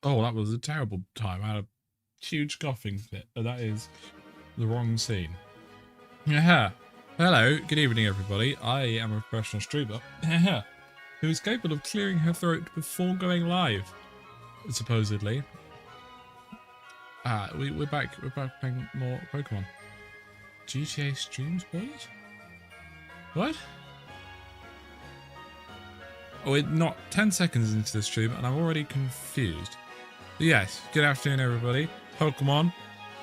Oh, that was a terrible time. I had a huge coughing fit, but that is the wrong scene. Yeah. Hello, good evening, everybody. I am a professional streamer who is capable of clearing her throat before going live, supposedly. We're back. We're back playing more Pokemon. GTA streams, boys? What? Oh, we're not 10 seconds into the stream, and I'm already confused. But yes, good afternoon, everybody. Pokemon,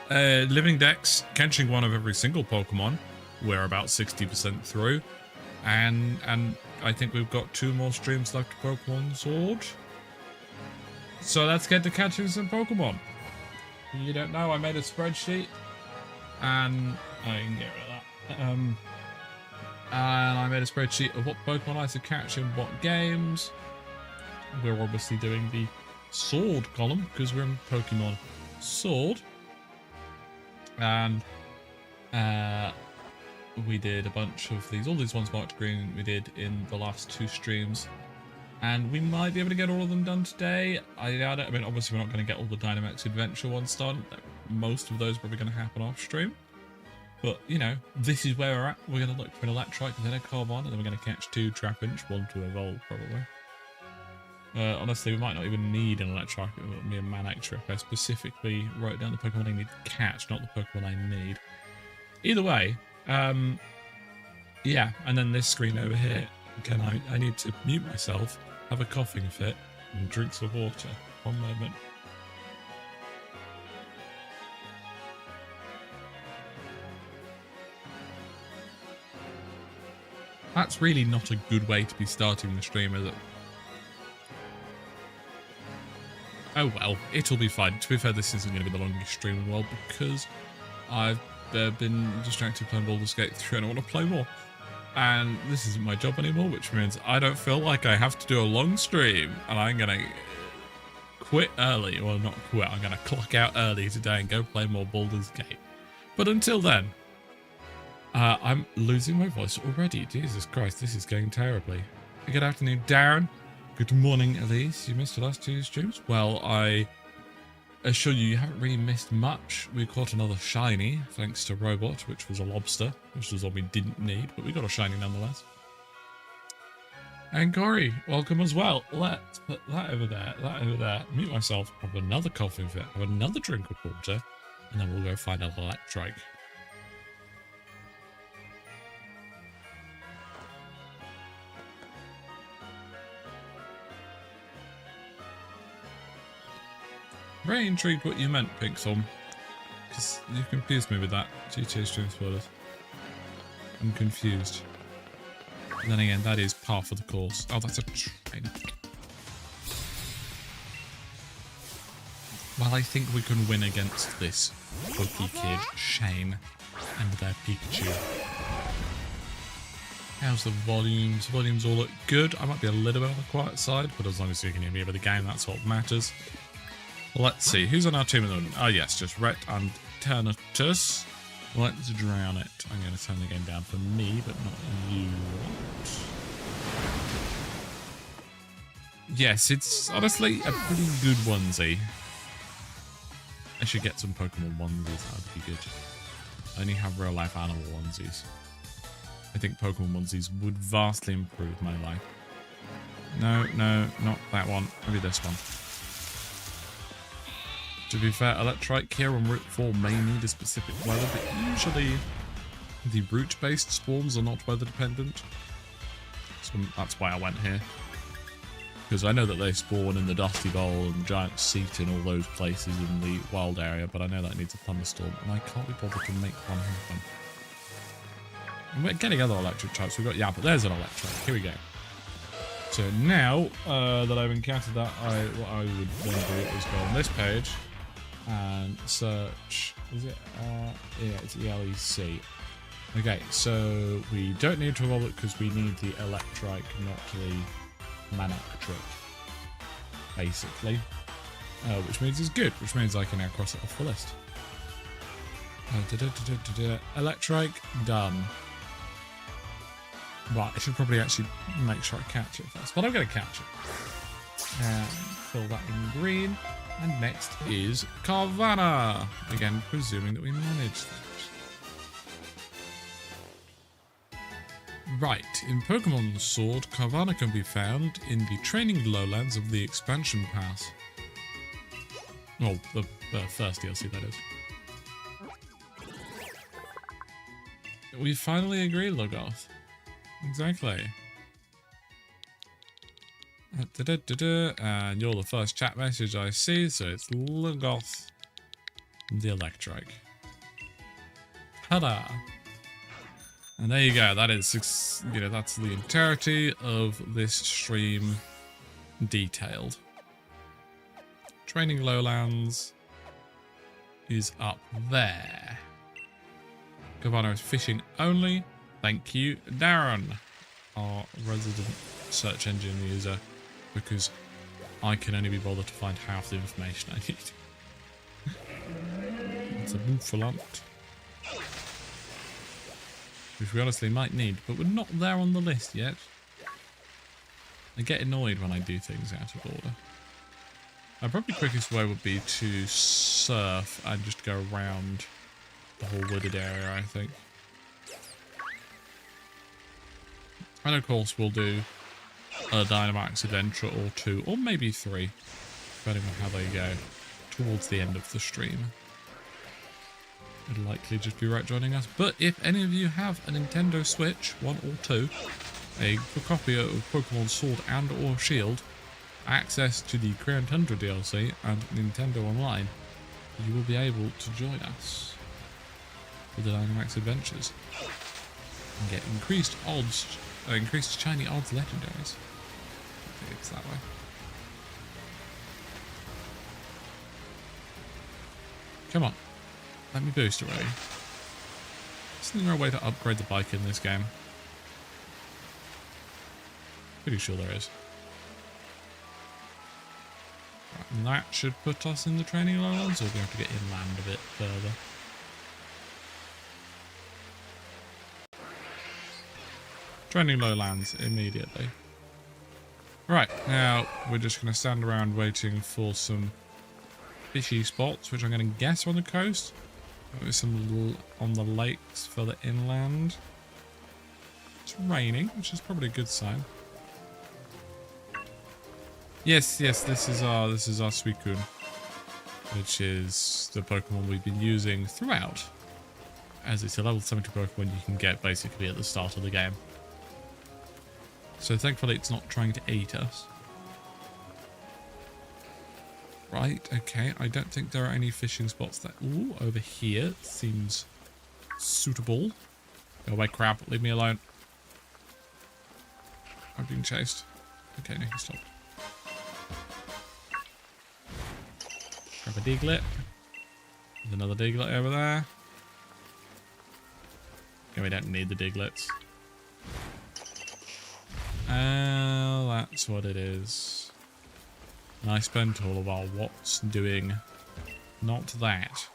Living Dex, catching one of every single Pokemon. We're about 60% through, and I think we've got 2 more streams left to Pokemon Sword. So let's get to catching some Pokemon. You don't know, I made a spreadsheet, and I can get rid of that. And I made a spreadsheet of what Pokemon I should catch in what games. We're obviously doing the Sword column because we're in Pokemon Sword, and we did a bunch of these. All these ones marked green we did in the last 2 streams, and we might be able to get all of them done today. I doubt it. I mean, obviously we're not going to get all the Dynamax Adventure ones done. Most of those are probably going to happen off stream. But, you know, this is where we're at. We're going to look for an Electrike, then a Carbon, and then we're going to catch 2 Trapinch, 1 to evolve, probably. Honestly, we might not even need an Electrike. It will be a Manectric trip. I specifically wrote down the Pokemon I need to catch, not the Pokemon I need. Either way, yeah, and then this screen over here. Again, I need to mute myself, have a coughing fit, and drink some water. One moment. That's really not a good way to be starting the stream, is it? Oh well, it'll be fine. To be fair, this isn't going to be the longest stream in the world because I've been distracted playing Baldur's Gate 3 and I want to play more. And this isn't my job anymore, which means I don't feel like I have to do a long stream, and I'm going to quit early. Well, not quit, I'm going to clock out early today and go play more Baldur's Gate. But until then, I'm losing my voice already. Jesus Christ, this is going terribly. Good afternoon, Darren. Good morning, Elise. You missed the last 2 streams? Well, I assure you, you haven't really missed much. We caught another shiny, thanks to Robot, which was a lobster, which was what we didn't need, but we got a shiny nonetheless. And Corey, welcome as well. Let's put that over there, mute myself, have another coughing fit, have another drink of water, and then we'll go find an Electrike. Very intrigued what you meant, Pixel, because you confused me with that. GTA stream spoilers. I'm confused. And then again, that is par for the course. Oh, that's a train. Well, I think we can win against this Pokekid, Shane, and their Pikachu. How's the volumes? Volumes all look good. I might be a little bit on the quiet side, but as long as you can hear me over the game, that's what matters. Let's see, who's on our team at the moment? Oh yes, just Rhett and Ternatus. Let's drown it. I'm going to turn the game down for me, but not you. Yes, it's honestly a pretty good onesie. I should get some Pokemon onesies, that would be good. I only have real life animal onesies. I think Pokemon onesies would vastly improve my life. No, not that one. Maybe this one. To be fair, Electrike here on Route 4 may need a specific weather, but usually the route-based swarms are not weather-dependent. So that's why I went here. Because I know that they spawn in the Dusty Bowl and Giant Seat in all those places in the wild area, but I know that needs a thunderstorm, and I can't be bothered to make one happen. And we're getting other electric types. We've got, yeah, but there's an Electrike. Here we go. So now that I've encountered that, what I would then do is go on this page and search, is it, yeah, it's ELEC. Okay, so we don't need to evolve it because we need the Electrike, not the Manectric, basically. Which means it's good, which means I can now cross it off the list. Electrike, done. Right, I should probably actually make sure I catch it first, but I'm going to catch it. And fill that in green. And next is Carvanha. Again, presuming that we manage that. Right, in Pokemon Sword, Carvanha can be found in the training lowlands of the expansion pass. Well, the first DLC, that is. We finally agree, Logoth. Exactly. And you're the first chat message I see, so it's Logoth the Electrike. Ta-da! And there you go, that is, you know, that's the entirety of this stream detailed. Training Lowlands is up there. Carvanha is fishing only. Thank you, Darren, our resident search engine user, because I can only be bothered to find half the information I need. It's a Bouffalant, which we honestly might need, but we're not there on the list yet. I get annoyed when I do things out of order. Probably the quickest way would be to surf and just go around the whole wooded area, I think. And of course we'll do a Dynamax adventure or two, or maybe 3, depending on how they go, towards the end of the stream. It'll likely just be right joining us. But if any of you have a Nintendo Switch, 1 or 2, a copy of Pokemon Sword and or Shield, access to the Crown Tundra DLC and Nintendo Online, you will be able to join us for the Dynamax adventures and get increased odds, increased shiny odds legendaries. I think it's that way. Come on. Let me boost already. Isn't there a way to upgrade the bike in this game? Pretty sure there is. Right, and that should put us in the training lowlands, or do we have to get inland a bit further? Training lowlands immediately. Right, now we're just going to stand around waiting for some fishy spots, which I'm going to guess are on the coast. There's some on the lakes further inland. It's raining, which is probably a good sign. Yes, this is our Suicune, which is the Pokemon we've been using throughout, as it's a level 70 Pokemon you can get basically at the start of the game. So thankfully it's not trying to eat us. Right, okay, I don't think there are any fishing spots that... Ooh, over here seems suitable. Go away, crab, leave me alone. I'm being chased. Okay, no, he stopped. Grab a Diglett. There's another Diglett over there. Okay, we don't need the Diglets. That's what it is. And I spent all of our watts doing not that.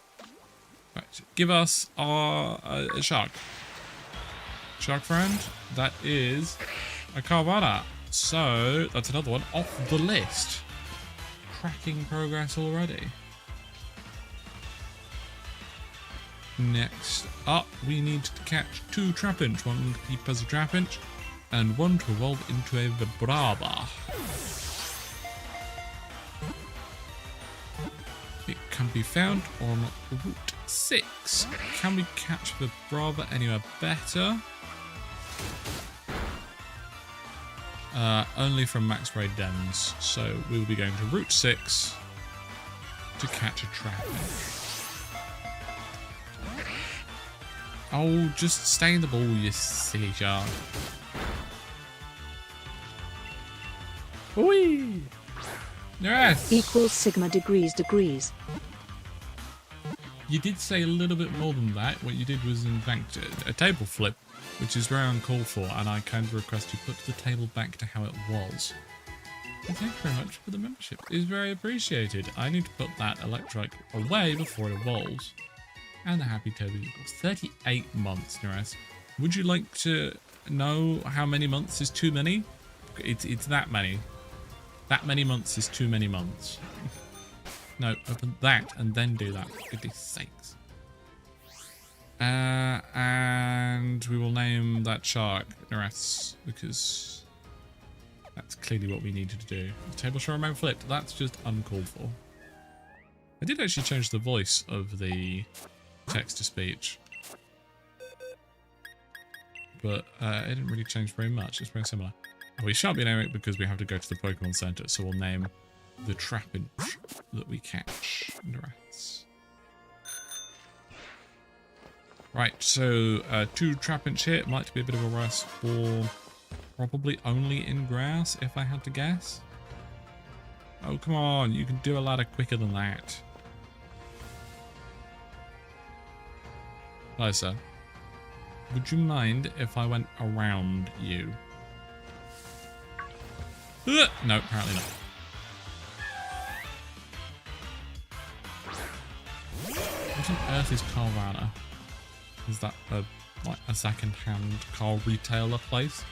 Right, give us a shark. Shark friend, that is a Carvanha. So that's another one off the list. Tracking progress already. Next up, we need to catch 2 Trapinch, one to keep as a Trapinch, and one to evolve into a Vibrava. It can be found on Route 6. Can we catch Vibrava anywhere better? Only from Max Raid Dens, so we will be going to Route 6 to catch a Trapinch. Oh, just stay in the ball, you silly shark. Whee! Yes! Equals sigma degrees. You did say a little bit more than that. What you did was, in fact, a table flip, which is very uncalled for, and I kind of request you put the table back to how it was. And thank you very much for the membership. It's very appreciated. I need to put that Electrike away before it evolves. And the Happy Toby equals 38 months, Neres. Would you like to know how many months is too many? It's that many. That many months is too many months. No, open that and then do that. For goodness sakes. And we will name that shark Nareth's because that's clearly what we needed to do. The table shall remain flipped. That's just uncalled for. I did actually change the voice of the text-to-speech. But it didn't really change very much. It's very similar. We shan't be naming it because we have to go to the Pokemon Center, so we'll name the Trapinch that we catch Nareth's. Right, so 2 Trapinch here. It might be a bit of a rest for probably only in grass, if I had to guess. Oh, come on. You can do a ladder quicker than that. Hello, sir. Would you mind if I went around you? No, apparently not. What on earth is Carvana? Is that like a second-hand car retailer place?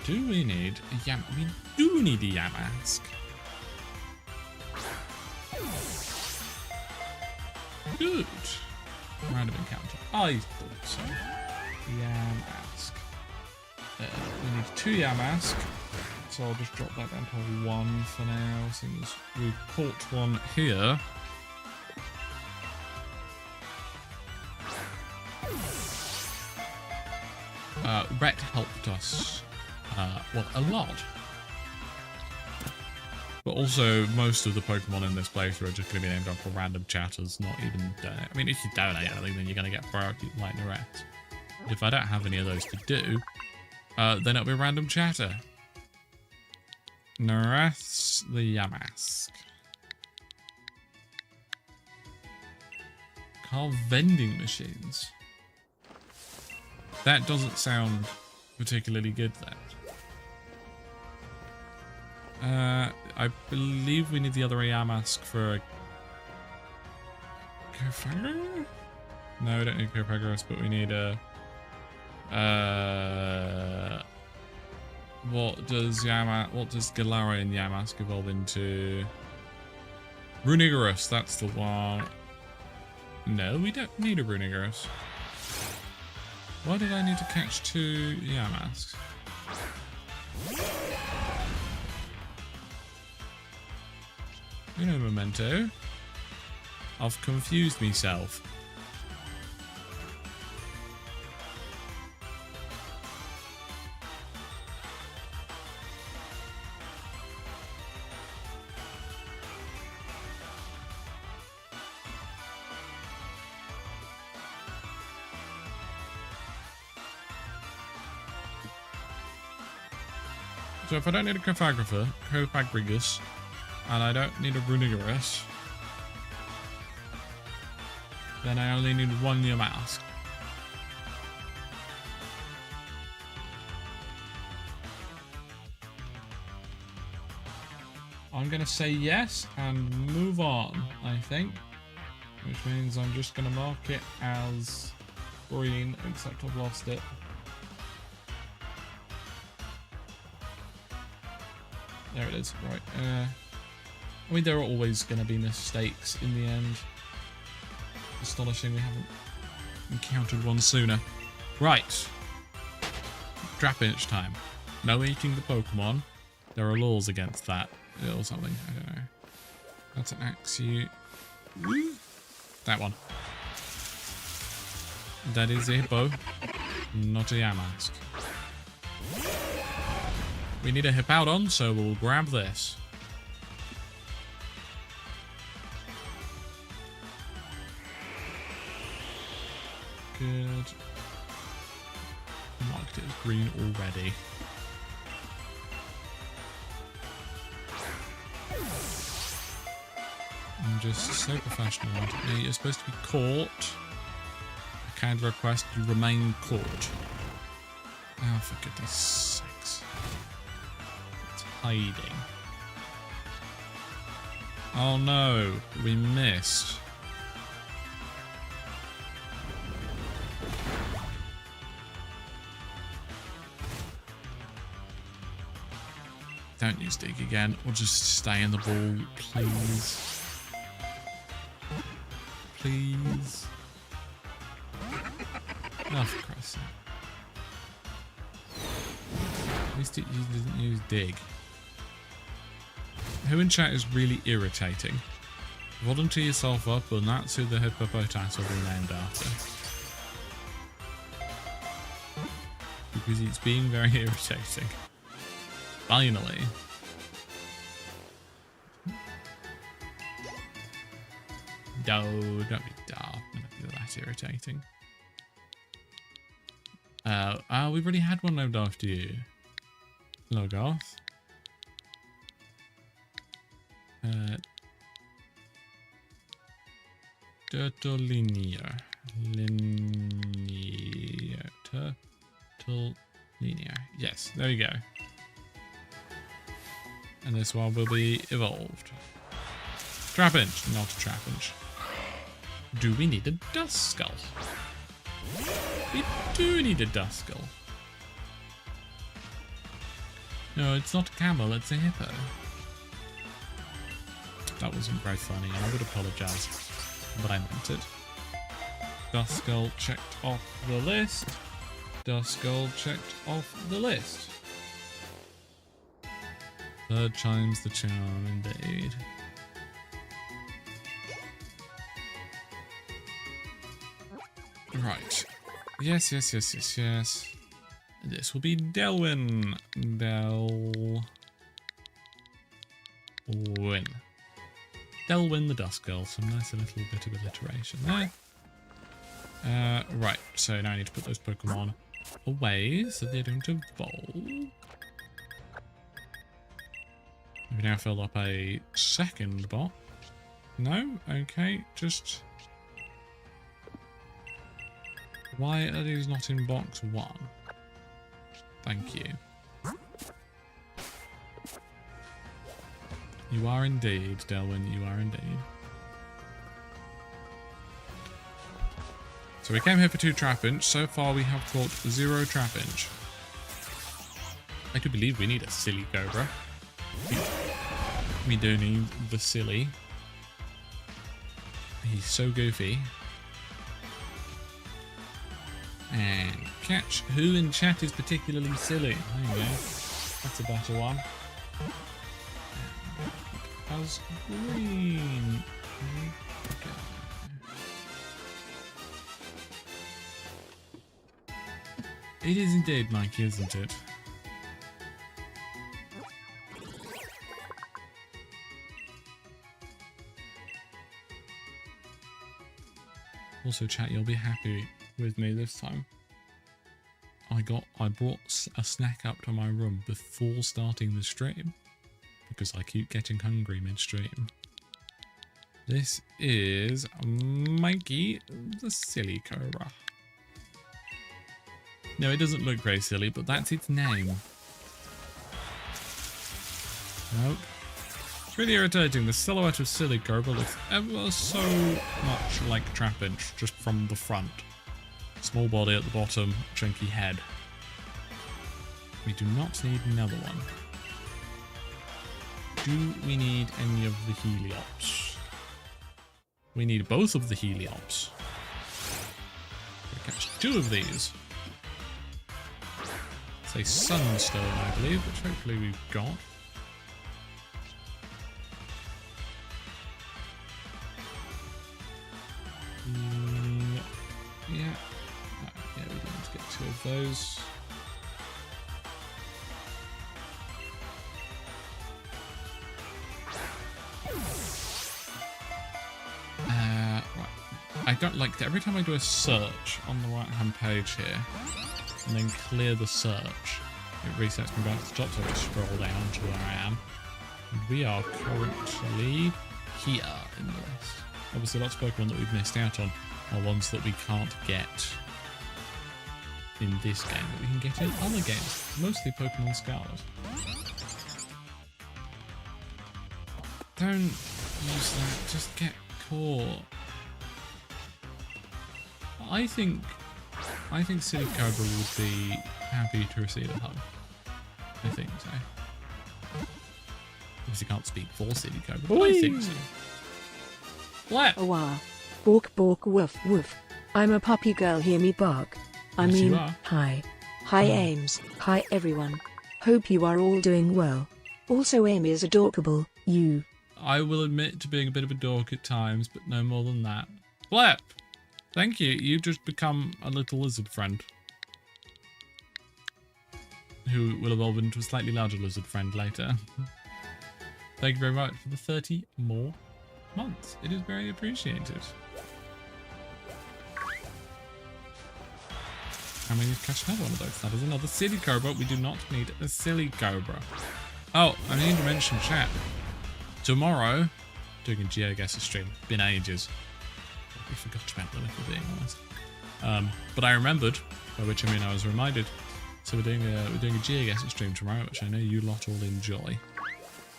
Do we need a Yam? We do need a Yamask. Good. Random encounter. I thought so. Yamask. We need 2 Yamask. So I'll just drop that down to 1 for now, since we've caught one here. Rhett helped us, well, a lot. But also, most of the Pokemon in this playthrough are just going to be named after random chatters, not even donate. I mean, if you donate anything, then you're going to get priority like Nareth. But if I don't have any of those to do, then it'll be a random chatter. Nareth's the Yamask. Car vending machines. That doesn't sound particularly good then. I believe we need the other Yamask for a Cofagrigus? No, we don't need Cofagrigus, but we need a what does Galarian Yamask evolve into? Runigerus, that's the one. No, we don't need a Runigerus. Why did I need to catch 2 Yamasks? You know, Memento. I've confused myself. So if I don't need a Cofagrigus, and I don't need a Runigerus, then I only need 1 Yamask. I'm going to say yes and move on, I think. Which means I'm just going to mark it as green, except I've lost it. There it is. Right. I mean, there are always going to be mistakes in the end. Astonishing we haven't encountered one sooner. Right. Trapinch time. No eating the Pokemon. There are laws against that. Or something. I don't know. That's an Axew. That one. That is a Hippo. Not a Yamask. We need a Hippowdon, so we'll grab this. Good. Marked it as green already. I'm just so professional. Now, you're supposed to be caught. A kind request, you remain caught. Oh, for goodness sakes. It's hiding. Oh no, we missed. Don't use dig again, or just stay in the ball, please. Please. Oh, for Christ's sake. At least it doesn't use dig. Who in chat is really irritating? Volunteer yourself up, and that's who the hippopotamus will be named after. Because it's being very irritating. Finally. No, don't be daft. Don't be that irritating. We've already had one named after you. Hello, Garth. Turtolinear. Linear. Turtolinear. Yes, there we go. And this one will be evolved. Trapinch, not a Trapinch. Do we need a Duskull? We do need a Duskull. No, it's not a camel, it's a hippo. That wasn't very funny, and I would apologise, but I meant it. Duskull checked off the list. Duskull checked off the list. Third time's the charm, indeed. Right. Yes. This will be Delwyn. Delwyn. Delwyn the Duskull. Some nice little bit of alliteration there. Right. So now I need to put those Pokemon away so they don't evolve. We've now filled up a second box. No? Okay. Just... Why are these not in box 1? Thank you. You are indeed, Delwyn, you are indeed. So we came here for 2 Trapinch. So far we have caught 0 Trapinch. I do believe we need a silly Cobra. We do need the silly. He's so goofy. And catch who in chat is particularly silly. There you go. That's a better one. As green. It is indeed Nike, isn't it? Also, chat, you'll be happy with me this time. I brought a snack up to my room before starting the stream because I keep getting hungry midstream. This is Mikey the Silly Cobra. No, it doesn't look very silly, but that's its name. Nope. It's really irritating. The silhouette of Silly Cobra looks ever so much like Trapinch, just from the front. Small body at the bottom, chunky head. We do not need another one. Do we need any of the Heliops? We need both of the Heliops. We catch 2 of these. It's a Sunstone, I believe, which hopefully we've got. Yeah, we need to get 2 of those. Right. I don't like that. Every time I do a search on the right hand page here and then clear the search, it resets me back to the top, so I just scroll down to where I am. And we are currently here in the list. Obviously lots of Pokemon that we've missed out on are ones that we can't get in this game, but we can get in other games, mostly Pokemon Scarlet. Don't use that, just get caught. I think Silly Cobra would be happy to receive a hug. I think so. Because he can't speak for City Cobra, but I think so. What? Awa. Bork bork woof woof. I'm a puppy girl, hear me bark. I Yes, you mean, are. hi. Hi Ames. Hi everyone. Hope you are all doing well. Also Amy is adorable, you. I will admit to being a bit of a dork at times, but no more than that. Flap! Thank you. You've just become a little lizard friend. Who will evolve into a slightly larger lizard friend later. Thank you very much for the 30 more months. It is very appreciated. And we need to catch another one of those. That is another Silly Cobra. We do not need a Silly Cobra. Oh, I need to mention, chat. Tomorrow, doing a GeoGuessr stream. Been ages. We forgot about them, if we're being honest. But I remembered, by which I mean I was reminded. So we're doing a GeoGuessr stream tomorrow, which I know you lot all enjoy.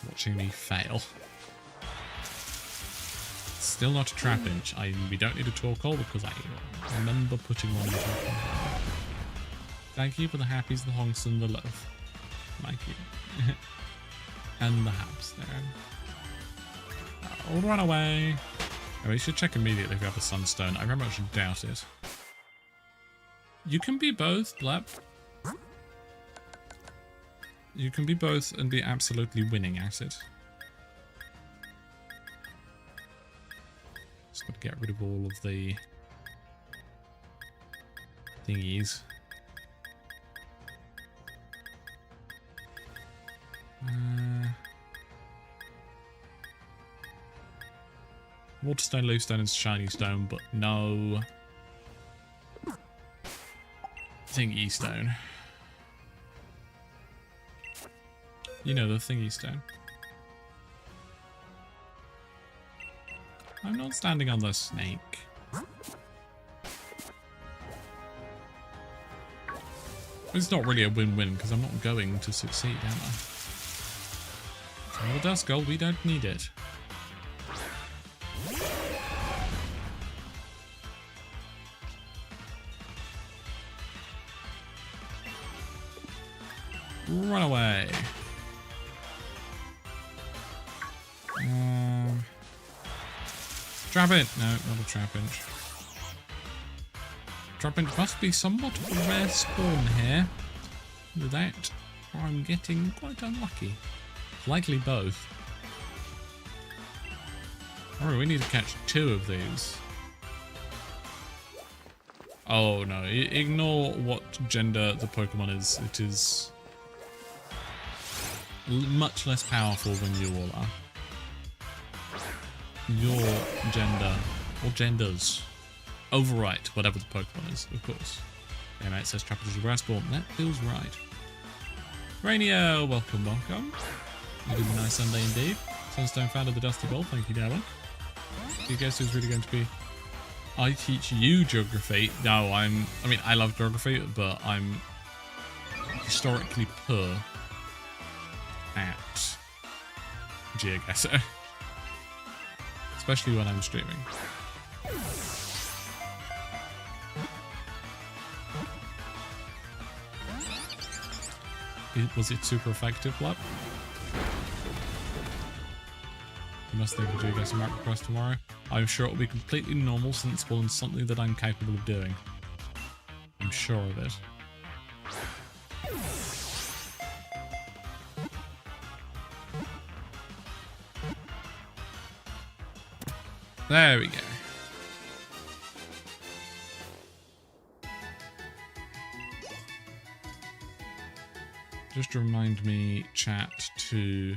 Watching me fail. Still not a trap inch. We don't need a talk all because I remember putting one in the talk all. Thank you for the happies, the honks, and the love. Thank you. And the haps there. Oh, run away. Oh, we should check immediately if we have a sunstone. I very much doubt it. You can be both, Blep. You can be both and be absolutely winning at it. Just got to get rid of all of the thingies. Waterstone, Loose-stone, and Shiny Stone, but no Thingy Stone. You know the Thingy Stone. I'm not standing on the snake. It's not really a win-win because I'm not going to succeed, am I? Another dust gold, we don't need it. Run away. Trap it. No, not a trap inch. Trap inch must be somewhat of a rare spawn here. With that, I'm getting quite unlucky. Likely both. Oh, we need to catch 2 of these. Oh no, ignore what gender the Pokemon is. It is much less powerful than you all are. Your gender, or genders, overwrite whatever the Pokemon is, of course. Okay, mate, it says Trapper is a grass ball. That feels right. Rainier, welcome, welcome. You did a nice Sunday indeed. Sunstone found of the Dusty Bowl, thank you, Darren. Do you guess who's really going to be? I teach you geography. No, I mean, I love geography, but I'm historically poor at GeoGuessr. Especially when I'm streaming. Was it super effective, Blab? You must think of GeoGuessr map request tomorrow. I'm sure it will be completely normal, sensible, and something that I'm capable of doing. I'm sure of it. There we go. Just remind me, chat, to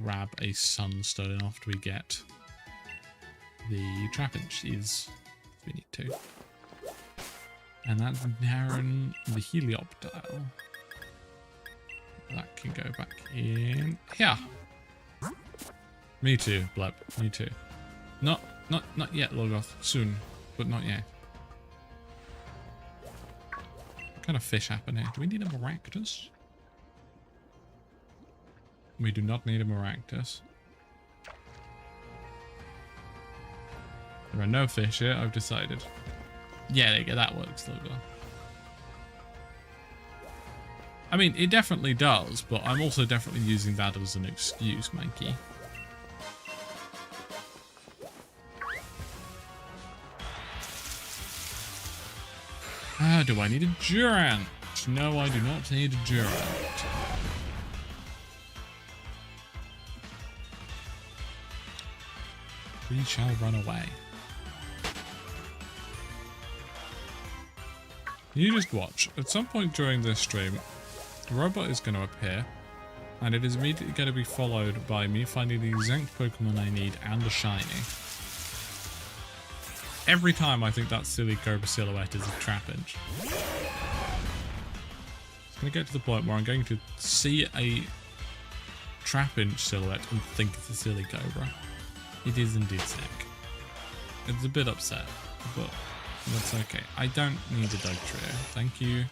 grab a sunstone after we get the Trapinches. We need to. And that's Darren the Helioptile. That can go back in here. Me too, Blep. Me too. Not yet, Logoth. Soon, but not yet. What kind of fish happened here? Do we need a Maractus? We do not need a Maractus. There are no fish here, I've decided. Yeah, there you go. That works, Logoth. I mean, it definitely does, but I'm also definitely using that as an excuse, Mikey. Ah, do I need a Durant? No, I do not need a Durant. We shall run away. You just watch. At some point during this stream, the robot is going to appear, and it is immediately going to be followed by me finding the exact Pokemon I need and a shiny. Every time I think that silly Cobra silhouette is a Trapinch. It's going to get to the point where I'm going to see a Trapinch silhouette and think it's a silly Cobra. It is indeed sick. It's a bit upset, but that's okay. I don't need a Dugtrio. Thank you,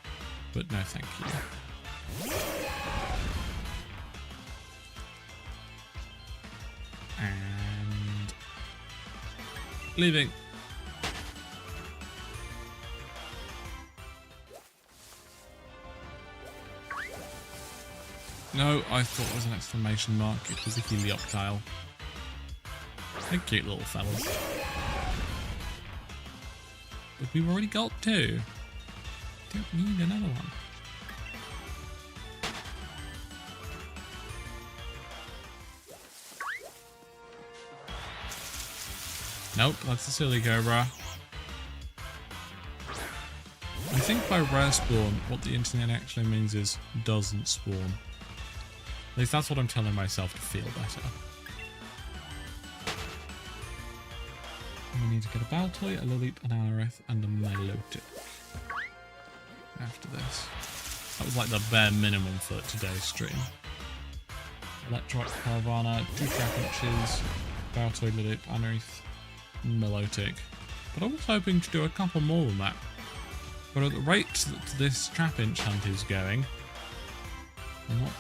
but no thank you. And leaving. No, I thought it was an exclamation mark. It was a Helioptile. They're cute little fellas. But we've already got two. Don't need another one. Nope, that's a silly Cobra. I think by rare spawn, what the internet actually means is doesn't spawn. At least that's what I'm telling myself to feel better. We need to get a Baltoy, a Lilip, an Alarith, and a Milotic. After this. That was like the bare minimum for today's stream. Electrike, Caravana, 2 Trapinches, Baltoy, Lilip, Alarith, Milotic. But I was hoping to do a couple more than that. But at the rate that this Trapinch hunt is going, I'm not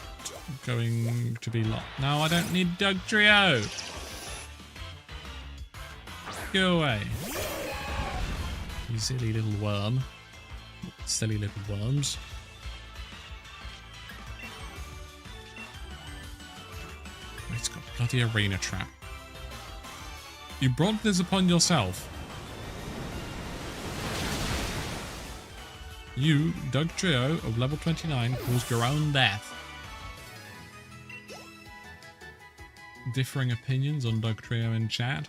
going to be locked. No, I don't need Dugtrio! Go away. You silly little worm. Silly little worms. It's got a bloody arena trap. You brought this upon yourself. You, Dugtrio of level 29, caused your own death. Differing opinions on Dugtrio in chat.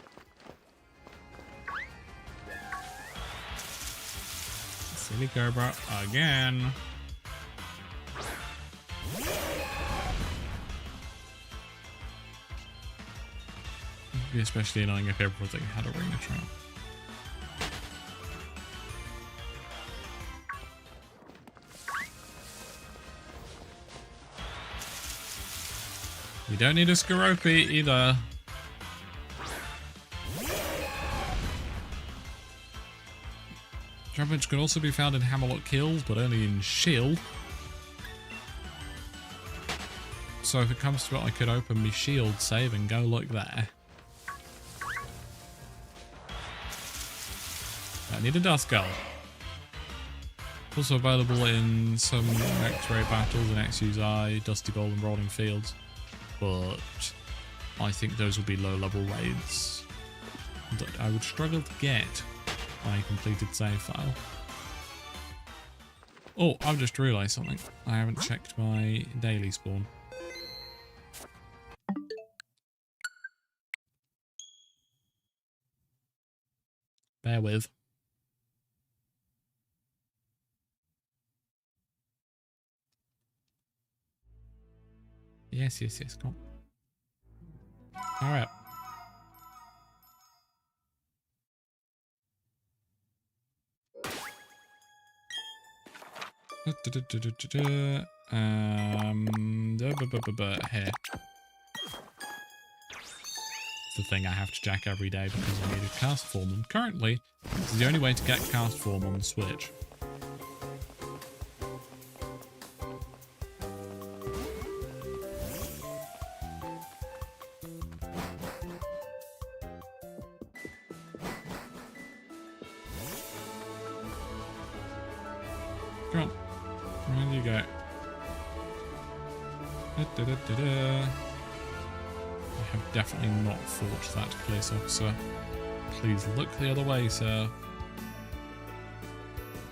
Silly Cobra again. It'd be especially annoying if everything had arena trap. You don't need a Skorupi either. Trapinch can also be found in Hammerlock Hills, but only in Shield. So if it comes to it, I could open my Shield save and go like there. I need a Duskull. It's also available in some X-Ray battles in XU's Dusty Bowl and Rolling Fields. But I think those will be low-level raids that I would struggle to get by a completed save file. Oh, I've just realised something. I haven't checked my daily spawn. Bear with. Yes, come on. Alright. Here. It's the thing I have to jack every day because I need a cast form, and currently, this is the only way to get cast form on the Switch. Come on. Where do you go? I have definitely not fought that police officer. Please look the other way, sir.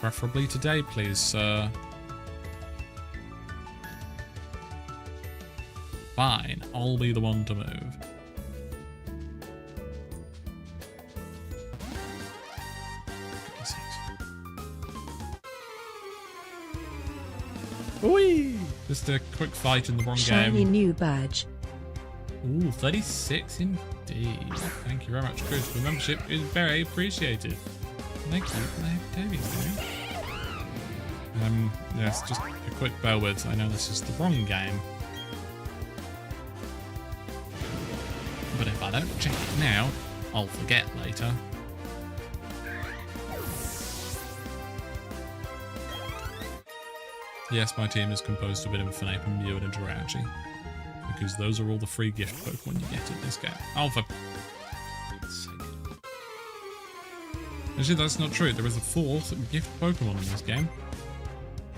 Preferably today, please, sir. Fine, I'll be the one to move. Whee! Just a quick fight in the wrong Shiny game. new badge. Ooh, 36 indeed. Thank you very much, Chris. The membership is very appreciated. Thank you for the activities. Yes, just a quick bear with. I know this is the wrong game. But if I don't check it now, I'll forget later. Yes, my team is composed of an Infernape, Mew, and a Jirachi. Because those are all the free gift Pokemon you get in this game. Oh, for Pete's sake. Actually, that's not true. There is a fourth gift Pokemon in this game.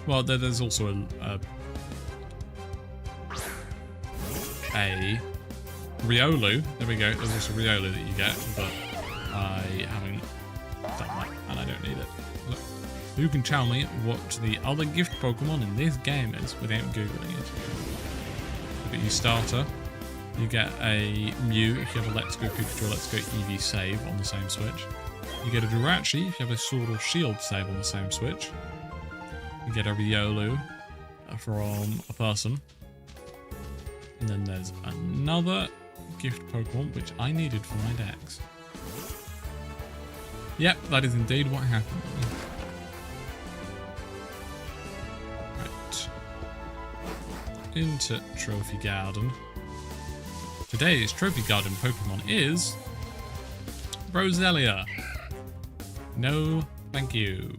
Well, there's also a Riolu. There we go. There's also Riolu that you get, but I haven't done that, and I don't need it. Look, who can tell me what the other gift Pokemon in this game is without Googling it? Look at your starter. You get a Mew if you have a Let's Go Pikachu or Let's Go Eevee save on the same Switch. You get a Jirachi if you have a Sword or Shield save on the same Switch. You get a Riolu from a person. And then there's another gift Pokemon which I needed for my decks. Yep, that is indeed what happened. Right. Into Trophy Garden. Today's Trophy Garden Pokemon is Roselia. No, thank you.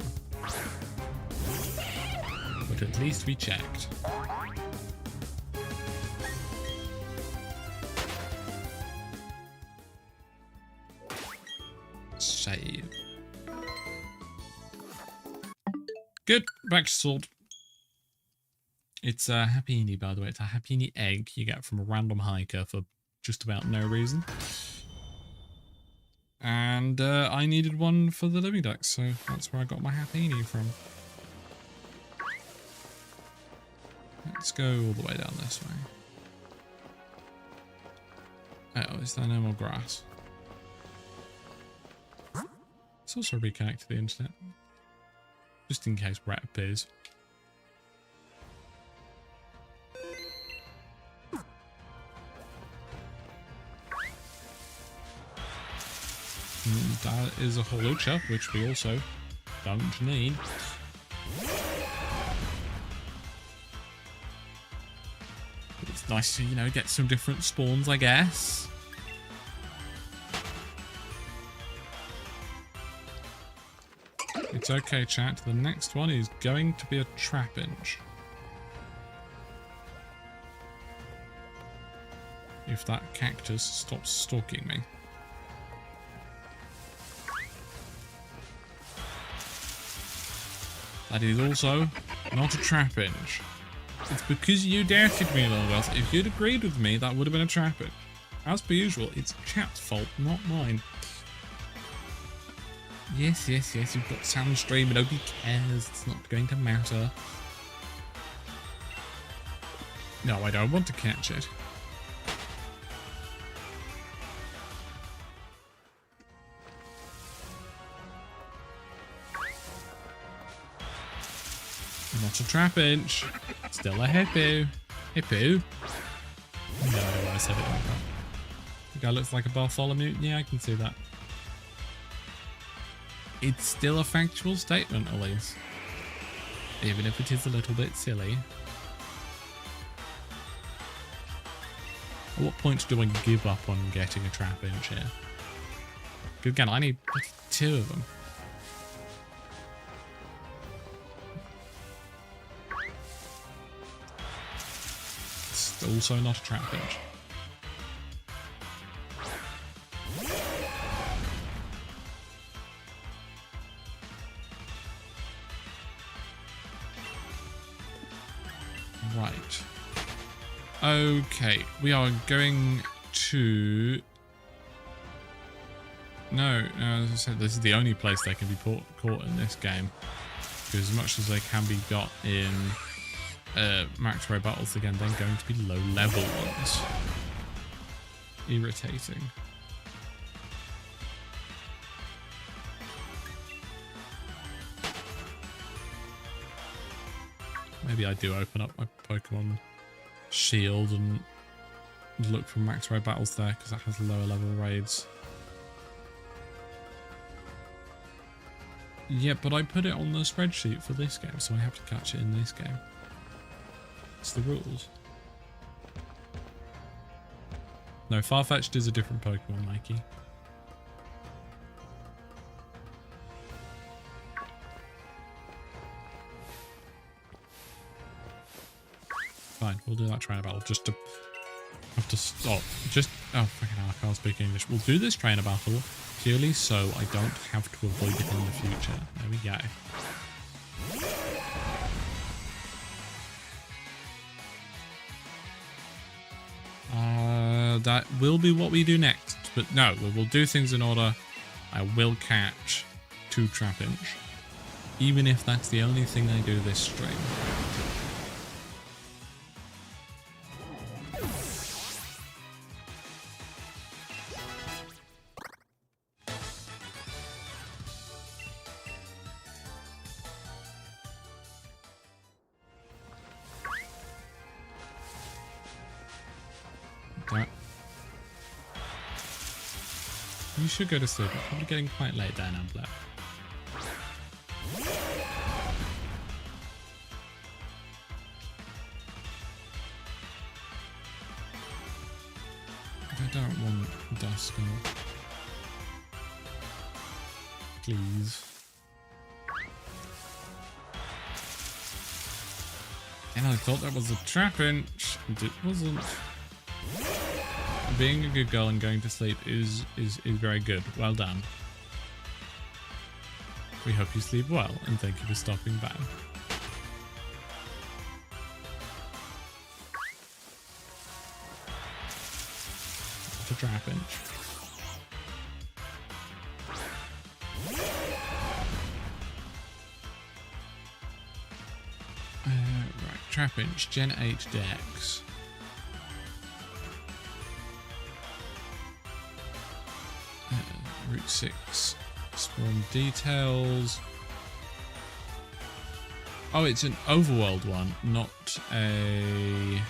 But at least we checked. Save. Good, back to Sword. It's a Happiny, by the way. It's a Happiny egg you get from a random hiker for just about no reason. And I needed one for the living deck, so that's where I got my Happiny from. Let's go all the way down this way. Oh, is there no more grass? Let's also reconnect to the internet, just in case Brett appears. That is a Hawlucha, which we also don't need. It's nice to, you know, get some different spawns, I guess. It's okay, chat. The next one is going to be a Trapinch. If that cactus stops stalking me. That is also not a Trapinch. It's because you doubted me, Lolgoth. If you'd agreed with me, that would have been a Trapinch. As per usual, it's chat's fault, not mine. Yes, you've got Sandstream, nobody cares, it's not going to matter. No, I don't want to catch it. Not a Trapinch. Still a Hippo. Hippo? No, I said it like that. The guy looks like a Bartholomew. Yeah, I can see that. It's still a factual statement, Elise. Even if it is a little bit silly. At what point do I give up on getting a Trapinch here? Because again, I need 2 of them. It's also not a Trapinch. Right. Okay, we are going to... No, as I said, this is the only place they can be caught in this game. Because as much as they can be got in Max Ray battles, again, they're going to be low level ones. Irritating. Maybe I do open up my Pokemon Shield and look for Max Ray battles there, because that has lower level raids. Yeah, but I put it on the spreadsheet for this game, so I have to catch it in this game. It's the rules. No, Farfetch'd is a different Pokemon, Mikey. Fine, we'll do that trainer battle just to have to stop. Oh, fucking hell, I can't speak English. We'll do this trainer battle purely so I don't have to avoid it in the future. There we go. That will be what we do next. But no, we will do things in order. I will catch 2 Trapinch, even if that's the only thing I do this stream. You should go to sleep. It's probably getting quite late there now, Black. I don't want Duskull. Please. And I thought that was a Trapinch, and it wasn't. Being a good girl and going to sleep is very good. Well done. We hope you sleep well, and thank you for stopping by. To Trapinch. Right, Trapinch, Gen 8 Dex. Route 6 spawn details. Oh, it's an overworld one, not a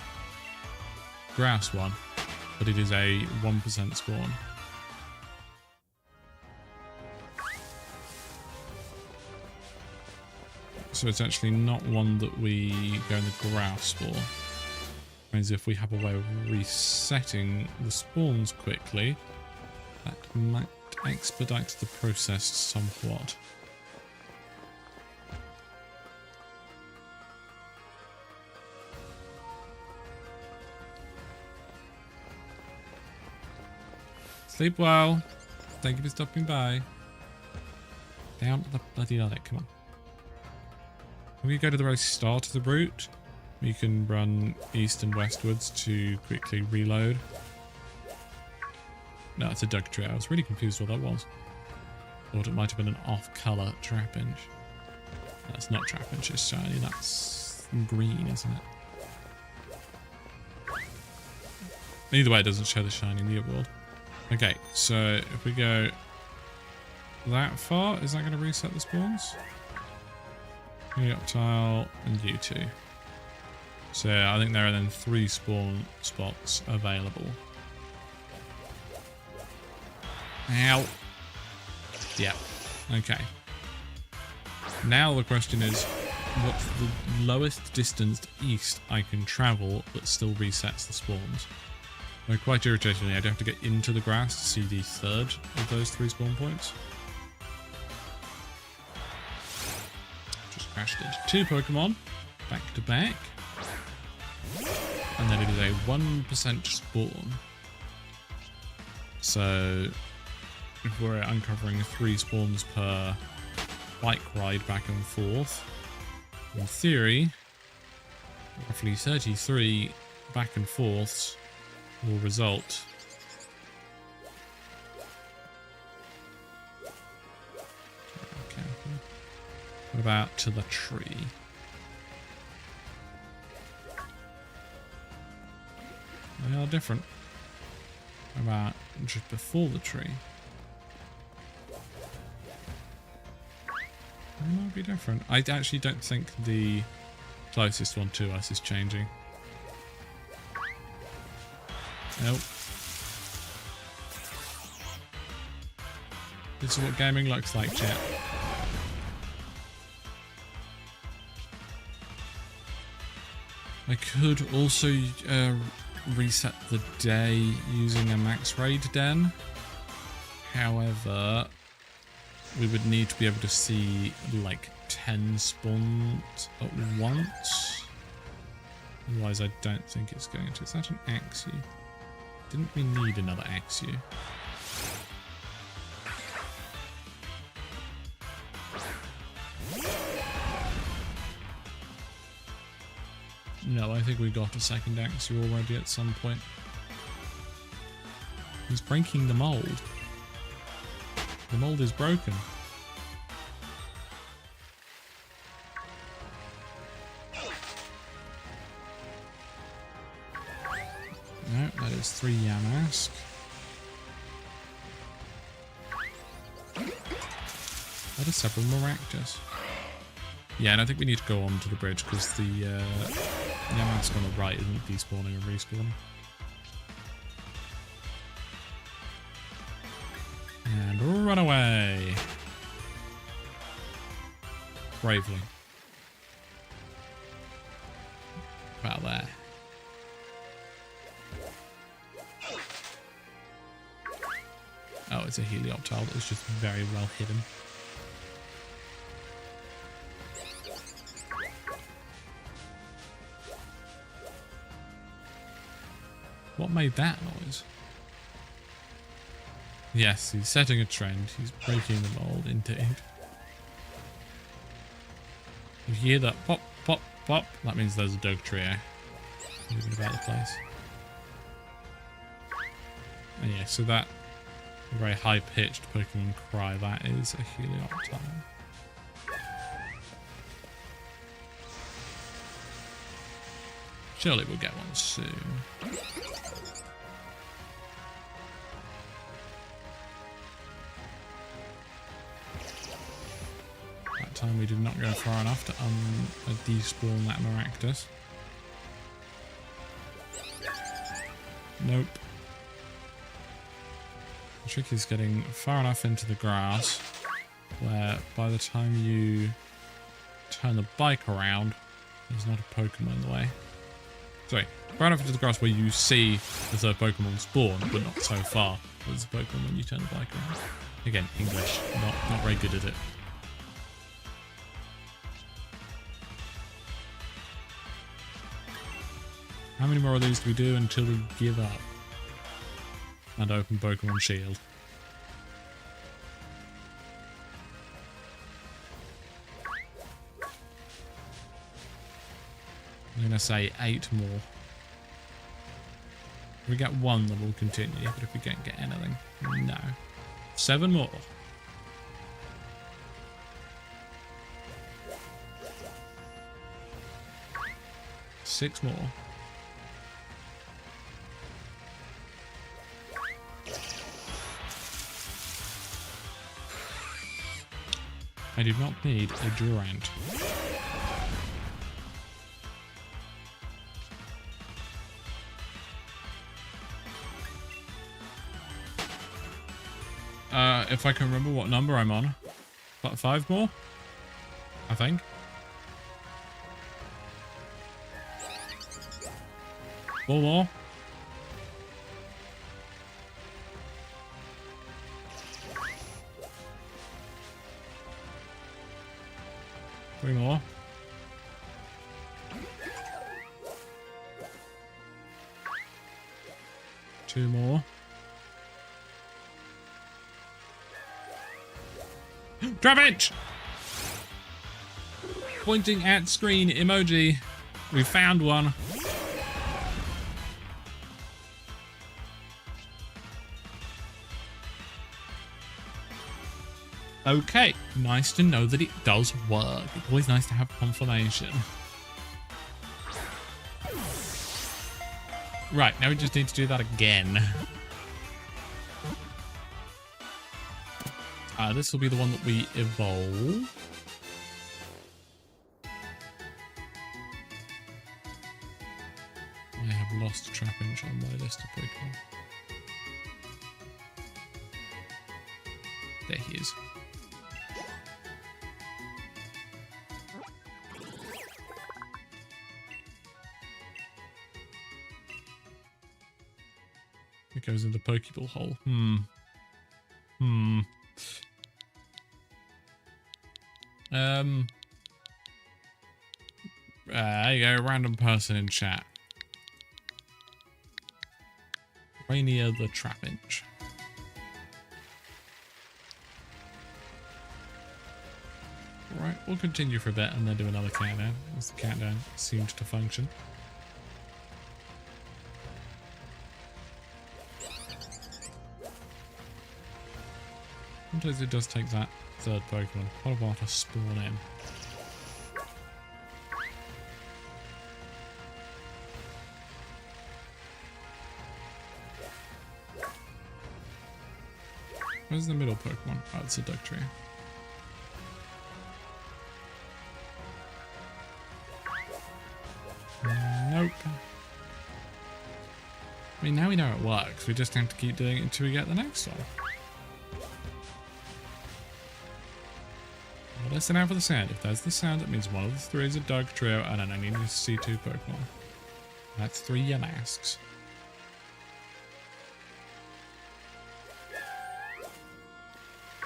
grass one, but it is a 1% spawn. So it's actually not one that we go in the grass for. Means if we have a way of resetting the spawns quickly, that might expedite the process somewhat. Sleep well. Thank you for stopping by. Down the bloody attic, come on. When we go to the very start of the route, we can run east and westwards to quickly reload. No, it's a Dugtrio. I was really confused what that was. Thought it might have been an off-colour Trapinch. That's not Trapinch, it's shiny. That's green, isn't it? Either way, it doesn't show the shiny in the other world. Okay, so if we go that far, is that going to reset the spawns? Reptile and you two. So I think there are then 3 spawn spots available. Ow. Yeah. Okay. Now the question is, what's the lowest distance east I can travel that still resets the spawns? Well, quite irritatingly, I do have to get into the grass to see the 3rd of those 3 spawn points. Just crashed into 2 Pokemon, back to back. And then it is a 1% spawn. So if we're uncovering 3 spawns per bike ride back and forth, in theory, roughly 33 back and forths will result. Okay. What about to the tree? They are different. What about just before the tree? They might be different. I actually don't think the closest one to us is changing. Nope. This is what gaming looks like, chat. I could also reset the day using a max raid den. However, we would need to be able to see like 10 spawns at once. Otherwise, I don't think it's going to. Is that an Axew? Didn't we need another Axew? No, I think we got a second Axew already at some point. He's breaking the mold. The mold is broken. No, that is 3 Yamask. That is several Maractus. Yeah, and I think we need to go on to the bridge because the Yamask on the right isn't despawning and respawning. And run away. Bravely. About there. Oh, it's a Helioptile that was just very well hidden. What made that noise? Yes, he's setting a trend. He's breaking the mold indeed. You hear that pop, pop, pop? That means there's a dog trio moving about the place. And yeah, so that very high-pitched Pokemon cry, that is a Helioptile. Surely we'll get one soon. That time we did not go far enough to despawn that Maractus. Nope. The trick is getting far enough into the grass where by the time you turn the bike around, there's not a Pokemon in the way. Sorry, far enough into the grass where you see the third Pokemon spawn, but not so far as the Pokemon when you turn the bike around. Again, English, not very good at it. How many more of these do we do until we give up and open Pokemon Shield? I'm going to say 8 more. If we get 1, then we'll continue, but if we don't get anything, no. 7 more. 6 more. I do not need a Durant. If I can remember what number I'm on. About 5 more? I think. Four more. Three more. Two more. Drop it! Pointing at screen emoji. We found one. Okay, nice to know that it does work. It's always nice to have confirmation. Right, now we just need to do that again. This will be the one that we evolve. I have lost Trapinch on my list of Pokemon. There he is. It goes in the Pokeball hole. There you go, random person in chat. Rainier the Trapinch. Right, we'll continue for a bit and then do another countdown, as the countdown seemed to function. Sometimes it does take that third Pokemon quite a while to spawn in. Where's the middle Pokemon? Oh, it's a Dugtrio. Nope. I mean, now we know it works. We just have to keep doing it until we get the next one. Well, listen out for the sound. If there's the sound, it means one of the three is a Dugtrio, and I only need to see 2 Pokemon. That's 3 Yamasks.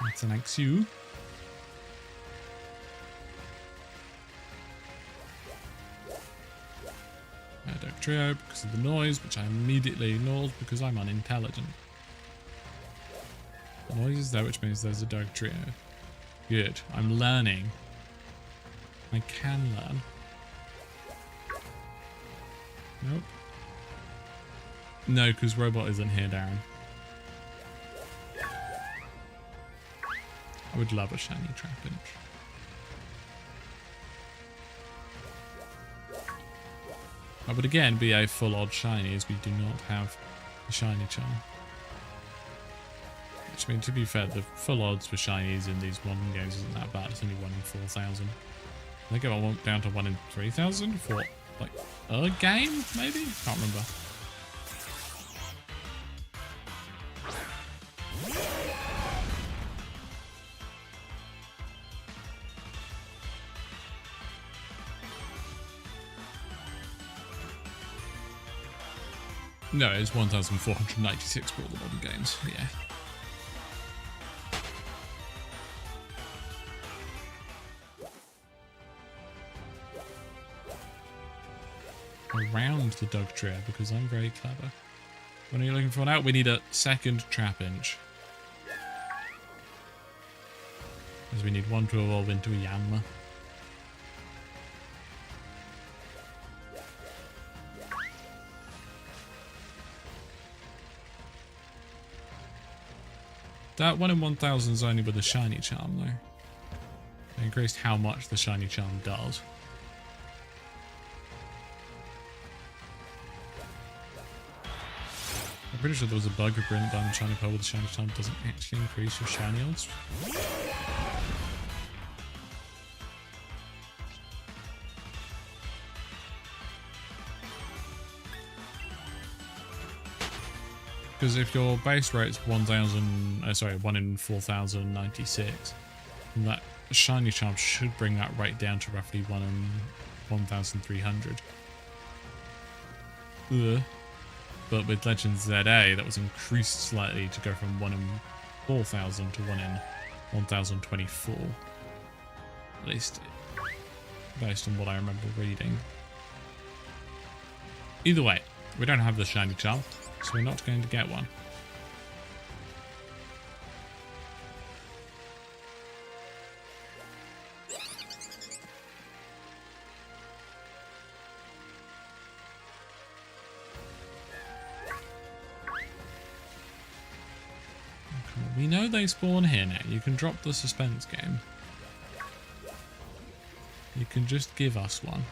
That's an Axew. Dugtrio because of the noise, which I immediately ignored because I'm unintelligent. The noise is there, which means there's a Dugtrio. Good. I'm learning. I can learn. Nope. No, because Robot isn't here, Darren. I would love a shiny Trapinch. That would again be a full odd shiny, as we do not have a shiny charm. Which, I mean, to be fair, the full odds for shinies in these modern games isn't that bad. It's only 1 in 4,000. I think I went down to 1 in 3,000 for, like, a game, maybe? Can't remember. No, it's 1,496 for all the modern games, yeah. Around the Dugtrio, because I'm very clever. What are you looking for now? We need a second Trapinch. Because we need one to evolve into a Yanma. That 1 in 1,000 is only with a shiny charm, though. I increased how much the shiny charm does. I'm pretty sure there was a bug of Brilliant Diamond Shiny Pearl with the shiny charm doesn't actually increase your shiny odds. Because if your base rate's 1 in 4,096, then that shiny charm should bring that rate down to roughly 1 in 1,300. But with Legends ZA, that was increased slightly to go from 1 in 4,000 to 1 in 1,024. At least based on what I remember reading. Either way, we don't have the shiny charm, so we're not going to get one. We know they spawn here now. You can drop the suspense game. You can just give us one.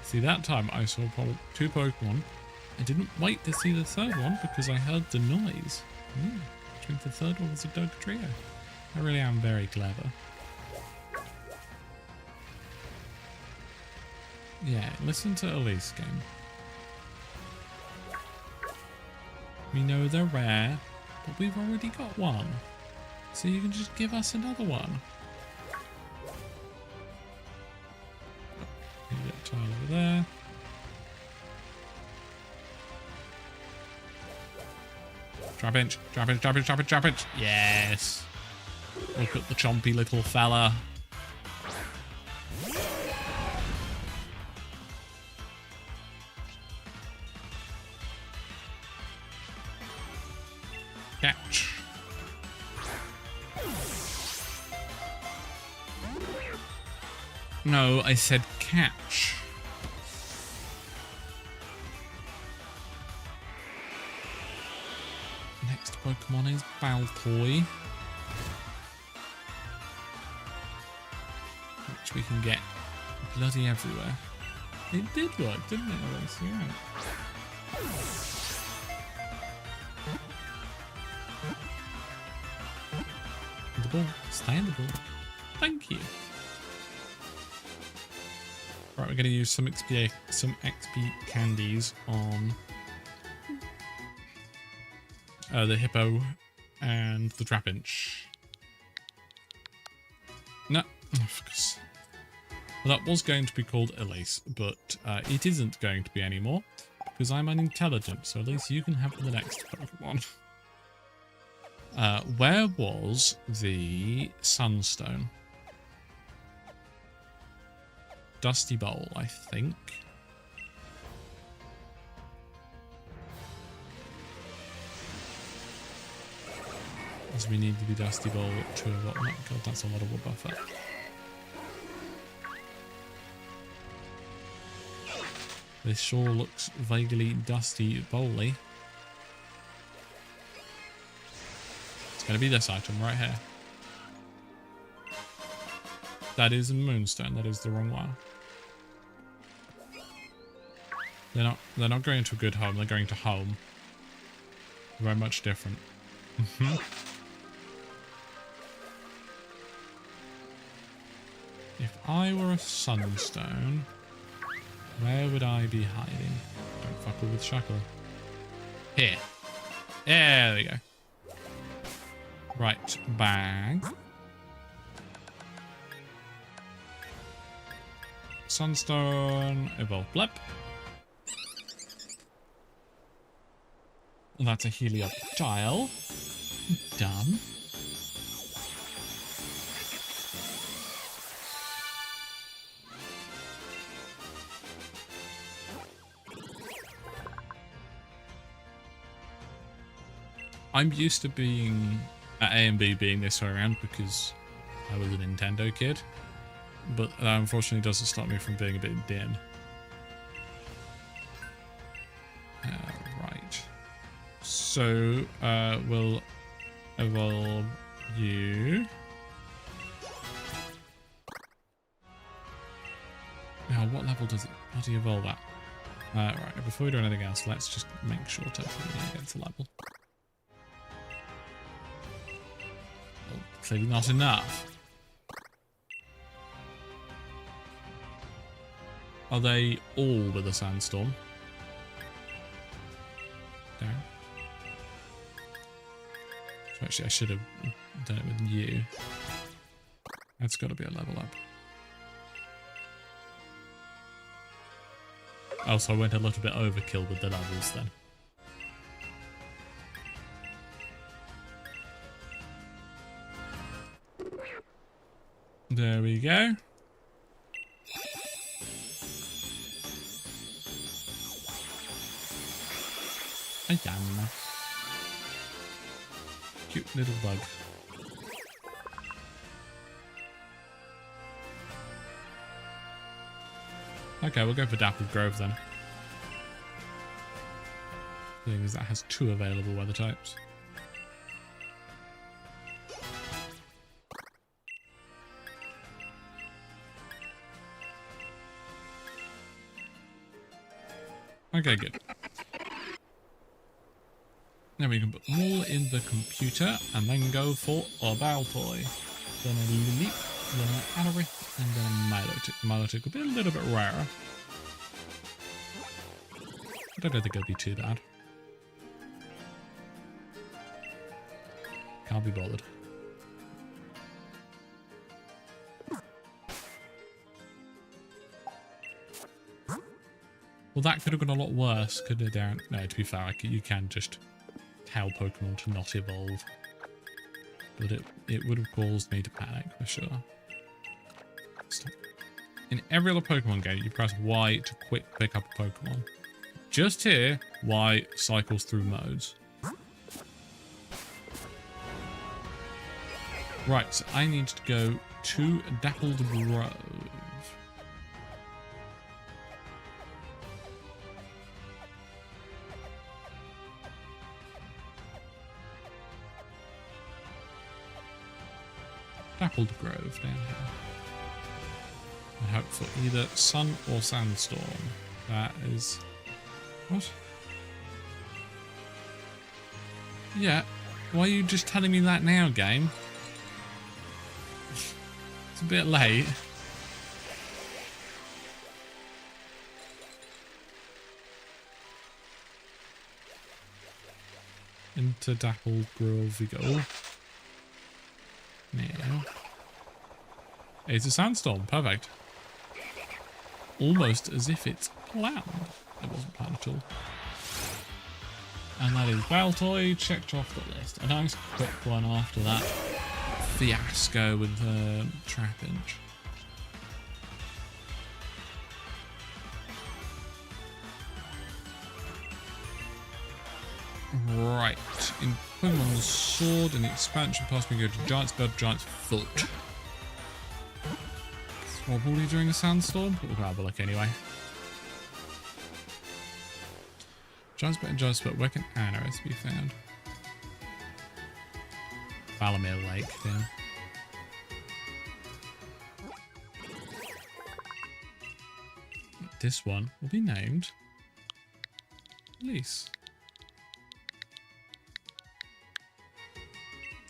See, that time I saw 2 Pokemon. I didn't wait to see the third one because I heard the noise. Which means the third one was a Dugtrio. I really am very clever. Yeah, listen to Elise game. We know they're rare, but we've already got one. So you can just give us another one. You get a tile over there. Trapinch, Trapinch, Trapinch, Trapinch, Trapinch. Yes. Look at the chompy little fella. Catch. No, I said catch. Next Pokemon is Baltoy, which we can get bloody everywhere. It did work, didn't it, Elise? You're right. The ball. Stay in the ball. Thank you. Right, we're going to use some XP candies on the Hippo and the Trapinch. No, of course. Well, that was going to be called Elise, but it isn't going to be anymore because I'm unintelligent. So Elise, you can have the next Pokemon. Where was the Sunstone? Dusty Bowl, I think. As we need the Dusty Bowl to evolve. Oh my god, that's a lot of wood buffer. This sure looks vaguely Dusty Bowly. It's going to be this item right here. That is a Moonstone. That is the wrong one. They're not going to a good home. They're going to home. Very much different. If I were a Sunstone, where would I be hiding? Don't fuckle with Shackle. Here. There we go. Right, bag. Sunstone, evolve Blep. And that's a Helioptile. Done. I'm used to being at A and B being this way around because I was a Nintendo kid. But that unfortunately doesn't stop me from being a bit dim. Right. So, we'll evolve you. Now, what level does it? How do you evolve that? Right, before we do anything else, let's just make sure to get the level. Well, clearly not enough. Are they all with a Sandstorm? No. So actually, I should have done it with you. That's got to be a level up. Oh, so I went a little bit overkill with the levels then. There we go. Ayan. Cute little bug. Okay, we'll go for Dappled Grove then. Seeing as that has 2 available weather types. Okay, good. Now we can put them all in the computer and then go for a Baltoy. Then a Lily, then an Anorith, and then a Milotic. Milotic will be a little bit rarer. But I don't think it'll be too bad. Can't be bothered. Well, that could have gone a lot worse, couldn't it, Darren? No, to be fair, you can just tell Pokemon to not evolve. But it would have caused me to panic, for sure. Stop. In every other Pokemon game, you press Y to quick pick up a Pokemon. Just here, Y cycles through modes. Right, so I need to go to Dappled Grove. Dappled Grove down here. I hope for either Sun or Sandstorm. That is... What? Yeah, why are you just telling me that now, game? It's a bit late. Into Dappled Grove we go. Now. It's a sandstorm. Perfect. Almost as if it's planned. It wasn't planned at all. And that is Baltoy checked off the list. A nice quick one after that fiasco with Trapinch. Right, in Pokemon Sword and the expansion pass we go to Giant's Belt, Giant's Foot. Probably during a sandstorm, but we'll grab a look anyway. Giant's Belt and Giant's Foot, where can Anorith be found? Valamir Lake, then. This one will be named Elise.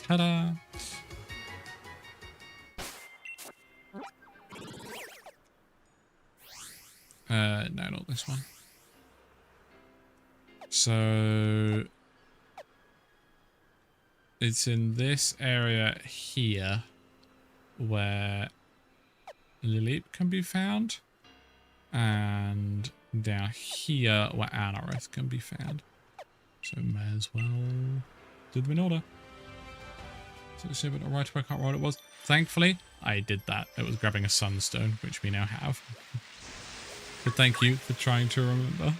Ta-da! No, not this one. So it's in this area here where Lileep can be found, and down here where Anorith can be found. So may as well do them in order. So let's see if I right away, I can't remember what it was. Thankfully, I did that. It was grabbing a sunstone, which we now have. But thank you for trying to remember.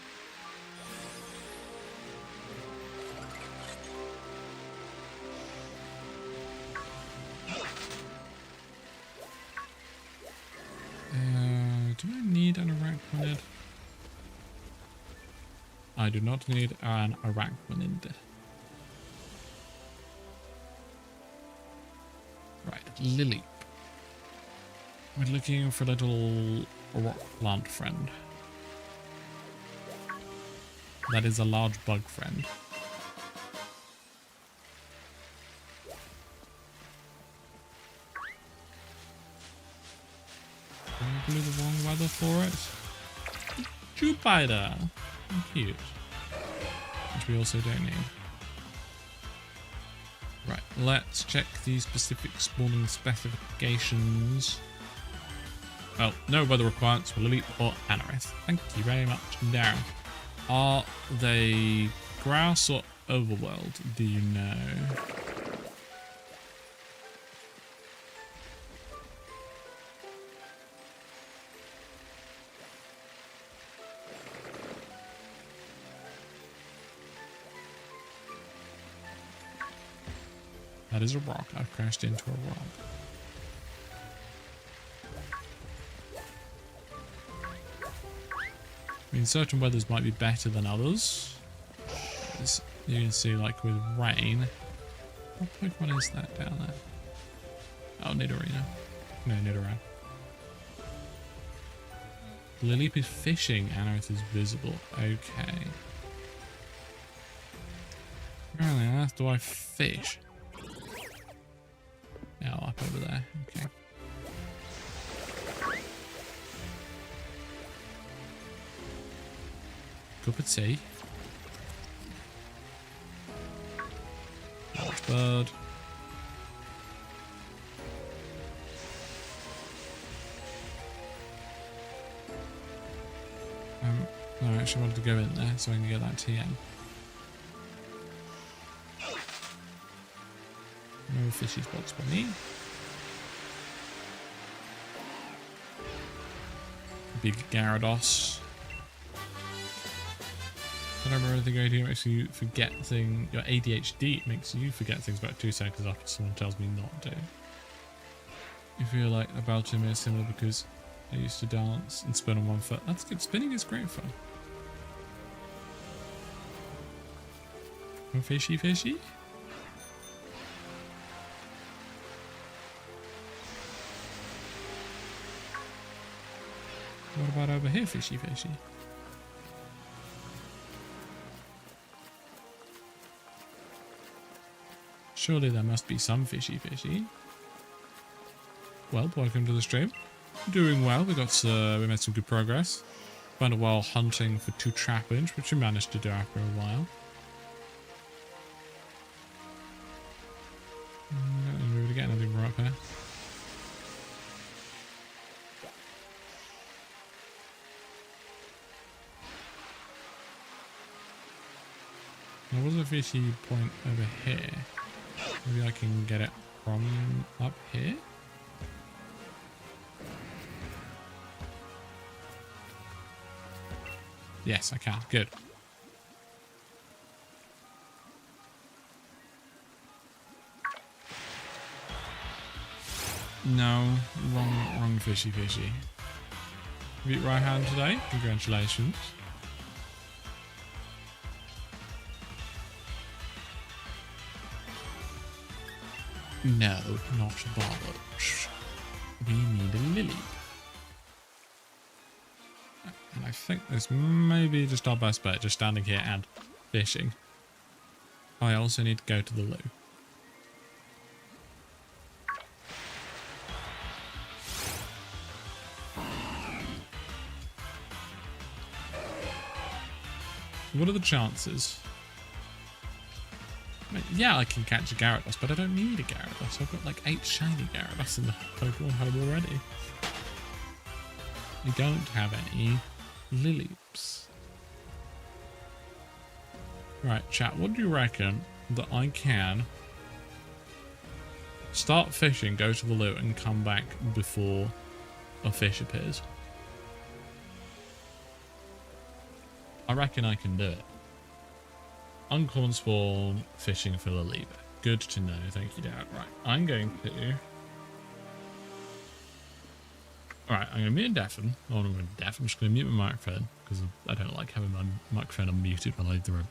Do I need an Arachnid? I do not need an Arachnid. Right, Lileep. We're looking for a little rock plant friend. That is a large bug friend. Probably the wrong weather for it. Jupiter! Cute. Which we also don't need. Right, let's check the specific spawning specifications. Well, no weather requirements for Lileep or Anorith. Thank you very much, Darren. Are they grass or overworld? Do you know? That is a rock. I've crashed into a rock. I mean, certain weathers might be better than others. As you can see, like with rain. What Pokemon is that down there? Oh, Nidorino. No, Nidoran. Lileep is fishing. Anorith is visible. Okay. Where on earth do I fish? Yeah, up over there. Okay. Cup of tea. Large bird. No, I actually wanted to go in there so I can get that TM. No fishy spots for me. Big Gyarados. I don't remember anything ADHD makes you forget things. Your ADHD makes you forget things about 2 seconds after someone tells me not to. You feel like about him is similar because I used to dance and spin on one foot. That's good. Spinning is great fun. Oh, fishy, fishy. What about over here, fishy, fishy? Surely there must be some fishy, fishy. Well, welcome to the stream. Doing well. We made some good progress. Spent a while hunting for 2 Trapinch, which we managed to do after a while. I don't really get anything right here. There was a fishy point over here. Maybe I can get it from up here? Yes, I can. Good. No, wrong fishy fishy. Beat right hand today. Congratulations. No, not Barboach. We need a Lily. And I think this may be just our best bet, just standing here and fishing. I also need to go to the loo. What are the chances? I mean, yeah, I can catch a Gyarados, but I don't need a Gyarados. I've got like 8 shiny Gyarados in the Pokemon home already. I don't have any Lileeps. Right, chat, what do you reckon that I can start fishing, go to the loo, and come back before a fish appears? I reckon I can do it. Uncommon spawn, fishing for Lileep. Good to know, thank you, Dad. Right, I'm going to... Alright, I'm going to mute Deafen. Oh, I'm going to Deafen. I'm just going to mute my microphone because I don't like having my microphone unmuted when I leave the room.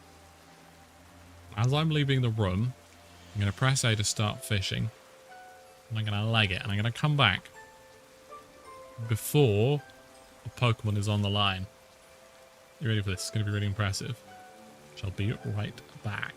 As I'm leaving the room, I'm going to press A to start fishing. And I'm going to leg it. And I'm going to come back before a Pokemon is on the line. You ready for this? It's going to be really impressive. Shall be right back.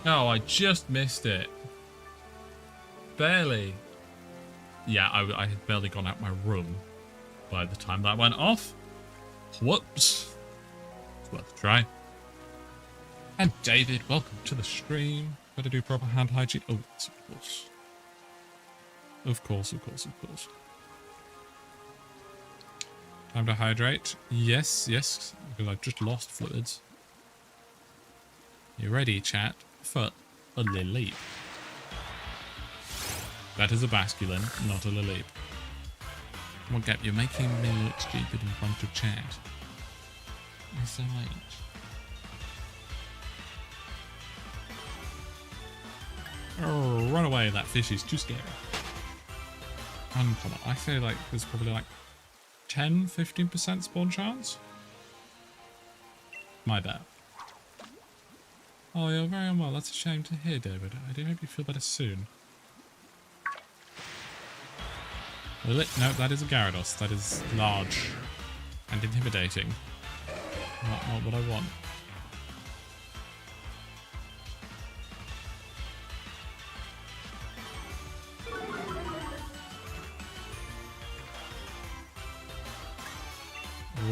Oh, I just missed it. Barely. Yeah, I had barely gone out my room by the time that went off. Whoops. It's worth a try. And David, welcome to the stream. Better do proper hand hygiene. Oh, yes, of course. Of course, of course, of course. Time to hydrate. Yes, yes, because I've just lost fluids. You ready, chat, for a Lileep? That is a basculin, not a Lileep. Come on, Gap, you're making me look stupid in front of chat. You're so late. Oh, run away, that fish is too scary. Uncommon. I say like there's probably like 10-15% spawn chance. My bad. Oh, you're very unwell. That's a shame to hear, David. I do hope you feel better soon. No, that is a Gyarados. That is large and intimidating. Not what I want.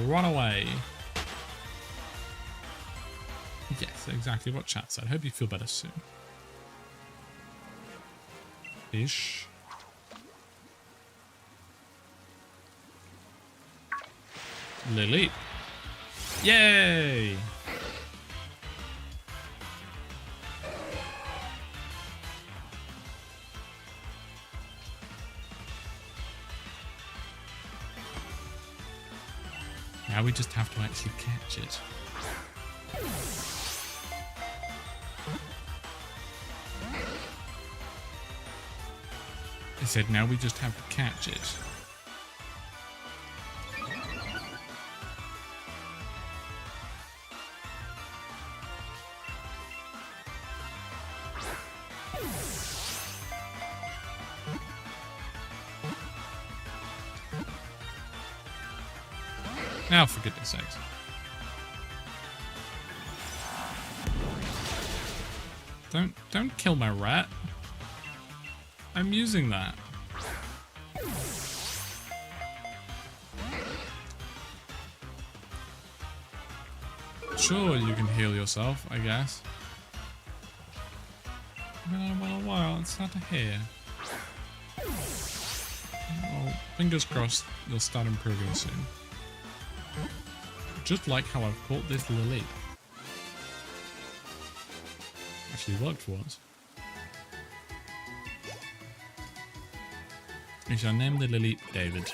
Run away. Yes, exactly what chat said. Hope you feel better soon. Fish. Lily. Yay! Now we just have to actually catch it. I said now we just have to catch it. Now, for goodness sakes. Don't kill my rat. I'm using that. Sure, you can heal yourself, I guess. Well, it's hard to hear. Well, fingers crossed you'll start improving soon. Just like how I've caught this Lileep. Actually worked for once. We shall name the Lileep David.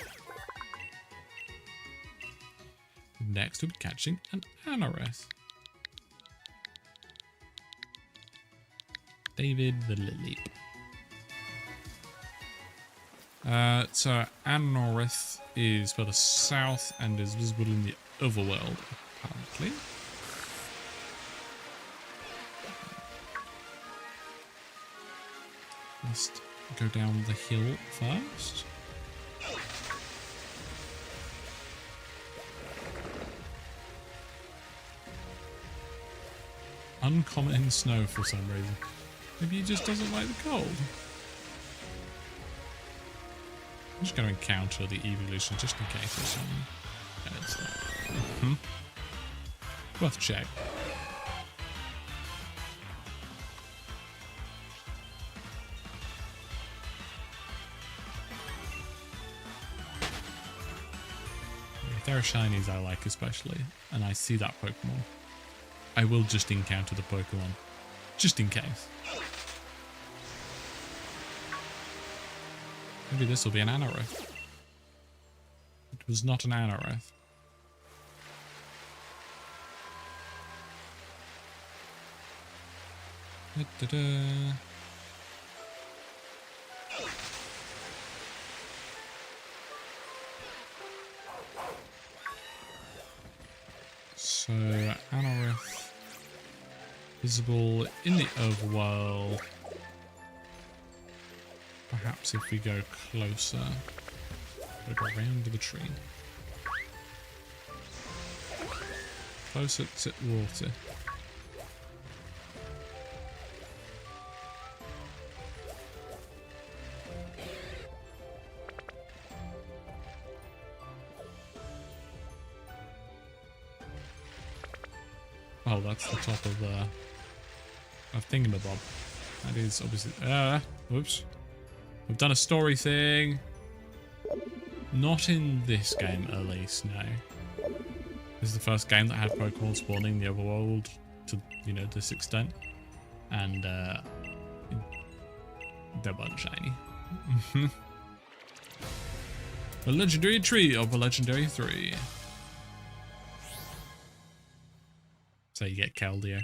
Next we'll be catching an Anorith. David the Lileep. So Anorith is further south and is visible in the overworld, apparently. Must go down the hill first. Uncommon snow for some reason. Maybe he just doesn't like the cold. I'm just going to encounter the evolution just in case there's something. Worth a check. If there are shinies I like especially, and I see that Pokemon, I will just encounter the Pokemon. Just in case. Maybe this will be an Anorith. It was not an Anorith. So, Anorith visible in the overworld. Perhaps if we go closer, we'll go around the tree. Closer to water. Oh, that's the top of Thingamabob. That is obviously... whoops. We've done a story thing. Not in this game, at least, no. This is the first game that had Pokemon spawning in the overworld to, you know, this extent. And, they weren't shiny. A legendary tree of a legendary 3. So you get Keldeo.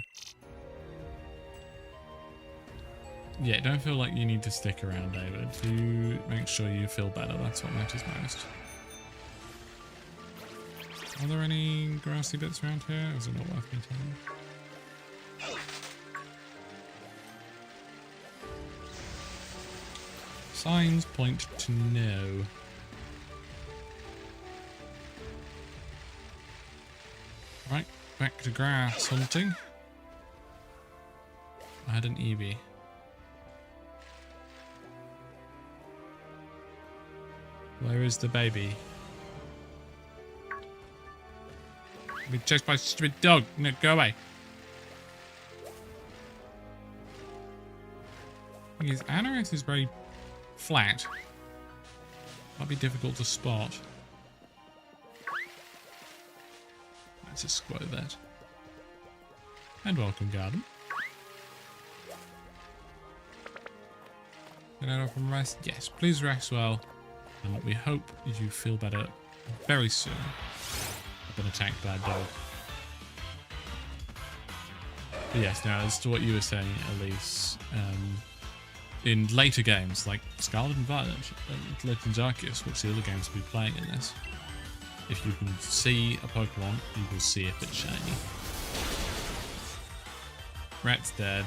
Yeah, don't feel like you need to stick around, David. You make sure you feel better. That's what matters most. Are there any grassy bits around here? Or is it not worth me telling? Signs point to no. Right, back to grass hunting. I had an Eevee. Where is the baby? Be chased by a stupid dog. No, go away. His Anorex is very flat. Might be difficult to spot. Let's just squat that. And welcome, garden. Get out from rest? Yes, please rest well. And we hope you feel better very soon. I've been attacked by a dog. But yes, now as to what you were saying, Elise, in later games like Scarlet and Violet, Legends Arceus, which the other games will be playing in this, if you can see a Pokemon, you will see if it's shiny. Rat's dead.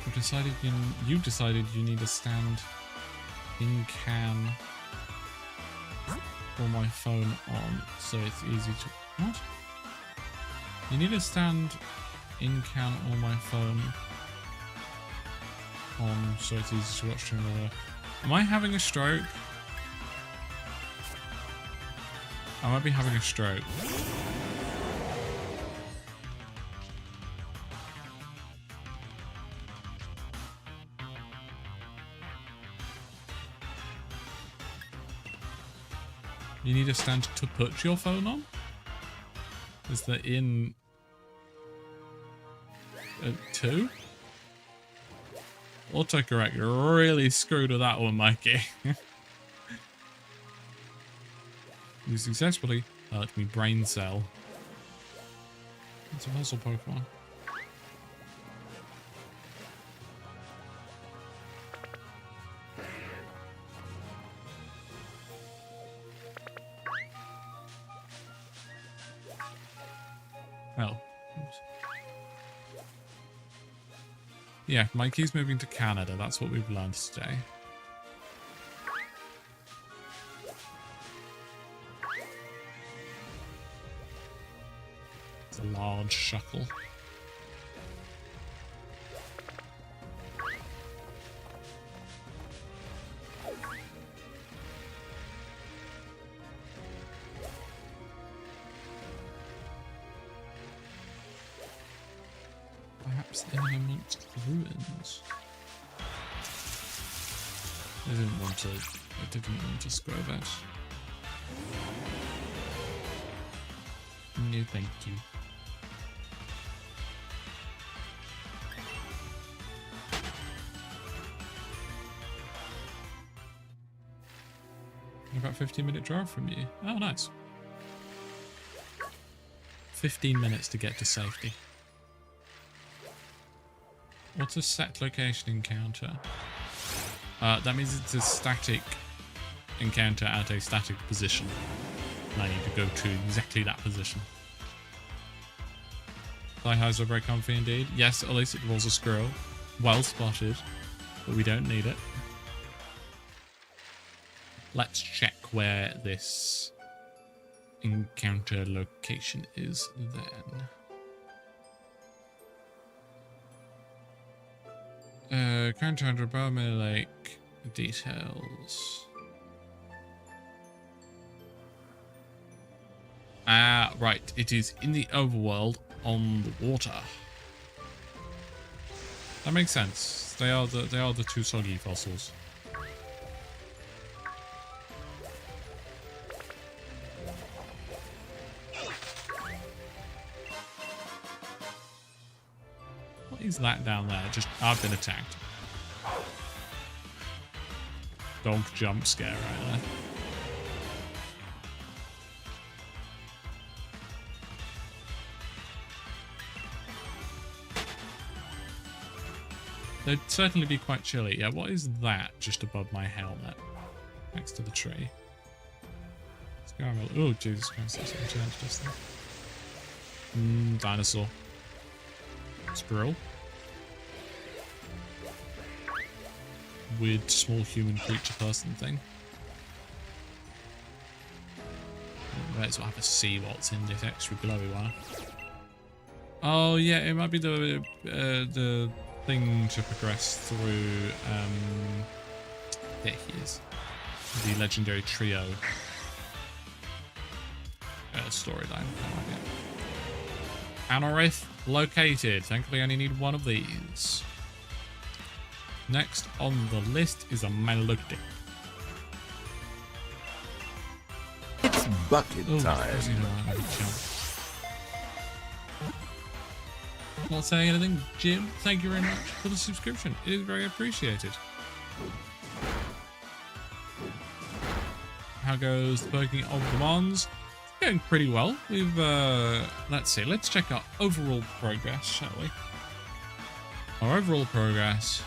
You decided you need a stand in can for my phone on, so it's easy to... What? You need a stand in can or my phone on, so it's easy to watch another. Am I having a stroke? I might be having a stroke. You need a stand to put your phone on? Is that in 2? Autocorrect really screwed with that one, Mikey. You successfully let me brain cell. It's a puzzle Pokemon. Oh. Oops. Yeah, Mikey's moving to Canada. That's what we've learned today. It's a large shuckle. Perhaps in amongst the ruins. I didn't want to scroll that. No, thank you. About 15-minute drive from you. Oh, nice. 15 minutes to get to safety. What's a set location encounter? That means it's a static encounter at a static position. And I need to go to exactly that position. Thigh highs are very comfy indeed. Yes, at least it was a squirrel. Well spotted. But we don't need it. Let's check where this encounter location is then. Counter under Bowmere Lake details. Ah, right. It is in the overworld on the water. That makes sense. They are the two soggy fossils. What is that down there? Just I've been attacked. Dog jump scare right there. They'd certainly be quite chilly. Yeah, what is that just above my helmet? Next to the tree. Let's go have a... Oh, Jesus Christ, that's what changed just there. Dinosaur. Squirrel. Weird small human creature person thing. Might as well have a see what's in this extra glowy one. Oh yeah, it might be the thing to progress through. There he is, the legendary trio storyline. Anorith located. Thankfully, I only need one of these. Next on the list is a Milotic. It's bucket time. Not saying anything, Jim. Thank you very much for the subscription. It is very appreciated. How goes the poking of the Mons? It's going pretty well. We've let's see. Let's check our overall progress, shall we? Our overall progress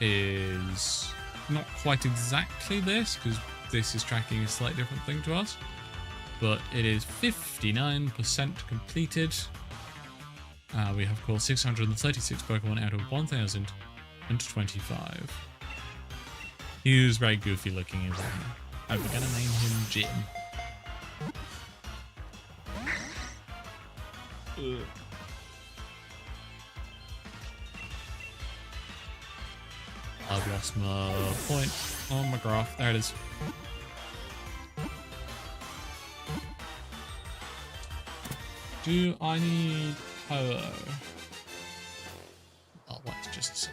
is not quite exactly this, because this is tracking a slightly different thing to us, but it is 59% completed. We have caught 636 Pokemon out of 1,025. He was very goofy looking, isn't he? I'm gonna name him Jim. I've lost my point on my graph. There it is. Do I need Ho-Oh? Oh, let's just search.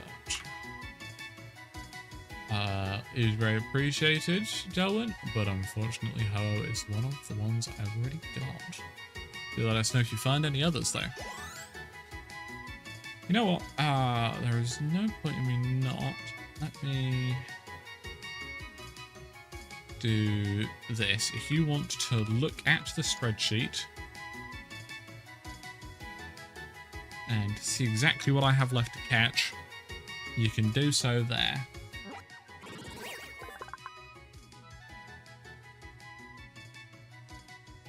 It is very appreciated, Delwyn, but unfortunately Ho-Oh is one of the ones I've already got. Do let us know if you find any others, though. You know what? There is no point in me not. Let me do this. If you want to look at the spreadsheet and see exactly what I have left to catch, you can do so there.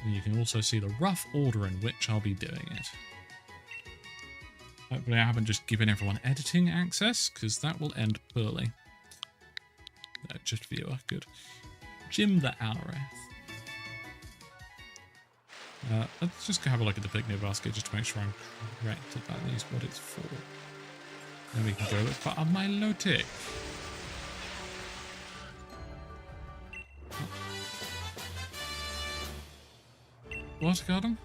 And you can also see the rough order in which I'll be doing it. Hopefully I haven't just given everyone editing access, because that will end poorly. No, just viewer, good. Jim the Anorith. Let's just go have a look at the picnic basket just to make sure I'm correct that that is what it's for. Then we can go look for a Milotic. What, Garden?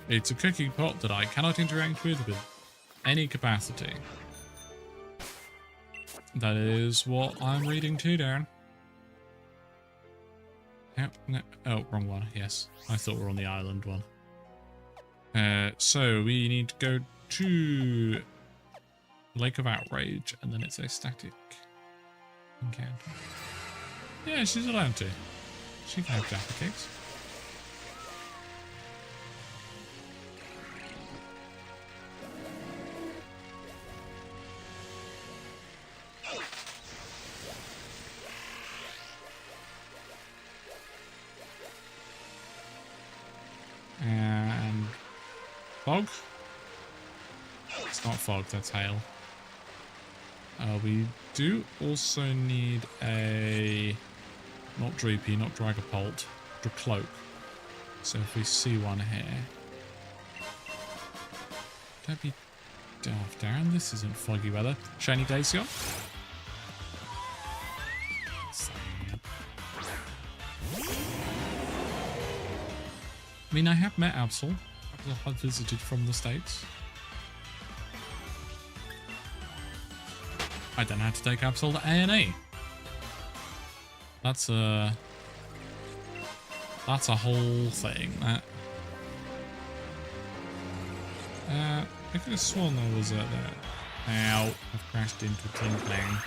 It's a cooking pot that I cannot interact with any capacity. That is what I'm reading too, Darren. Yep, no, oh, wrong one, yes. I thought we were on the island one. So we need to go to Lake of Outrage, and then it's a static encounter. Yeah, she's allowed to. She can have Jaffa Cakes. And fog? It's not fog, that's hail. We do also need a not Dreepy, not Dragapult, Dracloak. So if we see one here, don't be Daft Darren, this isn't foggy weather. Shiny Glaceon. Sad. I mean, I have met Absol. Absol had visited from the States. I then had to take Absol to A&E. That's a whole thing. I could have sworn there was a... Ow, I've crashed into a Tinkling.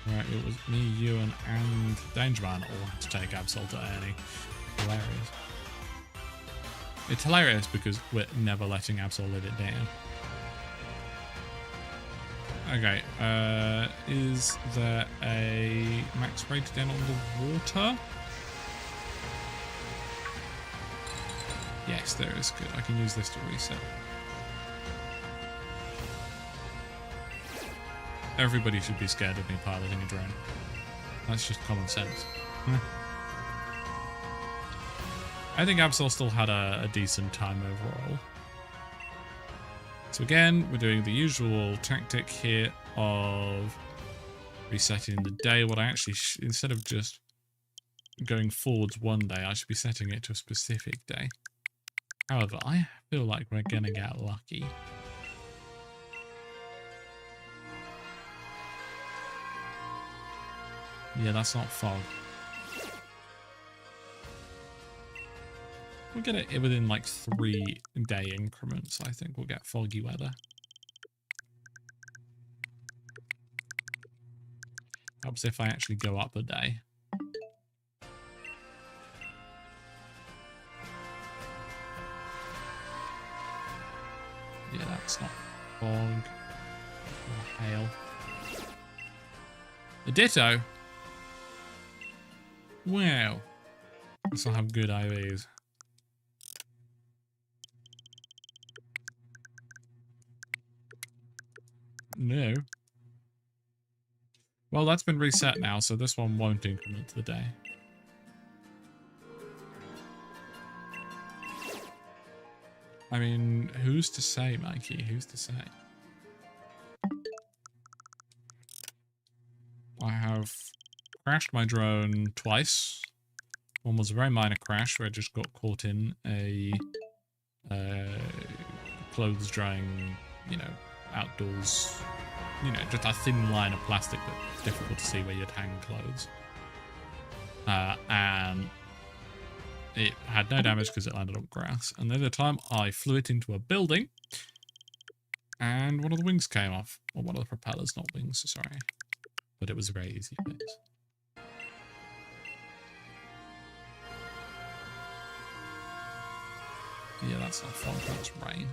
Right, it was me, you, and Dangerman all had to take Absol to A&E. Hilarious. It's hilarious because we're never letting Absol live it down. Okay, is there a max rate down on the water? Yes, there is. Good. I can use this to reset. Everybody should be scared of me piloting a drone. That's just common sense. I think Absol still had a decent time overall. So again, we're doing the usual tactic here of resetting the day. What I actually, instead of just going forwards one day, I should be setting it to a specific day. However, I feel like we're gonna get lucky. Yeah, that's not fog. We'll get it within like 3-day increments. I think we'll get foggy weather. Helps if I actually go up a day. Yeah, that's not fog or hail. A Ditto? Wow. This will have good IVs. No. Well, that's been reset now, so this one won't increment to the day. I mean, who's to say, Mikey? Who's to say? I have crashed my drone twice. One was a very minor crash where I just got caught in a clothes drying, you know, outdoors, you know, just a thin line of plastic that's difficult to see where you'd hang clothes. And it had no damage because it landed on grass. And the other time I flew it into a building and one of the wings came off. Or one of the propellers, not wings, sorry. But it was a very easy fix. Yeah, that's not fun, that's rain.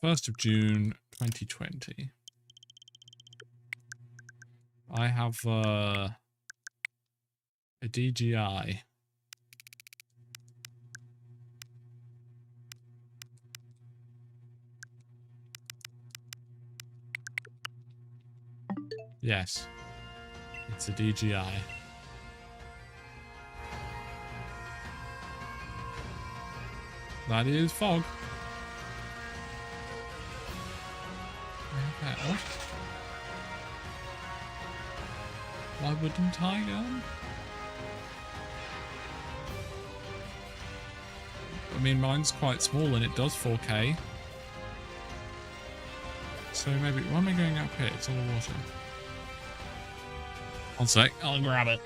1st of June, 2020. I have a DJI. Yes, it's a DJI. That is fog. What? Why wouldn't I go? I mean, mine's quite small and it does 4K. So maybe, why am I going up here? It's all water. One sec, I'll grab it.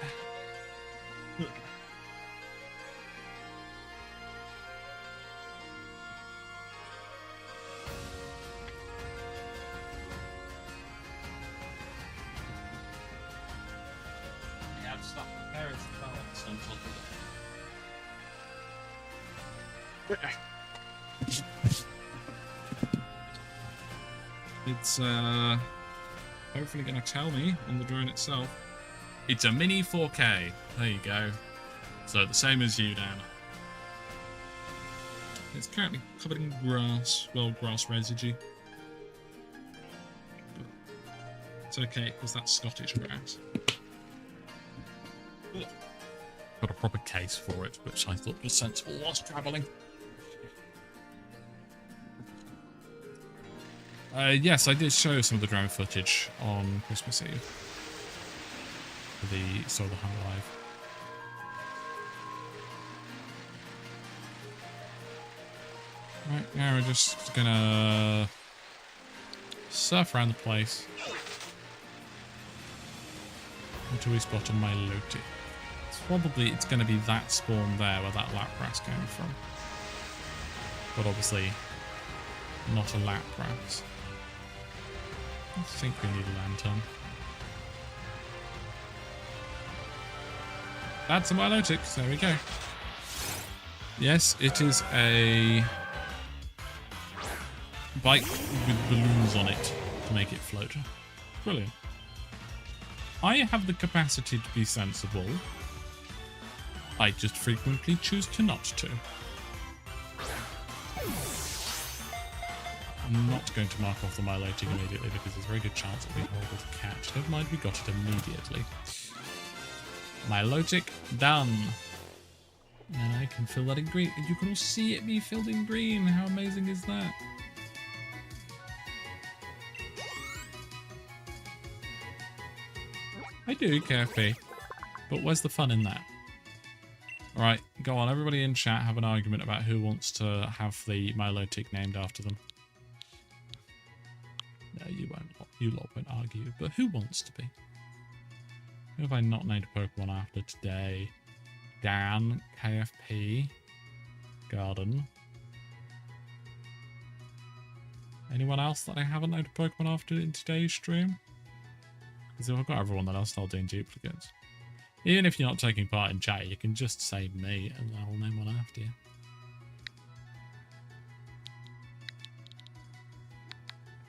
It's hopefully going to tell me on the drone itself. It's a mini 4K. There you go. So the same as you, Dan. It's currently covered in grass, well, grass residue. It's okay, because that's Scottish grass. Ugh. Got a proper case for it, which I thought was sensible whilst travelling. Yes, I did show some of the drone footage on Christmas Eve. For the Solar Hunt Live. Right, now we're just gonna surf around the place until we spot a Milotic. It's gonna be that spawn there where that Lapras came from. But obviously not a Lapras. I think we need a lantern. That's a Milotic, there we go. Yes, it is a bike with balloons on it to make it float. Brilliant. I have the capacity to be sensible. I just frequently choose to not to. I'm not going to mark off the Milotic immediately because there's a very good chance it'll be horrible to catch. Never mind, we got it immediately. Milotic done. And I can fill that in green. And you can all see it be filled in green. How amazing is that? I do, KFP. But where's the fun in that? Alright, go on. Everybody in chat have an argument about who wants to have the Milotic named after them. No, you won't. You lot won't argue. But who wants to be? Who have I not named a Pokemon after today? Dan, KFP, Garden. Anyone else that I haven't named a Pokemon after in today's stream? Because if I've got everyone, then I'll start doing duplicates. Even if you're not taking part in chat, you can just say me and I'll name one after you.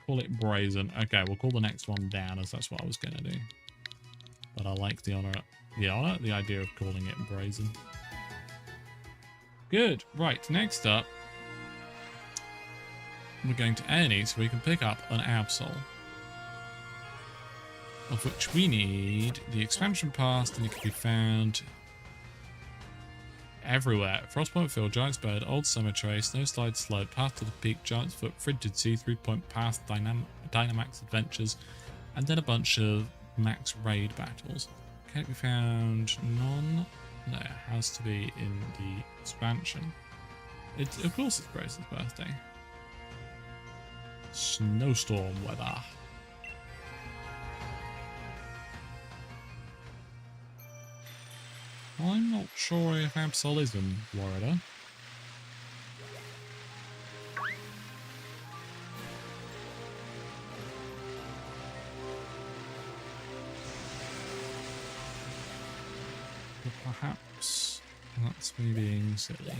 Call it Brazen. Okay, we'll call the next one Dan, as that's what I was going to do. But I like the idea of calling it Brazen. Good. Right, next up, we're going to Ernie so we can pick up an Absol. Of which we need the expansion pass, and it can be found everywhere. Frostpoint Field, Giant's Bird, Old Cemetery, Snowslide Slope, Path to the Peak, Giant's Foot, Frigid Sea, 3-Point Path, Dynamax Adventures, and then a bunch of max raid battles. Can it be found? None? No, it has to be in the expansion. Of course it's Grace's birthday. Snowstorm weather. I'm not sure if Absol is in Florida. But perhaps that's me being silly.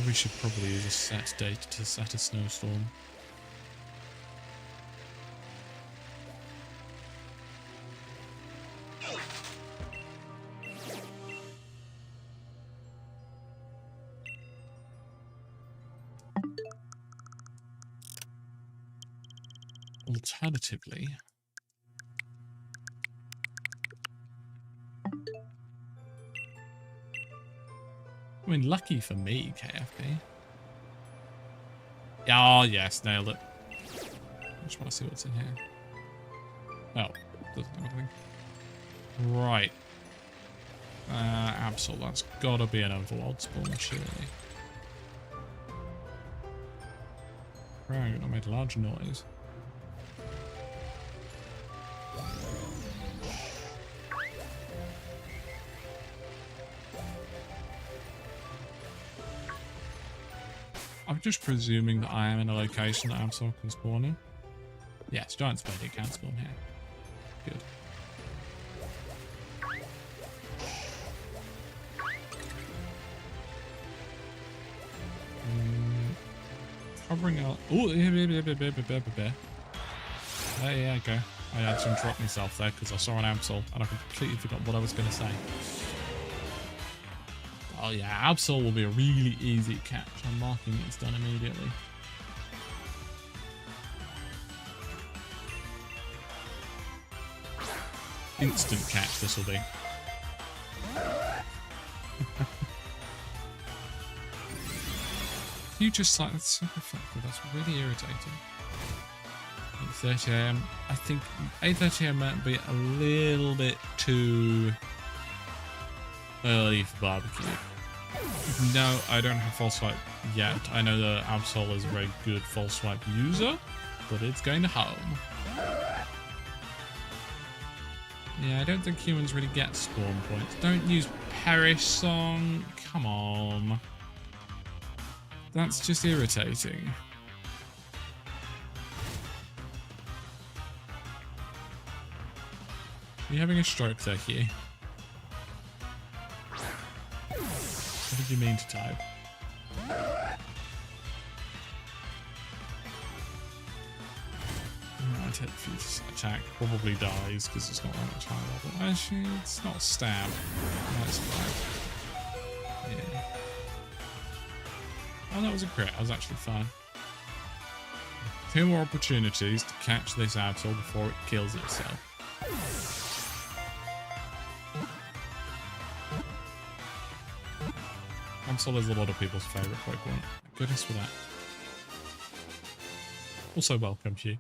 We should probably use a set date to set a snowstorm. Alternatively, I mean, lucky for me, KFP. Oh, yes, nailed it. I just want to see what's in here. Oh, doesn't have anything. Right. Absol, that's gotta be an overworld spawn, surely. Right, I made a large noise. I'm just presuming that I am in a location that Absol can spawn in. Yes, Giant Spade can spawn here. Good. Covering out. Oh, yeah, okay. I had to interrupt myself there because I saw an Absol and I completely forgot what I was going to say. Oh yeah, Absol will be a really easy catch. I'm marking it's done immediately. Instant catch this will be. Future sight, that's so effective, that's really irritating. 8:30 AM. I think 8:30 AM might be a little bit too early for barbecue. No, I don't have false swipe yet. I know that Absol is a very good false swipe user, but it's going to home. Yeah, I don't think humans really get spawn points. Don't use Perish Song. Come on. That's just irritating. Are you having a stroke there, Hugh? What did you mean to type? Right, hit future attack. Probably dies because it's not that much high level. Actually, it's not stab. Nice stab. Yeah. Oh, that was a crit. I was actually fine. 2 more opportunities to catch this Absol before it kills itself. Absol is a lot of people's favourite Pokemon. Goodness for that. Also welcome to you.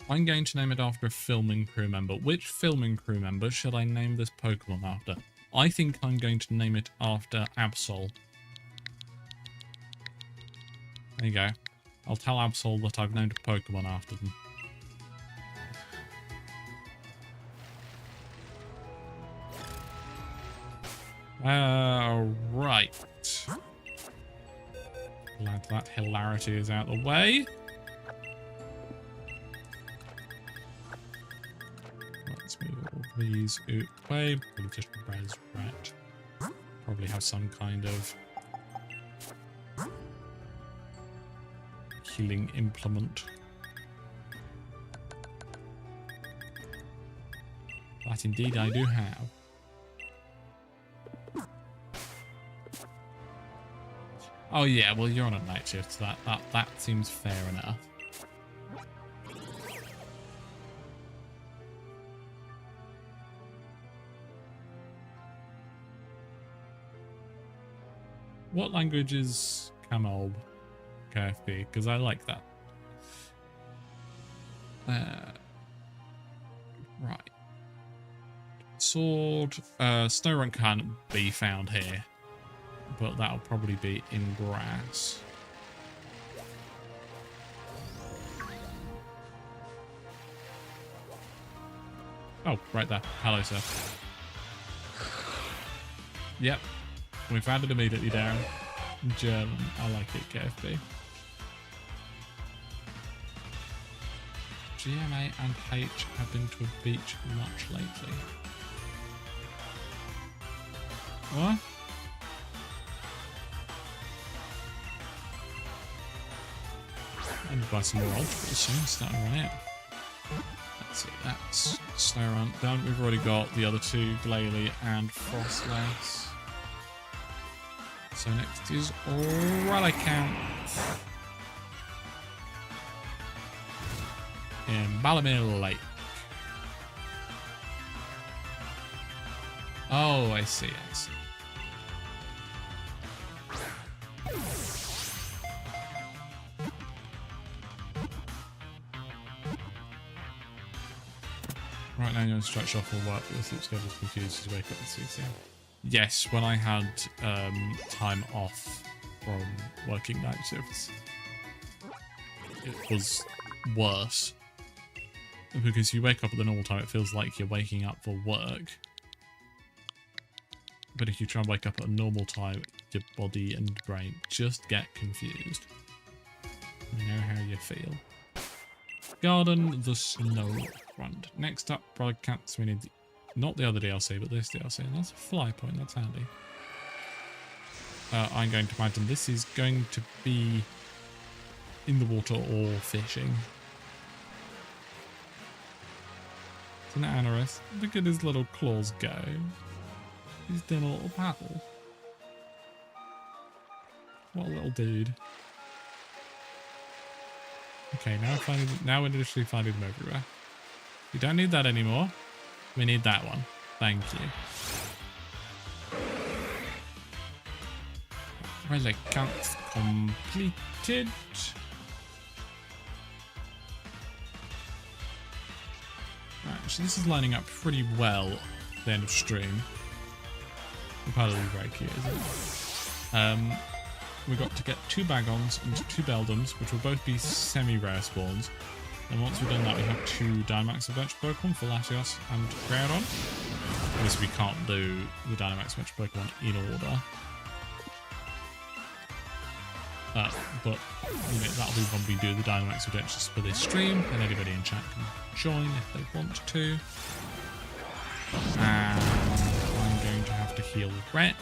I'm going to name it after a filming crew member. Which filming crew member should I name this Pokemon after? I think I'm going to name it after Absol. There you go. I'll tell Absol that I've named a Pokemon after them. Right. Glad that hilarity is out of the way. Let's move all these away. Probably just Resurrect. Probably have some kind of healing implement. That indeed I do have. Oh yeah, well you're on a night shift, so that seems fair enough. What language is Kamalb KFB? Because I like that. Right. Sword. Snorunt can't be found here, but that'll probably be in grass. Oh, right there. Hello, sir. Yep. We've added immediately down. German. I like it, KFB. GMA and H have been to a beach much lately. What? I need to buy some more ultras soon. It's starting to run out. Let's see, that's Snorunt done. We've already got the other two, Glalie and Frostlass. So next is Relicanth in Balamir Lake. Oh, I see, I see. Right now, your strike shuffle will work, but the sleep schedule's confused as you wake up at 6 AM. Yes, when I had time off from working night shifts, it was worse. Because you wake up at the normal time, it feels like you're waking up for work. But if you try and wake up at a normal time, your body and brain just get confused. You know how you feel. Garden the Snow Front. Next up, Broadcast, we need not the other DLC, but this DLC. And that's a fly point, that's handy. I'm going to imagine this is going to be in the water or fishing. It's an Anorith. Look at his little claws go. He's doing a little paddle. What a little dude. Okay, now we're literally finding them everywhere. We don't need that anymore. We need that one. Thank you. Relic counts completed. Right, so this is lining up pretty well at the end of stream. Part of the break here, isn't it? We got to get 2 Bagons and 2 Beldums, which will both be semi-rare spawns. And once we've done that, we have 2 Dynamax Adventure Pokemon for Latios and Groudon. Obviously, we can't do the Dynamax Adventure Pokemon in order. But you know, that'll be when we do the Dynamax Adventures for this stream, and anybody in chat can join if they want to. And I'm going to have to heal Rhett.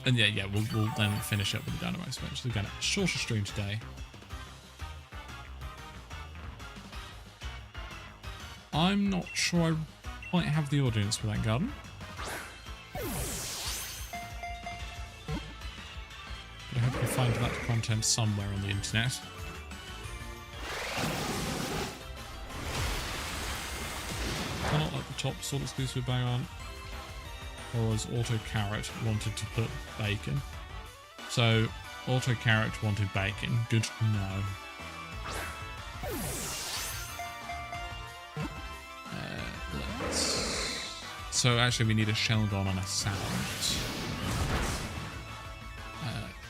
And yeah, we'll then finish up with the Dynamax Adventures. Again, a shorter stream today. I'm not sure I quite have the audience for that garden. But I hope you find that content somewhere on the internet. Not at the top, Sword Exclusive Bagon. Or as Auto Carrot wanted to put bacon. So, Auto Carrot wanted bacon. Good to know. So actually we need a Shelgon and a Salamence.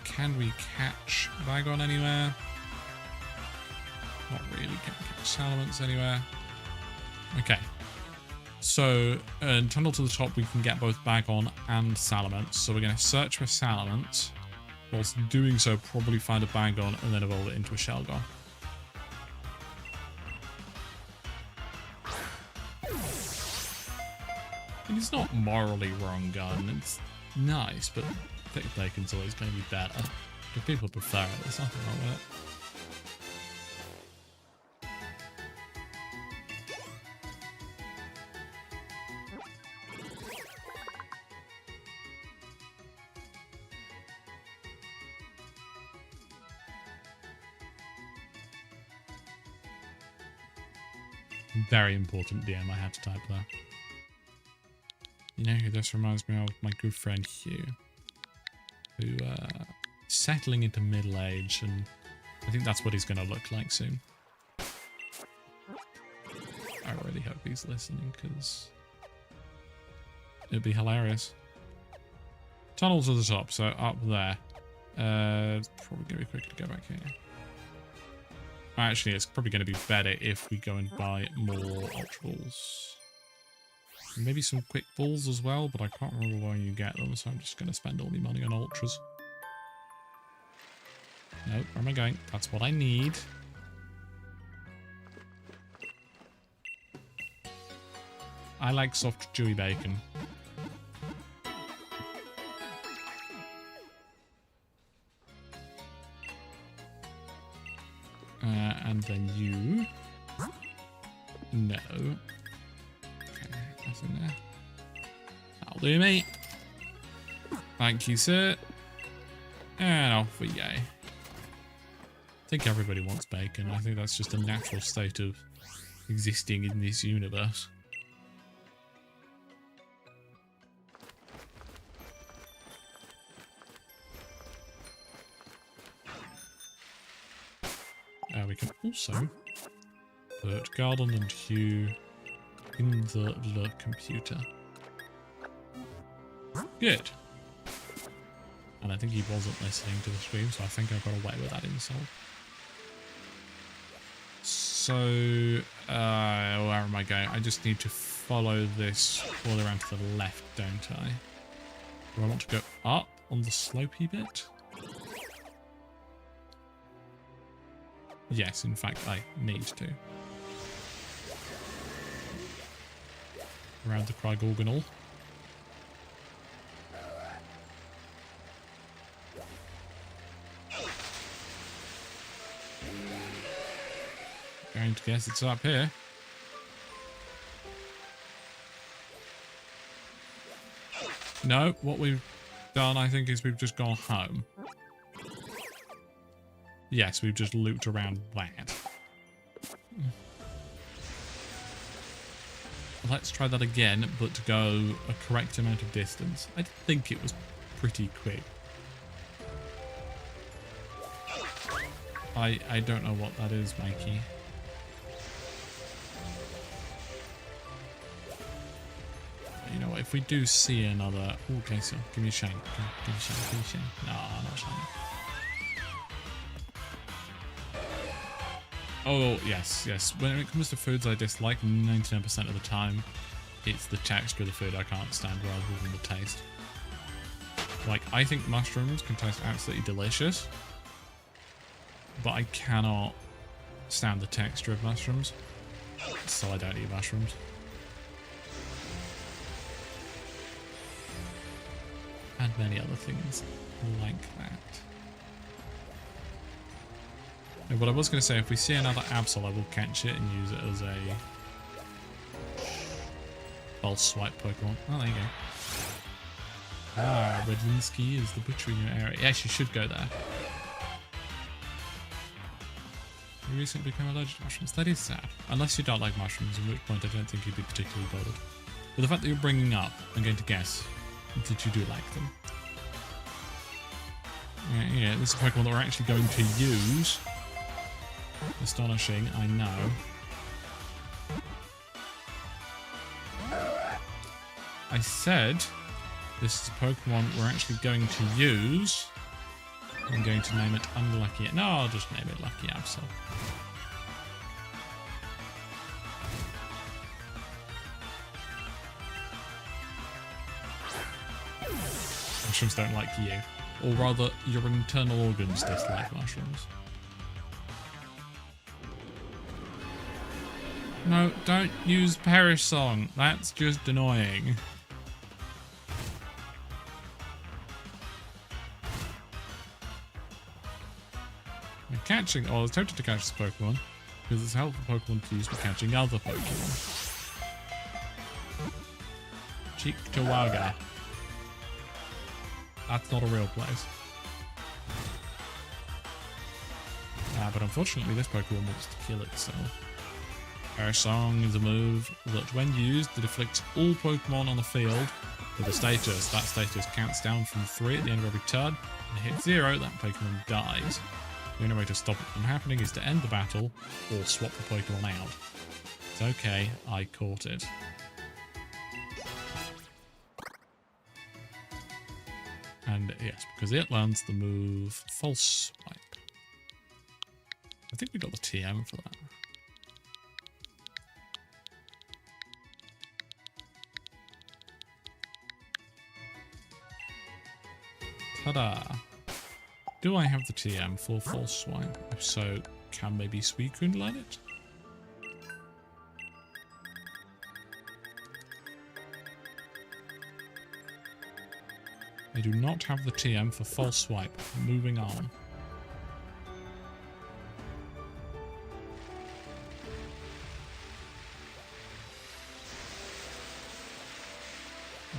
Can we catch Bagon anywhere? Not really. Can we catch Salamence anywhere? Okay. So, in Tunnel to the Top, we can get both Bagon and Salamence. So we're going to search for Salamence. Whilst doing so, probably find a Bagon and then evolve it into a Shelgon. And it's not morally wrong, Garden. It's nice, but thick bacon's always going to be better. If people prefer it, there's nothing wrong with it. Very important DM I had to type there. You know who this reminds me of? My good friend Hugh. Who, settling into middle age, and I think that's what he's going to look like soon. I really hope he's listening, because it'd be hilarious. Tunnel to the top, so up there. It's probably going to be quicker to go back here. Actually, it's probably going to be better if we go and buy more Ultra Balls. Maybe some Quick Balls as well, but I can't remember where you get them, so I'm just going to spend all my money on Ultras. Nope, where am I going? That's what I need. I like soft, chewy bacon. And then you... No. Okay, nothing there. That'll do me. Thank you, sir. And off we go. I think everybody wants bacon. I think that's just a natural state of existing in this universe. We can also put Garden and Hugh in the computer. Good. And I think he wasn't listening to the stream, so I think I got away with that insult. So, where am I going? I just need to follow this all around to the left, don't I? Do I want to go up on the slopey bit? Yes, in fact, I need to. Around the Crygorgonal. Going to guess it's up here. No, what we've done, I think, is we've just gone home. Yes, we've just looped around that. Let's try that again, but to go a correct amount of distance. I think it was pretty quick. I don't know what that is, Mikey. You know what, if we do see another... Ooh, okay, so give me a shine. Give me a shine, give me a shine. No, not shiny. Oh, yes, yes. When it comes to foods I dislike, 99% of the time, it's the texture of the food I can't stand rather than the taste. Like, I think mushrooms can taste absolutely delicious, but I cannot stand the texture of mushrooms, so I don't eat mushrooms. And many other things like that. No, but I was going to say, if we see another Absol, I will catch it and use it as a false swipe Pokemon. Oh, there you go. Ah, Redlinsky is the butcher in your area. Yes, you should go there. You recently become allergic to mushrooms. That is sad. Unless you don't like mushrooms, at which point I don't think you'd be particularly bothered. But the fact that you're bringing up, I'm going to guess that you do like them. Yeah, this is a Pokemon that we're actually going to use. Astonishing, I know. I said this is a Pokemon we're actually going to use. I'm going to name it Unlucky. No, I'll just name it Lucky Absol. Mushrooms don't like you. Or rather, your internal organs dislike mushrooms. No, don't use Perish Song. That's just annoying. I'm catching... Oh, I was tempted to catch this Pokemon, because it's a helpful Pokemon to use for catching other Pokemon. Cheektowaga. That's not a real place. But unfortunately, this Pokemon wants to kill itself. Perish Song is a move that, when used, it afflicts all Pokemon on the field with a status. That status counts down from 3 at the end of every turn, and hit 0, that Pokemon dies. The only way to stop it from happening is to end the battle or swap the Pokemon out. It's okay, I caught it. And yes, because it learns the move False Swipe. I think we got the TM for that. Ta-da! Do I have the TM for False Swipe? If so, can maybe Suicune learn it? I do not have the TM for False Swipe. Moving on.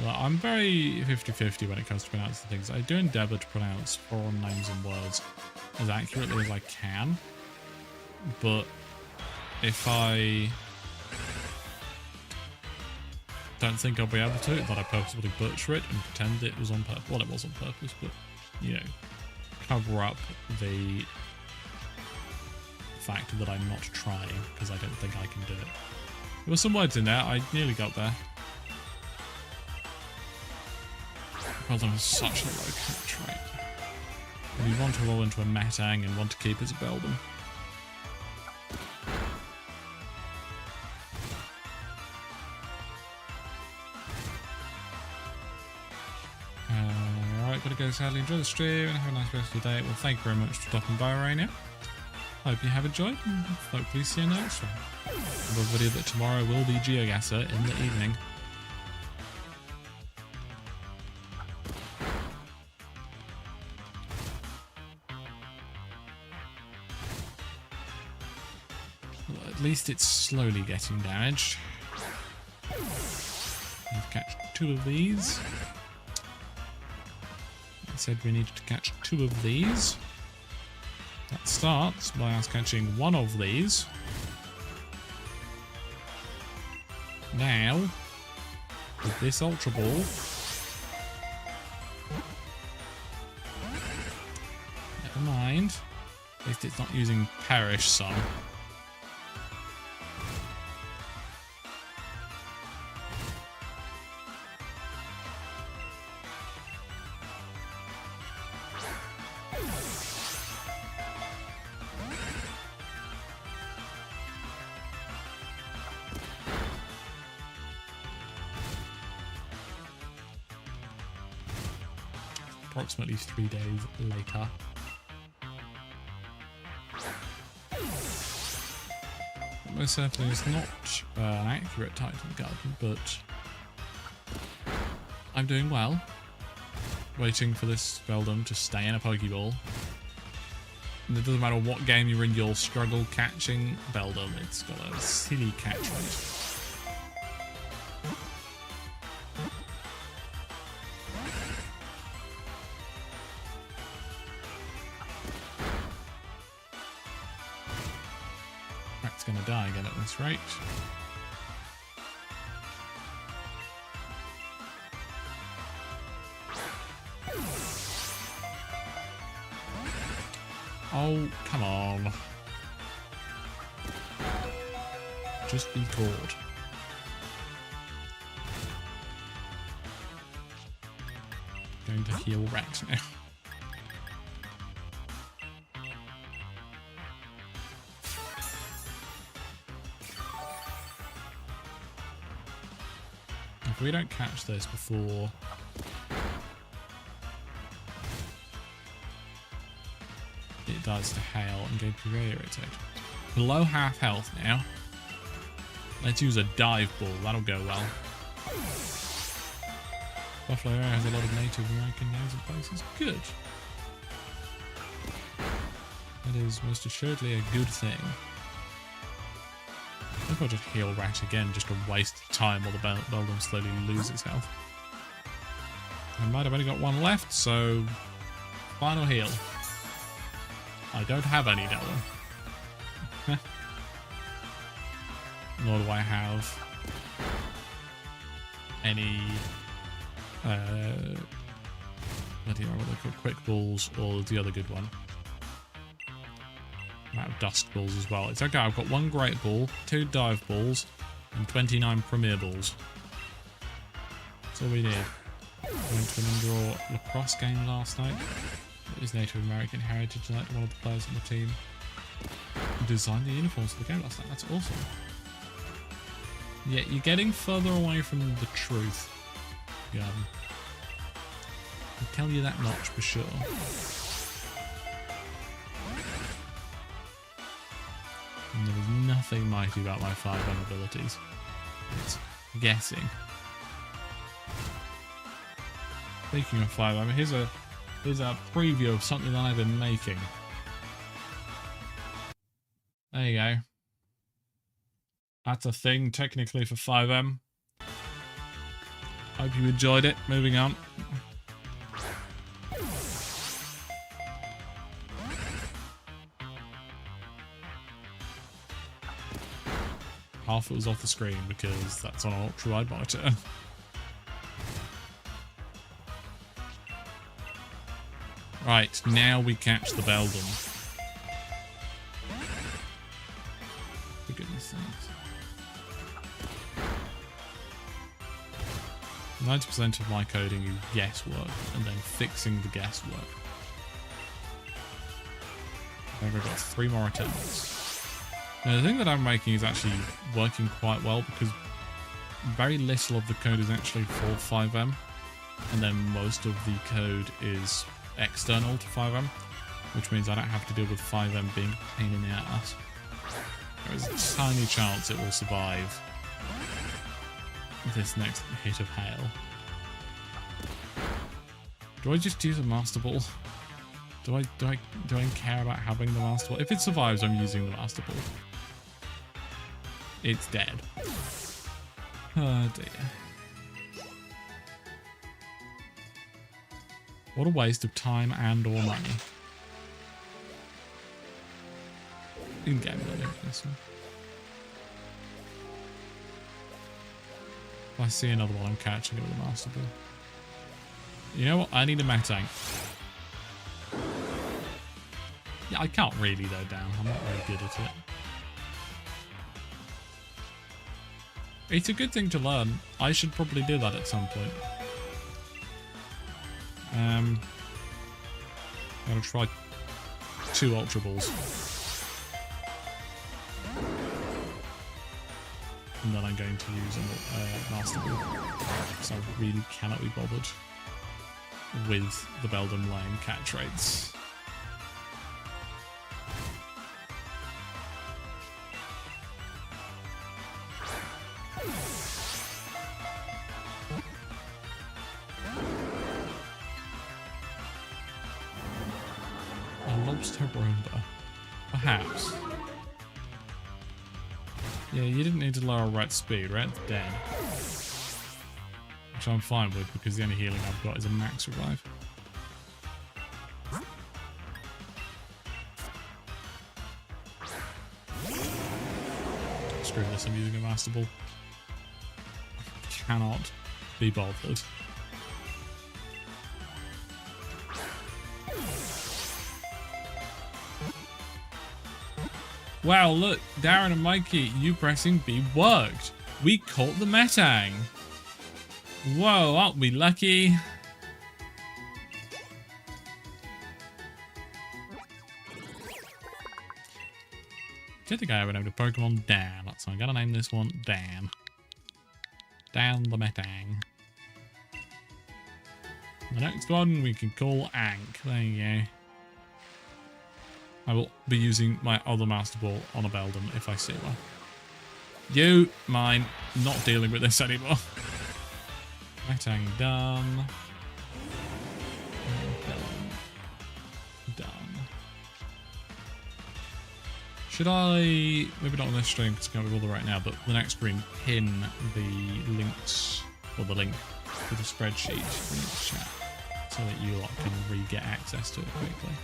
Well, I'm very 50-50 when it comes to pronouncing things. I do endeavour to pronounce foreign names and words as accurately as I can, but if I don't think I'll be able to, that I purposefully butcher it and pretend it was on purpose. Well, it was on purpose, but, you know, cover up the fact that I'm not trying, because I don't think I can do it. There were some words in there, I nearly got there. Beldum is such a low catch rate. And you want to roll into a Metang and want to keep it as a Beldum. Alright, gotta go sadly. Enjoy the stream and have a nice rest of your day. Well, thank you very much for stopping by, Rainier. Hope you have enjoyed, and hopefully see you in the next one. Another video that tomorrow will be Geogasser in the evening. At least it's slowly getting damaged. Let's catch 2 of these. I said we needed to catch 2 of these. That starts by us catching 1 of these. Now, with this Ultra Ball, never mind. At least it's not using Perish Song. Approximately 3 days later. Most certainly is not an accurate Titan Garden, but I'm doing well. Waiting for this Beldum to stay in a Pokeball. And it doesn't matter what game you're in, you'll struggle catching Beldum. It's got a silly catch rate. Gonna die again at this rate. Oh, come on. Just be caught. Going to heal Rex now. If we don't catch this before it dies to hail, I'm going to be very irritated. Below half health now. Let's use a dive ball, that'll go well. Buffalo area has a lot of Native American names and places. Good. That is most assuredly a good thing. I think I'll just heal Rat again, just to waste time while the Beldum slowly loses health. I might have only got 1 left, so final heal. I don't have any Delwyn. Nor do I have any what do you know what they're called? Quick Balls or the other good one. I have Dusk Balls as well. It's okay, I've got 1 Great Ball, 2 Dive Balls, and 29 Premier Balls. That's all we need. I went to an indoor lacrosse game last night. It was Native American Heritage Night. One of the players on the team designed the uniforms for the game last night. That's awesome. Yeah, you're getting further away from the truth. Yeah, I can tell you that much for sure. And there is nothing mighty about my 5M abilities. It's guessing. Speaking of 5M, here's a preview of something that I've been making. There you go. That's a thing technically for 5M. Hope you enjoyed it. Moving on. Half it was off the screen because that's on an ultra-wide monitor. Right, now we catch the Beldum. For goodness sakes. 90% of my coding is guesswork, and then fixing the guesswork. I've got 3 more attempts. Now, the thing that I'm making is actually working quite well because very little of the code is actually for 5M, and then most of the code is external to 5M, which means I don't have to deal with 5M being a pain in the ass. There's a tiny chance it will survive this next hit of hail. Do I just use a Master Ball? Do I care about having the Master Ball? If it survives, I'm using the Master Ball. It's dead. Oh dear. What a waste of time and or money. You can get me this one. If I see another one, I'm catching it with a Master Ball. You know what? I need a Metang. Yeah, I can't really though, down. I'm not very good at it. It's a good thing to learn. I should probably do that at some point. I'm gonna try 2 Ultra Balls. And then I'm going to use a Master Ball. Because I really cannot be bothered with the Beldum laying catch rates. Lobster Roomba. Perhaps. Yeah, you didn't need to lower Rat's speed. Rat's dead. Which I'm fine with because the only healing I've got is a max revive. Screw this, I'm using a Master Ball. Cannot be bothered. Wow, look, Darren and Mikey, you pressing B worked. We caught the Metang. Whoa, aren't we lucky? Did the guy ever named a Pokemon Dan? So I'm gonna name this one Dan. Dan the Metang. The next one we can call Ank. There you go. I will be using my other Master Ball on a Beldum if I see one. You, mine, not dealing with this anymore. Metang done. Done. Should I, maybe not on this stream because I can't be bothered right now, but the next stream pin the links, or the link to the spreadsheet in the chat so that you lot can re-get access to it quickly.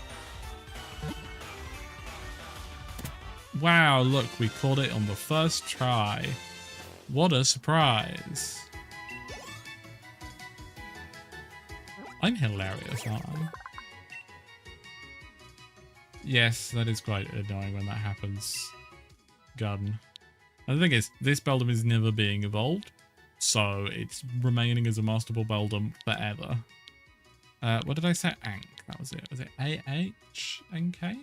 Wow, look, we caught it on the first try. What a surprise. I'm hilarious, aren't I? Yes, that is quite annoying when that happens. Gun. And the thing is, this Beldum is never being evolved, so it's remaining as a Master Ball Beldum forever. What did I say? Ank. That was it. Was it A-H-N-K?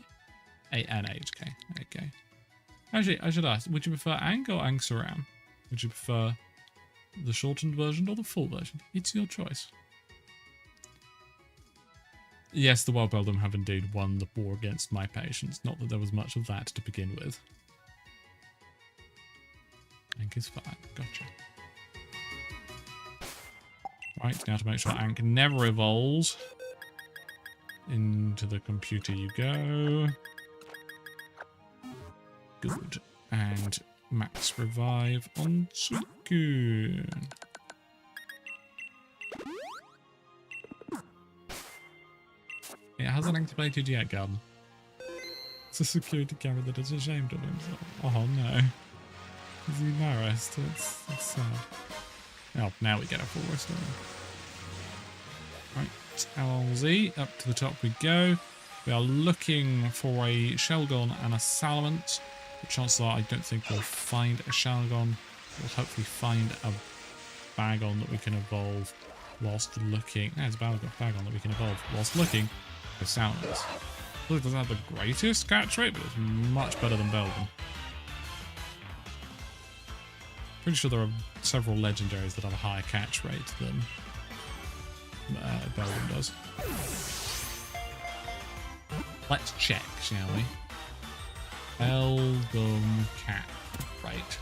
A-N-H-K. Okay. Actually, I should ask, would you prefer Ank or Anksaram? Would you prefer the shortened version or the full version? It's your choice. Yes, the Wild Beldum have indeed won the war against my patience. Not that there was much of that to begin with. Ank is fine. Gotcha. Right, now to make sure Ank never evolves. Into the computer you go. Good. And max revive on Suicune. It hasn't activated yet, Gun. It's a security camera that is ashamed of himself. Oh no. Is he embarrassed? It's sad. Oh, now we get a full restore. Right, LZ, up to the top we go. We are looking for a Shelgon and a Salamence. The chances are I don't think we'll find a Shelgon. We'll hopefully find a Bagon that we can evolve whilst looking. There's a Bagon that we can evolve whilst looking for Salamence. It doesn't have the greatest catch rate, but it's much better than Beldum. Pretty sure there are several legendaries that have a higher catch rate than Beldum does. Let's check, shall we? Beldum cap rate.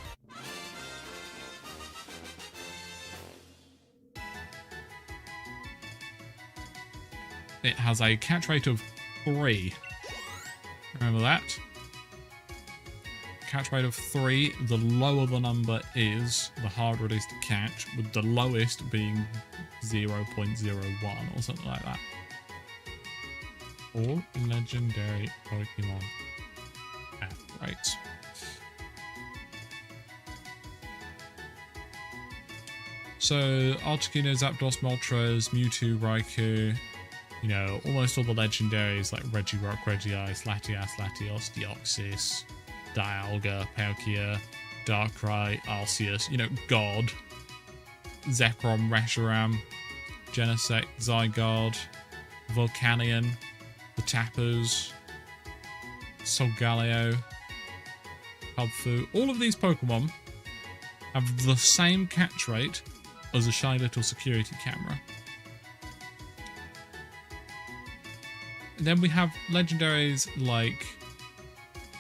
It has a catch rate of 3. Remember that? catch rate of 3. The lower the number is, the harder it is to catch, with the lowest being 0.01 or something like that. All legendary Pokemon at rates. So, Articuno, Zapdos, Moltres, Mewtwo, Raikou, you know, almost all the legendaries like Regirock, Regice, Latias, Latios, Deoxys, Dialga, Palkia, Darkrai, Arceus, you know, God, Zekrom, Reshiram, Genesect, Zygarde, Volcanion, the Tappers, Solgaleo, Hubfu. All of these Pokemon have the same catch rate as a shy little security camera. And then we have legendaries like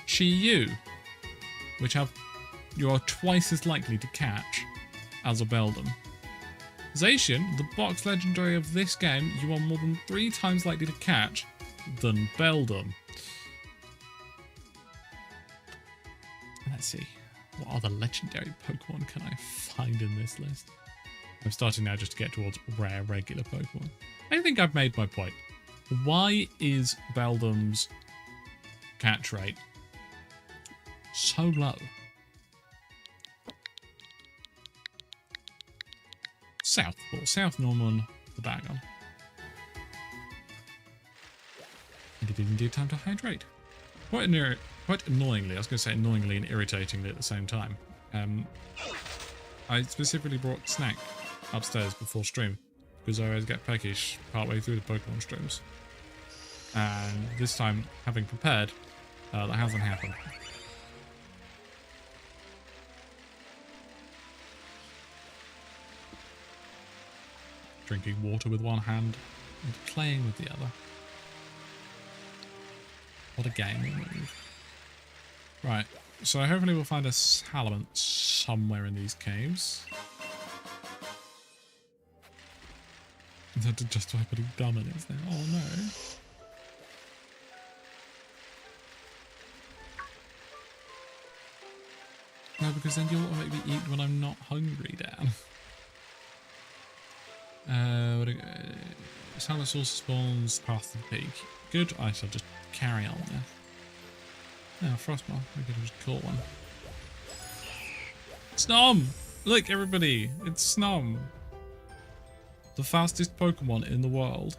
Chi-Yu, which you are twice as likely to catch as a Beldum. Zacian, the box legendary of this game, you are more than 3 times likely to catch than Beldum. Let's see, what other legendary Pokemon can I find in this list? I'm starting now just to get towards rare, regular Pokemon. I think I've made my point. Why is Beldum's catch rate so low? South Ball, South Norman, the Bagon. And it didn't do time to hydrate. Quite annoyingly, I was going to say annoyingly and irritatingly at the same time. I specifically brought Snack upstairs before stream because I always get peckish partway through the Pokemon streams. And this time, having prepared, that hasn't happened. Drinking water with one hand and playing with the other. What a gaming move. Right, so hopefully we'll find a Salamence somewhere in these caves. That to justify putting Dominance there. Oh no. No, because then you'll automatically eat when I'm not hungry, Dan. Salamence also spawns past the peak. Good, I shall just carry on there. Oh, Frostmoth. We could have just caught one. Snom! Look, everybody! It's Snom! The fastest Pokemon in the world.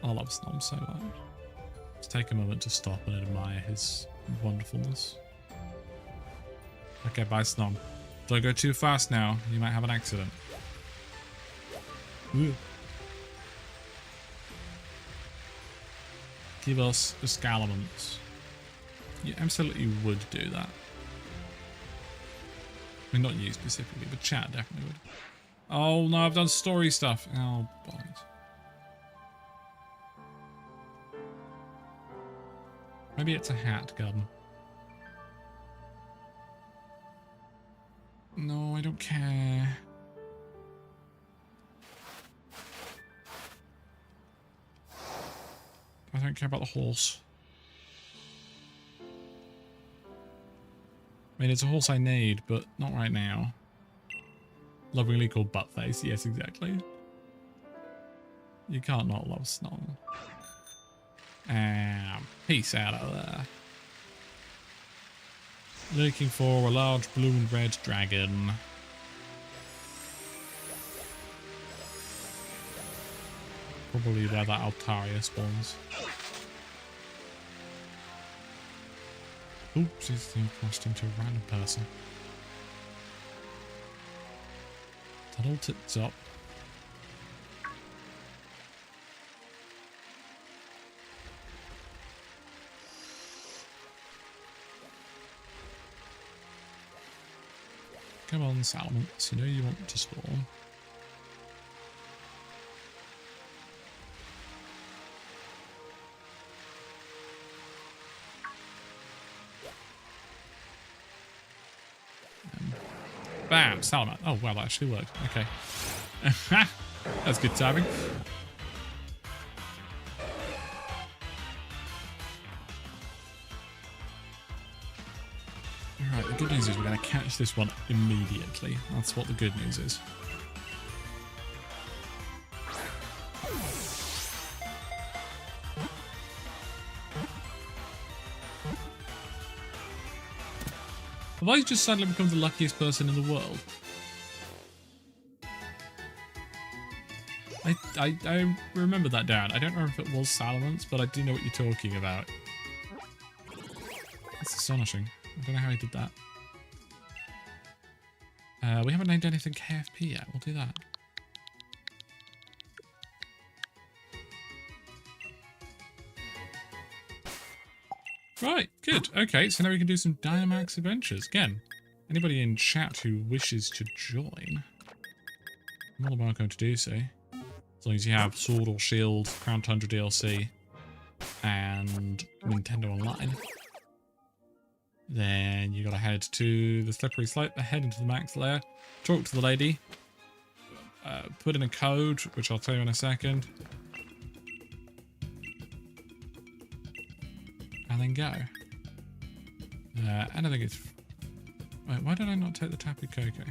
I love Snom so much. Let's take a moment to stop and admire his wonderfulness. Okay, bye Snom. Don't go too fast now, you might have an accident. Ooh. Give us a Scalamence. You absolutely would do that. I mean, not you specifically, but chat definitely would. Oh no, I've done story stuff. Oh, bite. Maybe it's a hat gun. No, I don't care. I don't care about the horse. I mean, it's a horse I need, but not right now. Lovingly called Buttface. Yes, exactly. You can't not love Snom. Peace out of there. Looking for a large blue and red dragon. Probably where that Altaria spawns. Oops, he's crashed into a random person. Tunnel tits up. Come on, Salamence, you know you want to spawn. Bam! Salamence. Oh, well, that actually worked. Okay. That's good timing. good news is we're going to catch this one immediately. That's what the good news is. Have I just suddenly become the luckiest person in the world? I remember that down. I don't remember if it was Salamence, but I do know what you're talking about. That's astonishing. I don't know how he did that. We haven't named anything KFP yet. We'll do that. Right, good. Okay, so now we can do some Dynamax adventures. Again, anybody in chat who wishes to join, I'm more than welcome to do so. As long as you have Sword or Shield, Crown Tundra DLC, and Nintendo Online. Then you gotta head to the Slippery Slope, head into the max lair, talk to the lady, put in a code, which I'll tell you in a second, and then go. And I think it's... Wait, why did I not take the Tapu Koko?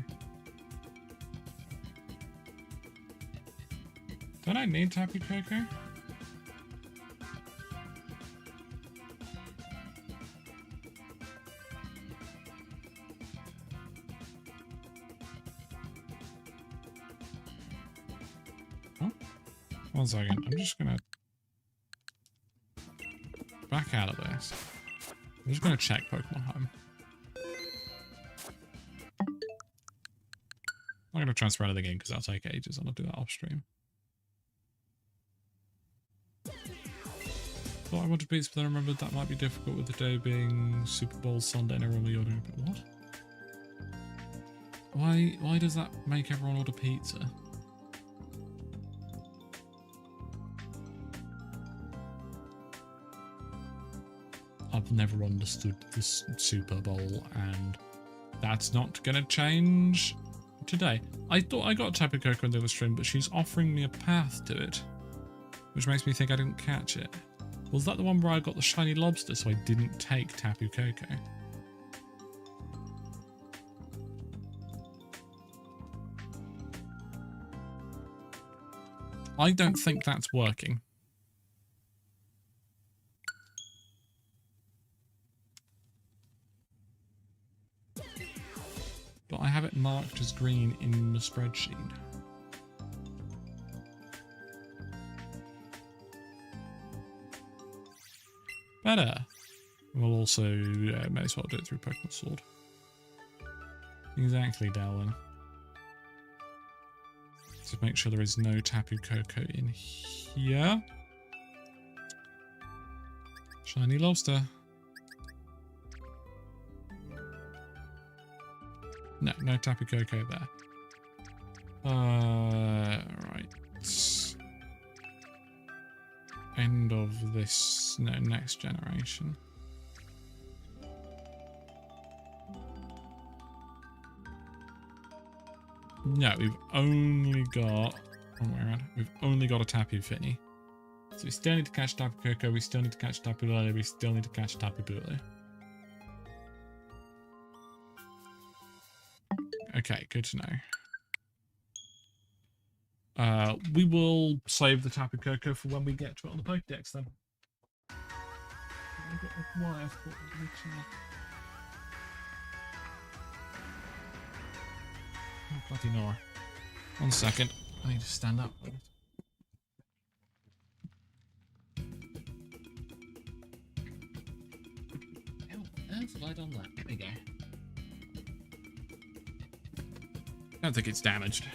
Don't I need Tapu Koko? Oh, 1 second. I'm just gonna back out of this. I'm just gonna check Pokemon Home. I'm gonna transfer out of the game because that'll take ages, and I'll do that off stream. Thought I wanted beats, but then I remembered that might be difficult with the day being Super Bowl Sunday and everyone will be ordering. What? Why does that make everyone order pizza? I've never understood this Super Bowl, and that's not gonna change today. I thought I got Tapu Koko in the other stream, but she's offering me a path to it, which makes me think I didn't catch it. Was that the one where I got the shiny lobster, so I didn't take Tapu Koko? I don't think that's working. But I have it marked as green in the spreadsheet. Better. We'll also may as well do it through Pokemon Sword. Exactly, Darwin. So make sure there is no Tapu Koko in here. Shiny lobster. No, no Tapu Koko there. Right. End of this, no, next generation. No, we've only got, we've only got a Tapu Fini. So we still need to catch Tapu Koko, we still need to catch Tapu Lele, we still need to catch Tapu Bulu. Okay, good to know. We will save the Tapu Koko for when we get to it on the Pokédex then. I've got a wire for the chair. Oh, bloody Nora. 1 second. I need to stand up. How on earth have I done that? There we go. I don't think it's damaged.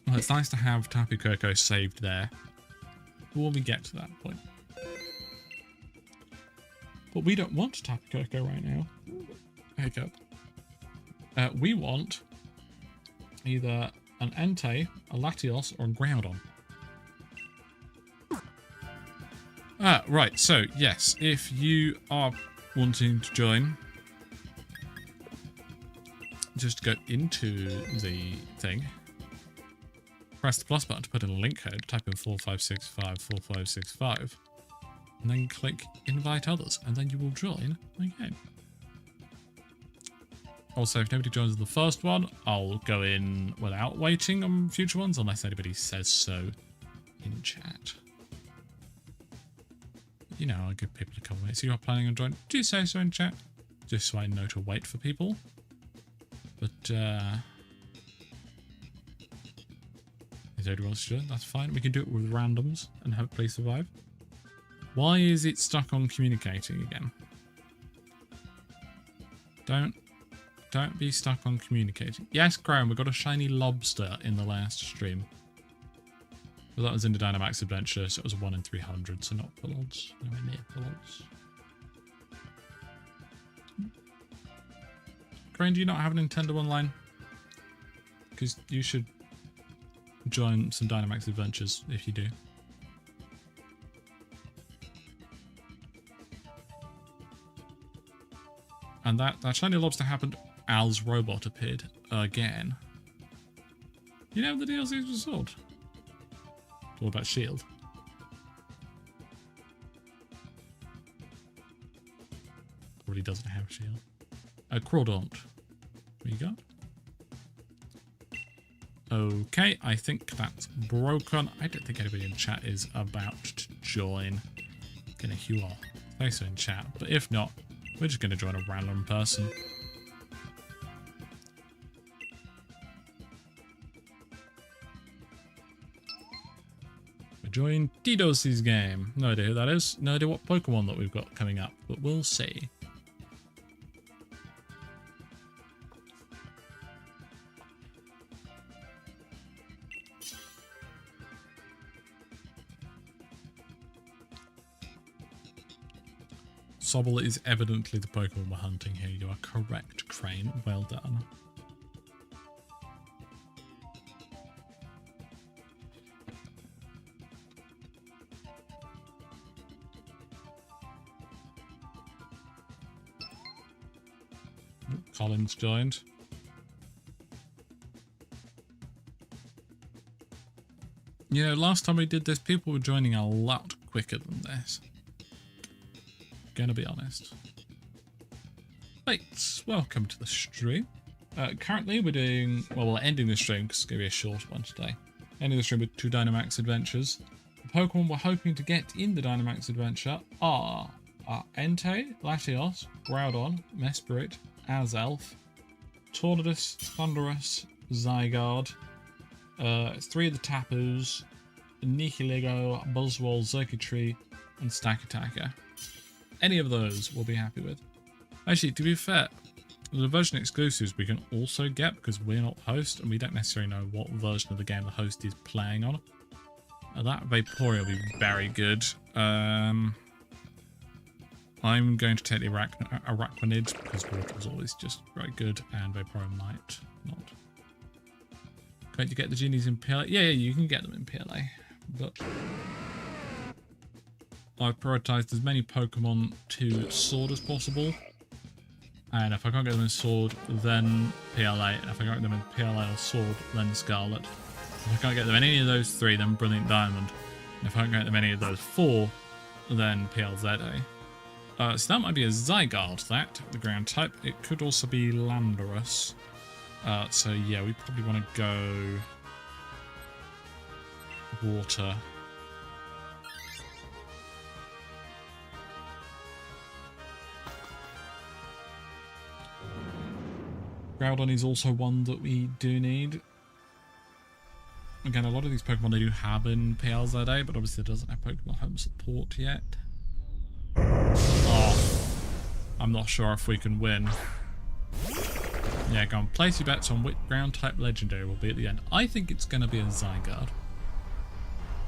Well, it's nice to have Tapu Koko saved there when we get to that point. But we don't want Tapu Koko right now. Hiccup. We want either an Entei, a Latios, or a Groudon. Right, so yes, if you are wanting to join, just go into the thing, press the plus button to put in a link code, type in 45654565, and then click invite others, and then you will join the game. Also, if nobody joins the first one, I'll go in without waiting on future ones, unless anybody says so in chat. You know, I'll give people a couple minutes. If you're planning on joining, do say so in chat, just so I know to wait for people. But, if nobody wants to join, that's fine. We can do it with randoms and hopefully survive. Why is it stuck on communicating again? Don't be stuck on communicating. Yes, Graham, we got a shiny lobster in the last stream. But that was in the Dynamax Adventure, so it was a 1 in 300, so not full odds. Nowhere near full odds. Graham, do you not have a Nintendo Online? Because you should join some Dynamax Adventures if you do. And that shiny lobster happened as Robot appeared again. You know the DLCs were Sword? What about Shield? Already doesn't have Shield. Crawdaunt. What you got? Okay, I think that's broken. I don't think anybody in chat is about to join. Gonna you are. Say so in chat, but if not, we're just gonna join a random person. Join DDoS's game. No idea who that is. No idea what Pokemon that we've got coming up, but we'll see. Sobble is evidently the Pokemon we're hunting here. You are correct, Crane. Well done. Colin's joined. You know, last time we did this, people were joining a lot quicker than this. Gonna be honest. Right, welcome to the stream. Currently we're doing, well, we're ending the stream because it's going to be a short one today. Ending the stream with 2 Dynamax Adventures. The Pokemon we're hoping to get in the Dynamax Adventure are Entei, Latios, Groudon, Mesprit, Azelf, Tornadus, Thundurus, Zygarde, 3 of the Tapus, Nihilego, Buzzwole, Xurkitree, and Stakataka. Any of those we'll be happy with. Actually, to be fair, the version exclusives we can also get because we're not host and we don't necessarily know what version of the game the host is playing on. That Vaporeon will be very good. I'm going to take the Araquanid because water is always just very good and Vaporeon might not. Can't you get the genies in PLA? Yeah, you can get them in PLA. But I've prioritized as many Pokemon to Sword as possible. And if I can't get them in Sword, then PLA. And if I can't get them in PLA or Sword, then Scarlet. If I can't get them in any of those 3, then Brilliant Diamond. And if I can't get them in any of those 4, then PLZA. So that might be a Zygarde, the ground type. It could also be Landorus. So yeah, we probably want to go water. Groudon is also one that we do need. Again, a lot of these Pokemon they do have in PLZA, but obviously it doesn't have Pokemon Home support yet. Oh, I'm not sure if we can win. Yeah, go on. Place your bets on which ground type legendary will be at the end. I think it's going to be a Zygarde.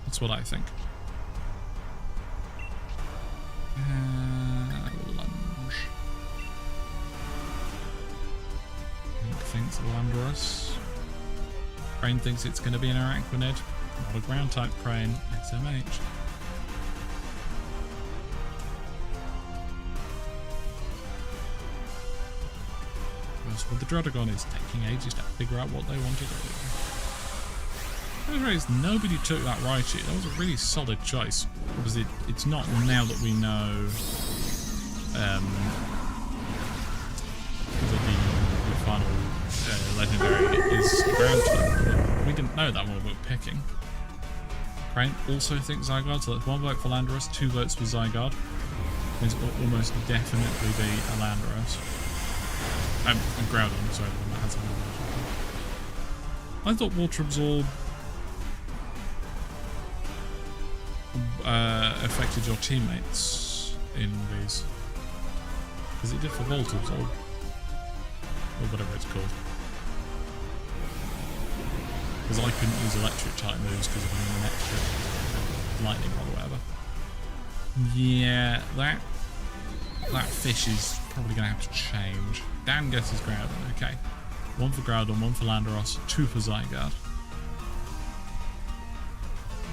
That's what I think. Lunge. Link thinks Landorus. Crane thinks it's going to be an Araquanid. Not a ground type Crane. SMH. With the Druddigon is taking ages to figure out what they want to do. Nobody took that Raichu. That was a really solid choice. Because it's not now that we know that the final legendary is ground type. We didn't know that when we were picking. Crane also thinks Zygarde, so that's 1 vote for Landorus, 2 votes for Zygarde. Means it will almost definitely be a Landorus. And Groudon, sorry, the one that has a I thought Water Absorb affected your teammates in these. Because it did for Volt Absorb. Or whatever it's called. Because I couldn't use electric type moves because of an extra lightning rod or whatever. Yeah, that fish is probably going to have to change. Dan guesses Groudon, okay. 1 for Groudon, 1 for Landorus, 2 for Zygarde.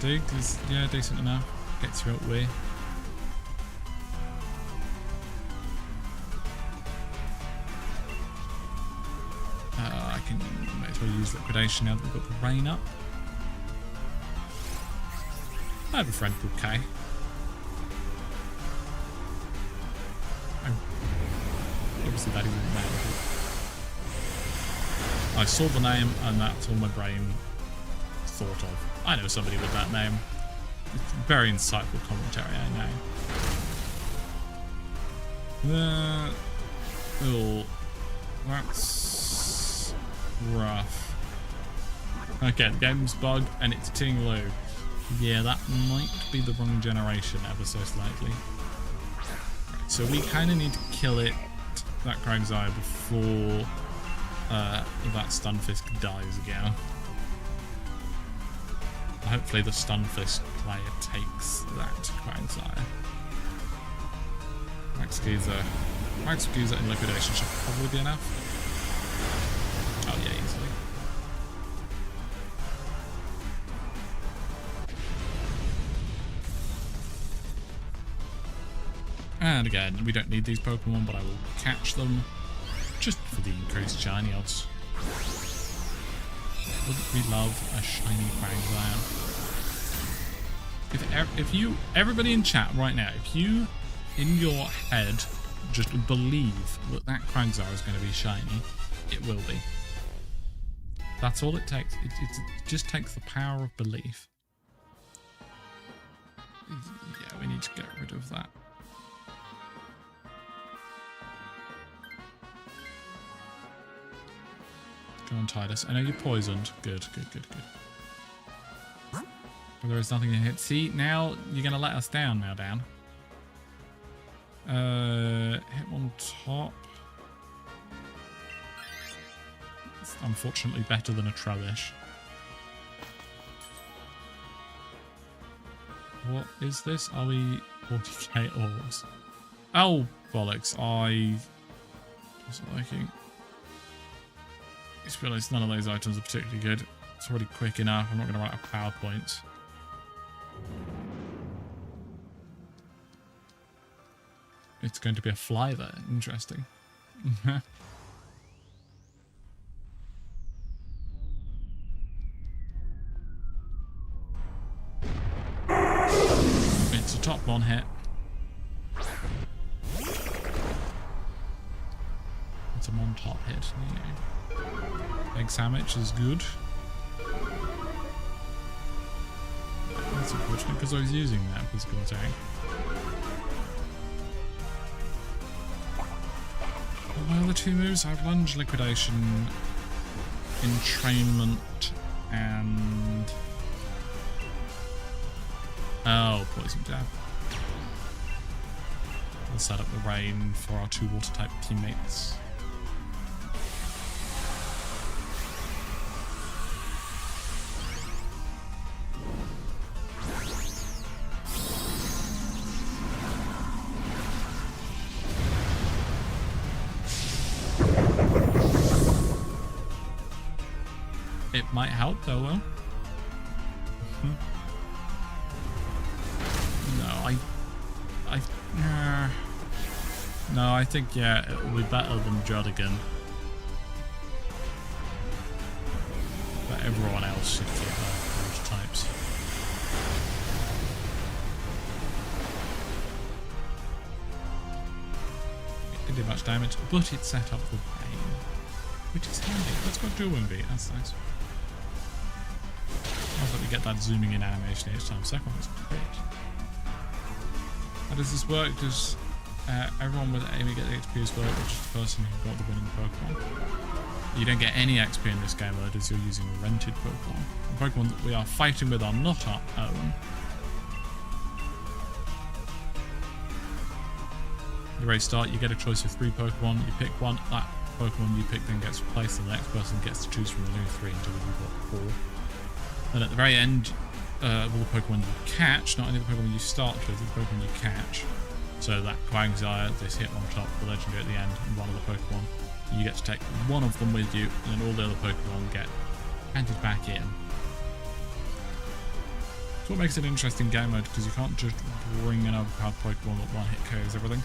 Dig is, yeah, decent enough. Gets you up way. I can might as well use Liquidation now that we've got the rain up. I have a friend called Kay. Obviously that isn't the name. I saw the name and that's all my brain thought of. I know somebody with that name. It's very insightful commentary, I know. Oh, that's rough. Okay, the game's bugged and it's Ting-Lu. Yeah, that might be the wrong generation ever so slightly. Right, so we kind of need to kill it, that Quagsire, before that Stunfisk dies again. Hopefully the Stunfisk player takes that Quagsire. Max Skeezer in Liquidation should probably be enough. Oh yeah, easily. And again, we don't need these Pokemon, but I will catch them just for the increased shiny odds. Wouldn't we love a shiny Quagsire? If you, everybody in chat right now, if you, in your head, just believe that Quagsire is going to be shiny, it will be. That's all it takes. It just takes the power of belief. Yeah, we need to get rid of that. Go on, Tidus. I know you're poisoned. Good. Well, there is nothing to hit. See, now you're going to let us down now, Dan. Hit on top. It's unfortunately better than a Trubbish. What is this? Are we 40k orbs? Oh, bollocks. I wasn't liking. Let's be honest, none of those items are particularly good. It's already quick enough. I'm not going to write a PowerPoint. It's going to be a fly there. Interesting. It's a top one hit. It's a top hit. Egg sandwich is good. That's unfortunate because I was using that physical attack. My other 2 moves, I have Lunge, Liquidation, Entrainment, and... oh, Poison Jab. We'll set up the rain for our 2 water-type teammates. It might help though, Will. No, I think, yeah, it will be better than Jodigan. But everyone else should get that. can do much damage, but it's set up for pain, which is handy. Let's go dual wing beat. That's nice. I thought we get that zooming in animation each time. Second one was great. How does this work? Does everyone with Amy get the XP as well, or just the person who got the winning Pokemon? You don't get any XP in this game, as you're using a rented Pokemon. The Pokemon that we are fighting with are not our own. The race start, you get a choice of 3 Pokemon. You pick one. That Pokemon you pick then gets replaced, and the next person gets to choose from the new 3 until you've got 4. And at the very end of all the Pokemon you catch, not only the Pokemon you start with, the Pokemon you catch. So that Quagsire, this Hitmontop, the legendary at the end, and one of the Pokemon. You get to take one of them with you, and then all the other Pokemon get handed back in. That's what makes it an interesting game mode, because you can't just bring an overpowered Pokemon that one hit KOs everything.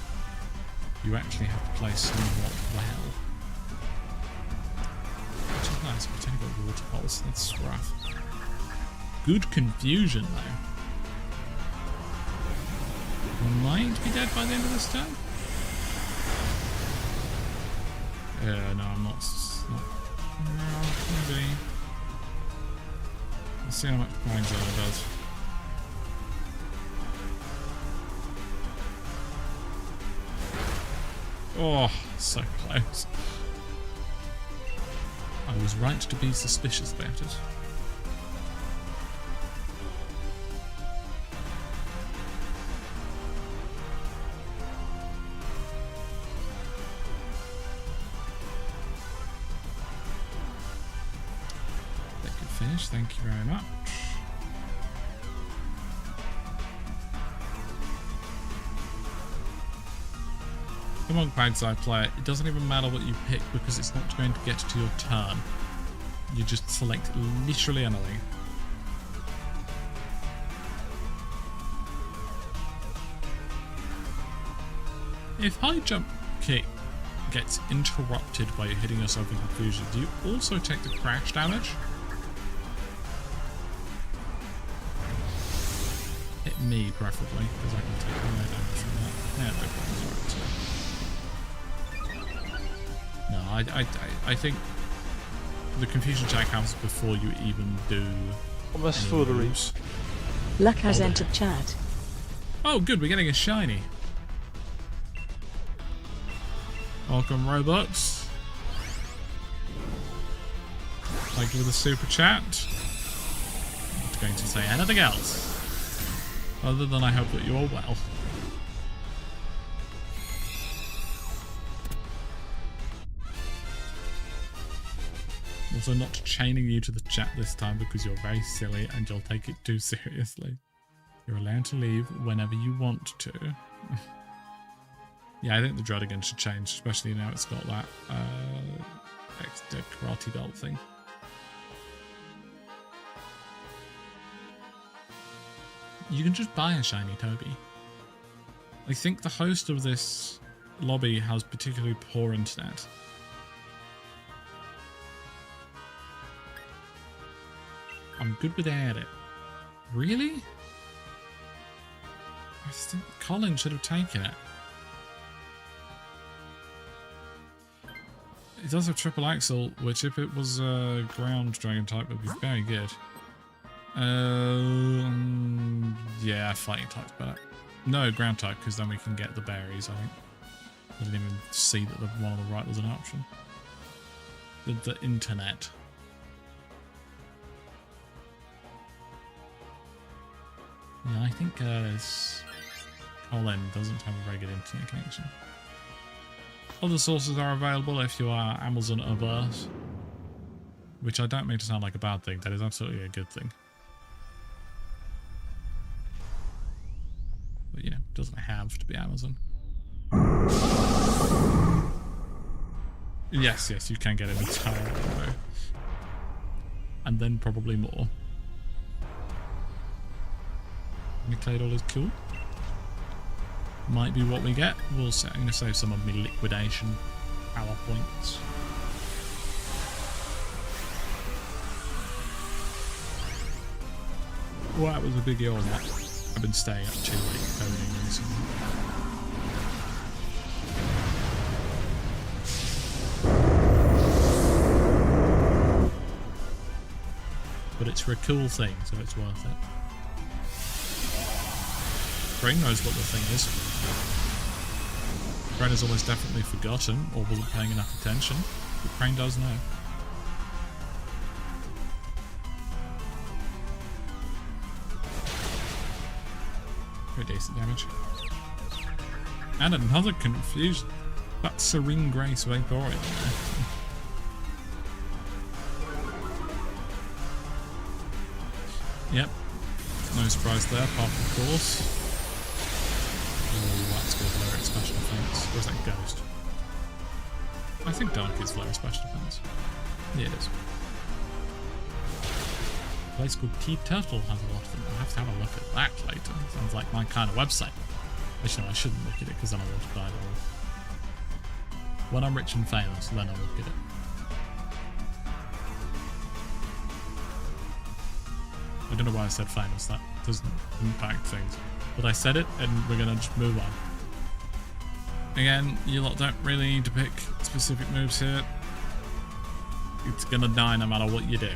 You actually have to play somewhat well. Which is nice, but it's only got Water Pulse, that's rough. Good confusion though. Might be dead by the end of this turn. No, I'm not. No, maybe. Let's see how much Quagsire does. Oh, so close. I was right to be suspicious about it. Thank you very much. Come on, Quagsire player. It doesn't even matter what you pick because it's not going to get to your turn. You just select literally anything. If high jump kick gets interrupted by you hitting yourself in confusion, do you also take the crash damage? Me preferably, because I can take no damage from that. Yeah, no problems. No, I think the confusion check happens before you even do. Almost foolery. Luck has entered chat. Oh, good, we're getting a shiny. Welcome, Robux. Thank you for the super chat. I'm not going to say anything else. Other than I hope that you're well. Also not chaining you to the chat this time because you're very silly and you'll take it too seriously. You're allowed to leave whenever you want to. Yeah, I think the Druddigon should change, especially now it's got that extra karate belt thing. You can just buy a shiny Toby. I think the host of this lobby has particularly poor internet. I'm good without it. Really? I think Colin should have taken it. It does have triple axle, which if it was a ground dragon type would be very good. Yeah, fighting type's better. No, ground type, because then we can get the berries, I think. I didn't even see that the one on the right was an option. The internet. Yeah, I think Colin doesn't have a very good internet connection. Other sources are available if you are Amazon averse. Which I don't mean to sound like a bad thing, that is absolutely a good thing. But you know, it doesn't have to be Amazon. Yes, you can get an entire rainbow. And then probably more. Nickladol is cool. Might be what we get. We'll see. I'm going to save some of my liquidation power points. Well, that was a big yawn. I've been staying up too late coding recently. but it's for a cool thing, so it's worth it. Crane knows what the thing is. Crane has almost definitely forgotten, or wasn't paying enough attention, but Crane does know. Pretty decent damage. And another confusion. That's Serene Grace Vaporeon. Yep. No surprise there, apart from course. Ooh, that's good. Lower special defense. Or is that Ghost? I think Dark is lower special defense. Yeah, it is. A place called Key Turtle has a lot of them. I'll have to have a look at that later. Sounds like my kind of website. Actually, no, I shouldn't look at it because then I want to buy it all. When I'm rich and famous, then I'll look at it. I don't know why I said famous, that doesn't impact things. But I said it, and we're gonna just move on. Again, you lot don't really need to pick specific moves here. It's gonna die no matter what you do.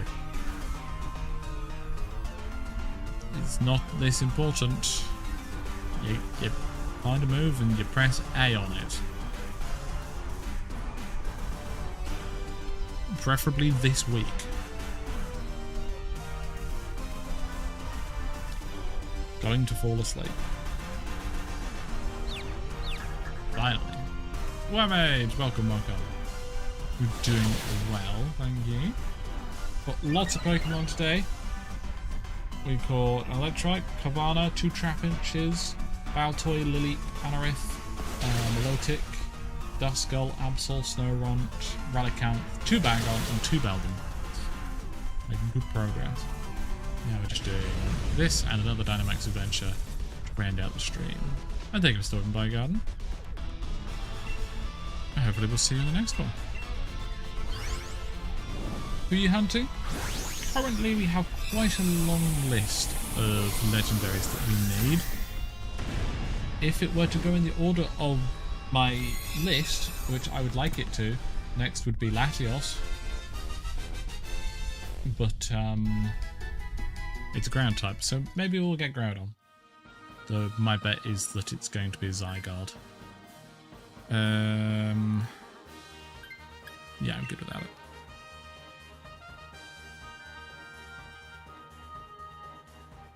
It's not this important. You find a move and you press A on it. Preferably this week. Going to fall asleep. Finally. Wormage! Welcome. You're doing well, thank you. Got lots of Pokemon today. We caught Electrike, Carvana, 2 Trapinches, Baltoy, Lily, Anorith, Milotic, Duskull, Absol, Snorunt, Relicanth, 2 Bangon, and 2 Beldum. Making good progress. Now we're just doing this and another Dynamax adventure to round out the stream. And thank you for stopping by, Garden. Hopefully we'll see you in the next one. Who are you hunting? Currently we have quite a long list of legendaries that we need. If it were to go in the order of my list, which I would like it to, next would be Latios. But, it's a ground type, so maybe we'll get Groudon. Though my bet is that it's going to be a Zygarde. Yeah, I'm good without it.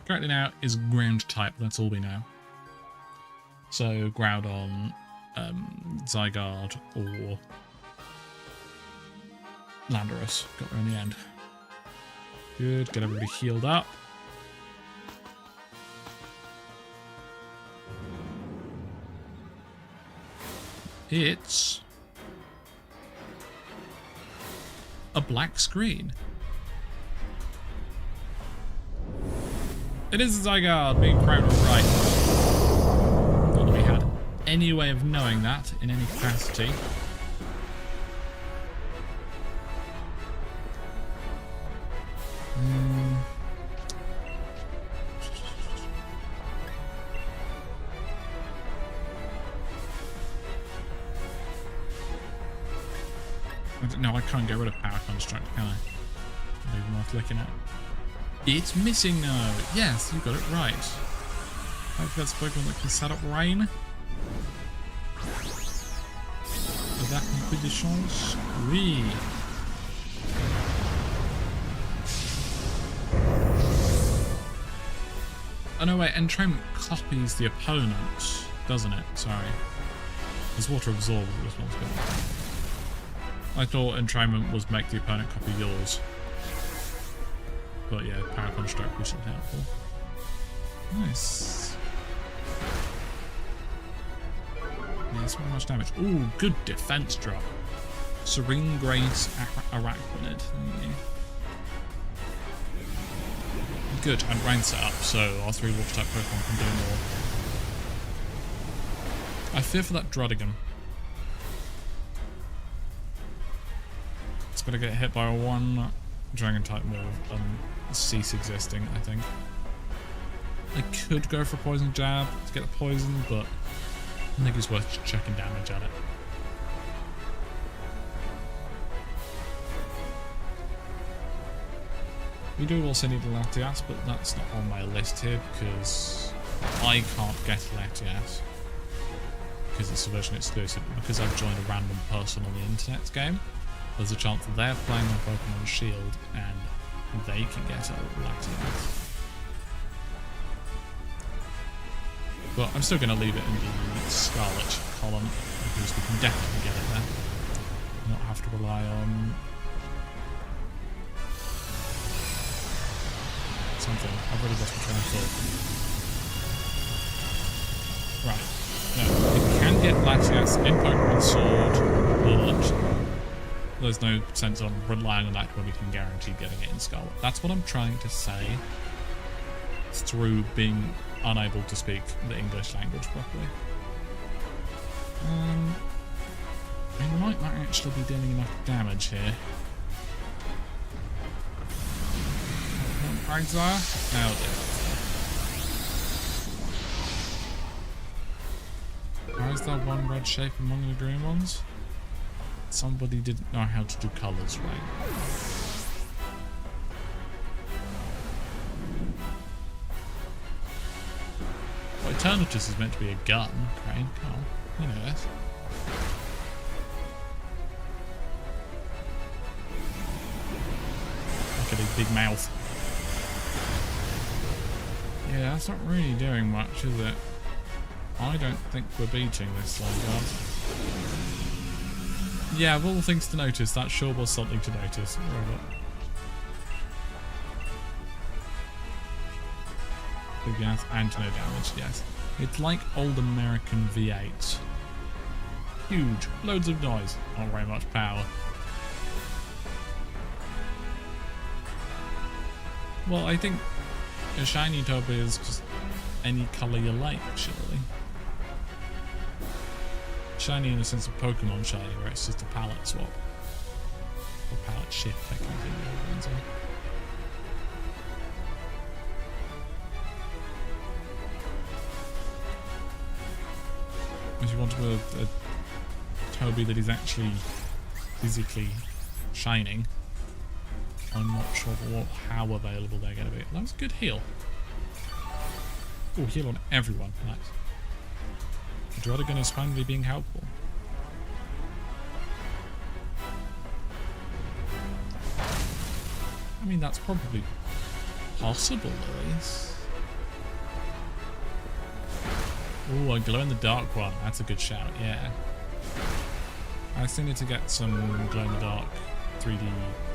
Currently now is ground type, that's all we know. So Groudon, Zygarde, or Landorus got there in the end. Good, get everybody healed up. It's a black screen. It is a Zygarde, being proud of right. Not that we had any way of knowing that in any capacity. No, I can't get rid of Power Construct, can I? Not even worth looking at. It's missing now. Yes, you got it right. Hopefully that's a Pokemon that can set up rain. Avec un peu de chance, oui. Oh no, wait, Entrainment copies the opponent, doesn't it? Sorry. It's Water Absorb responsibility. I thought Entrainment was make the opponent copy yours. But yeah, Power Construct was something helpful. Nice. Yeah, it's not much damage. Ooh, good defense drop. Serene Grace Arachnid. Good, and rain set up, so our 3 water type Pokemon can do more. I fear for that Druddigon. It's gonna get hit by a 1 Dragon type move and cease existing, I think. I could go for Poison Jab to get the poison, but I think it's worth checking damage at it. We do also need a Latias, but that's not on my list here because I can't get a Latias because it's a version exclusive. Because I've joined a random person on the internet game, there's a chance that they're playing on Pokemon Shield and they can get a Latias. But I'm still going to leave it in the Scarlet column because we can definitely get it there. Not have to rely on something. I've already lost my train of thought. Right. No, you can get Latias in Pokemon Sword, but there's no sense on relying on that when we can guarantee getting it in Scarlet. That's what I'm trying to say through being unable to speak the English language properly. I might not actually be dealing enough damage here. Exile? Now why is there one red shape among the green ones? Somebody didn't know how to do colours right. Well, Eternatus is meant to be a gun, Crane. Come on, you know this. Look at his big mouth. Yeah, that's not really doing much, is it? I don't think we're beating this Slowguard. Yeah, of all things to notice, that sure was something to notice. Robot. Big mouth and no damage, yes. It's like old American V8s. Huge, loads of noise, not very much power. Well, I think a shiny Toby is just any colour you like, surely. Shiny in the sense of Pokemon shiny, where it's just a palette swap. Or palette shift, technically. If you want to a Toby that is actually physically shining, I'm not sure how available they're going to be. That was a good heal. Oh, heal on everyone. Nice. Druddigon is finally being helpful. I mean, that's probably possible, at least. Oh, a glow-in-the-dark one. That's a good shout, yeah. I still need to get some glow-in-the-dark 3D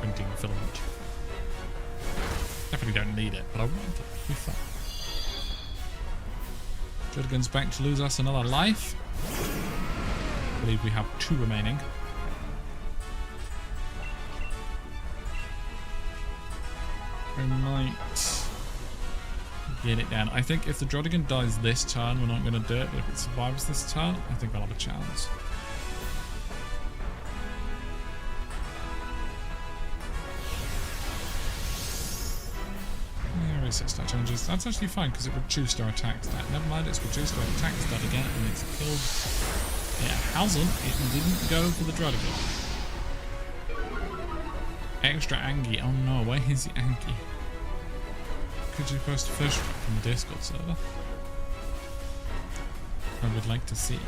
printing filament. Definitely don't need it, but I want it. It'll be fun. Druddigon's back to lose us another life. I believe we have 2 remaining. We might get it down. I think if the Druddigon dies this turn, we're not going to do it, but if it survives this turn, I think I'll have a chance. Stat changes. That's actually fine because it reduced our attack stat. Never mind, it's reduced our attack stat again and it's killed. It hasn't. It didn't go for the Druddigon. Extra Angie. Oh no, where is the Angie? Could you post a fish from the Discord server? I would like to see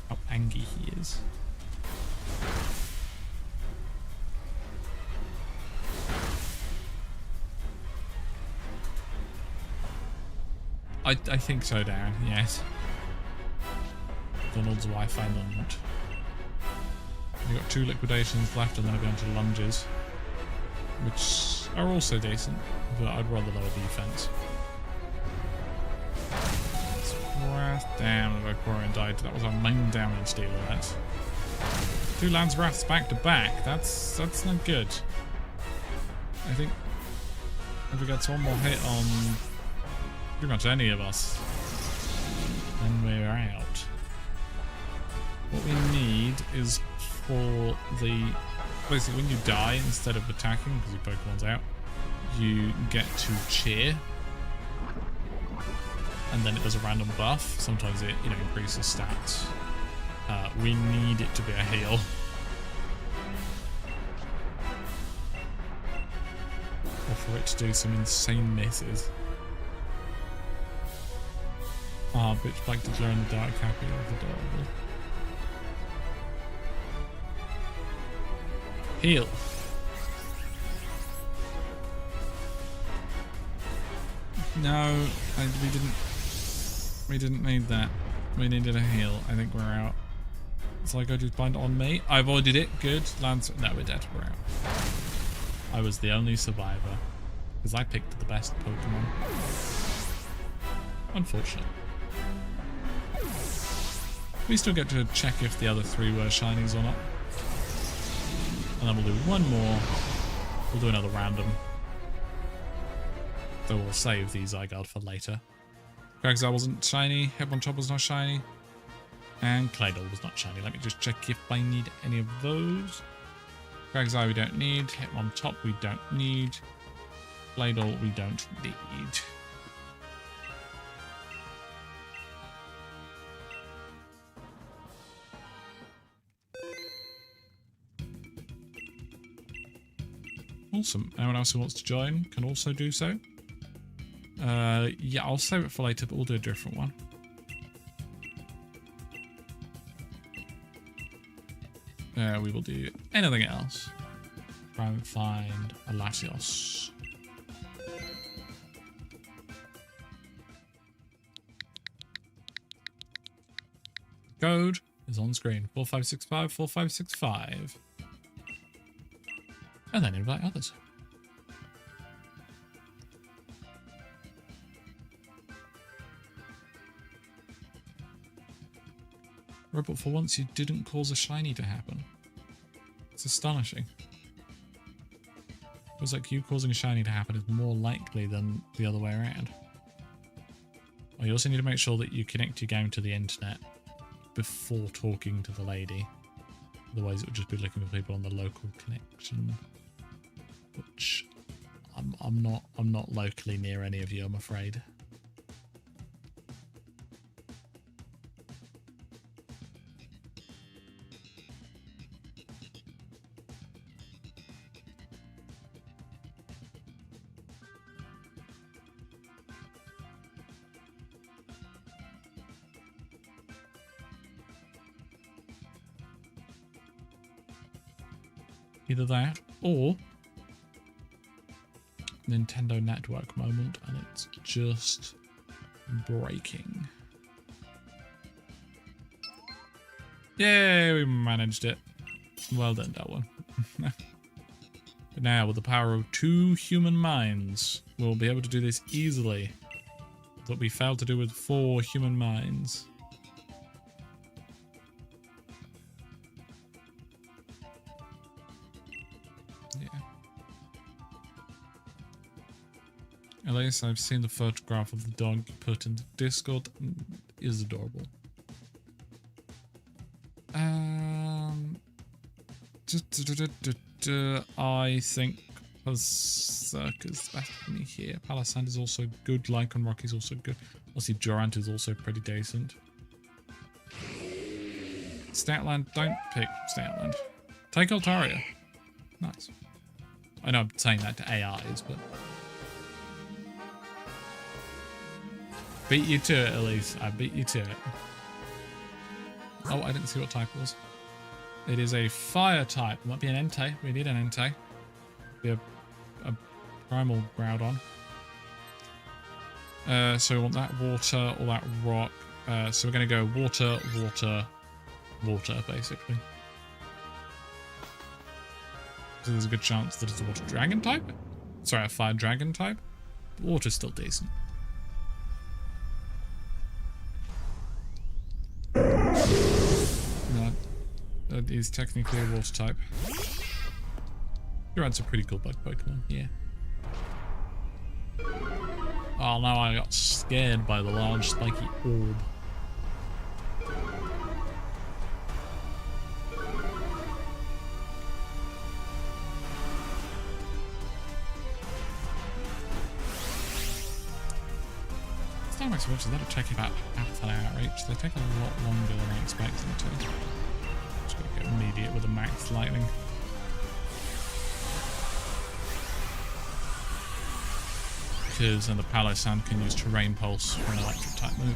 how Angie he is. I think so, Darren, yes. Donald's wife and not. We've got 2 liquidations left and then we're going to lunges, which are also decent, but I'd rather lower defense. Damn, the Vaporeon died. That was our main damage dealer, that. 2 Landswraths back to back. That's not good. I think if we get one more hit on pretty much any of us, then we're out. What we need is for the... Basically, when you die, instead of attacking, because your Pokemon's out, you get to cheer. And then it does a random buff. Sometimes it, increases stats. We need it to be a heal. for it to do some insane misses. Ah, bitch black to glow in the dark happy is adorable. Heal. No, we didn't need that. We needed a heal. I think we're out. Psycho just bind on me. I avoided it. Good. Lance. No, we're dead. We're out. I was the only survivor because I picked the best Pokemon. Unfortunate. We still get to check if the other 3 were shinies or not. And then we'll do one more. We'll do another random. So we'll save the Zygarde for later. Quagsire wasn't shiny. Hitmonchan was not shiny. And Claydol was not shiny. Let me just check if I need any of those. Quagsire we don't need. Hitmonchan we don't need. Claydol we don't need. Awesome. Anyone else who wants to join can also do so. Yeah, I'll save it for later, but we'll do a different one. We will do anything else. Try and find a Latios. Code is on screen. 4565 4565. And then invite others. Robot, for once you didn't cause a shiny to happen. It's astonishing. Feels like you causing a shiny to happen is more likely than the other way around. Oh, you also need to make sure that you connect your game to the internet before talking to the lady. Otherwise it would just be looking for people on the local connection. Which I'm not locally near any of you, I'm afraid. Either that or Nintendo Network moment and it's just breaking. Yay, we managed it. Well done, that one. But now, with the power of 2 human minds, we'll be able to do this easily. What we failed to do with 4 human minds. At least I've seen the photograph of the dog you put into Discord. It is adorable. I think Berserk is better for me here. Palisand is also good. Lycan Rock is also good. Obviously, Durant is also pretty decent. Statland, don't pick Statland. Take Altaria. Nice. I know I'm saying that to AIs, but... Beat you to it, Elise. I beat you to it. Oh, I didn't see what type it was. It is a fire type. It might be an Entei. We need an Entei. Be a primal Groudon. So we want that water or that rock. So we're going to go water, water, water, basically. So there's a good chance that it's a water dragon type. Sorry, a fire dragon type. But water's still decent. No, that is technically a water type. Durant's a pretty cool bug Pokemon, yeah. Oh, now I got scared by the large spiky orb. Dynamax watches that'll take about half an hour each. They take a lot longer than I expected them to. Just gotta go immediate with a max lightning. because the Palossand can use Terrain Pulse for an electric type move.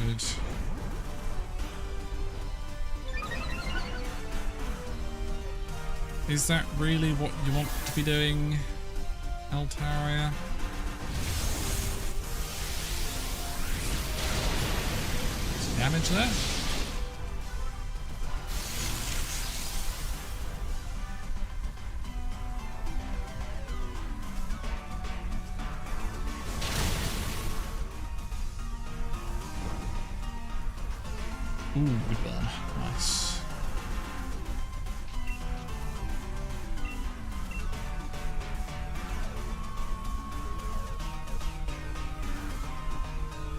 Good. Is that really what you want to be doing, Altaria? Some damage there? Ooh, good burn. Nice.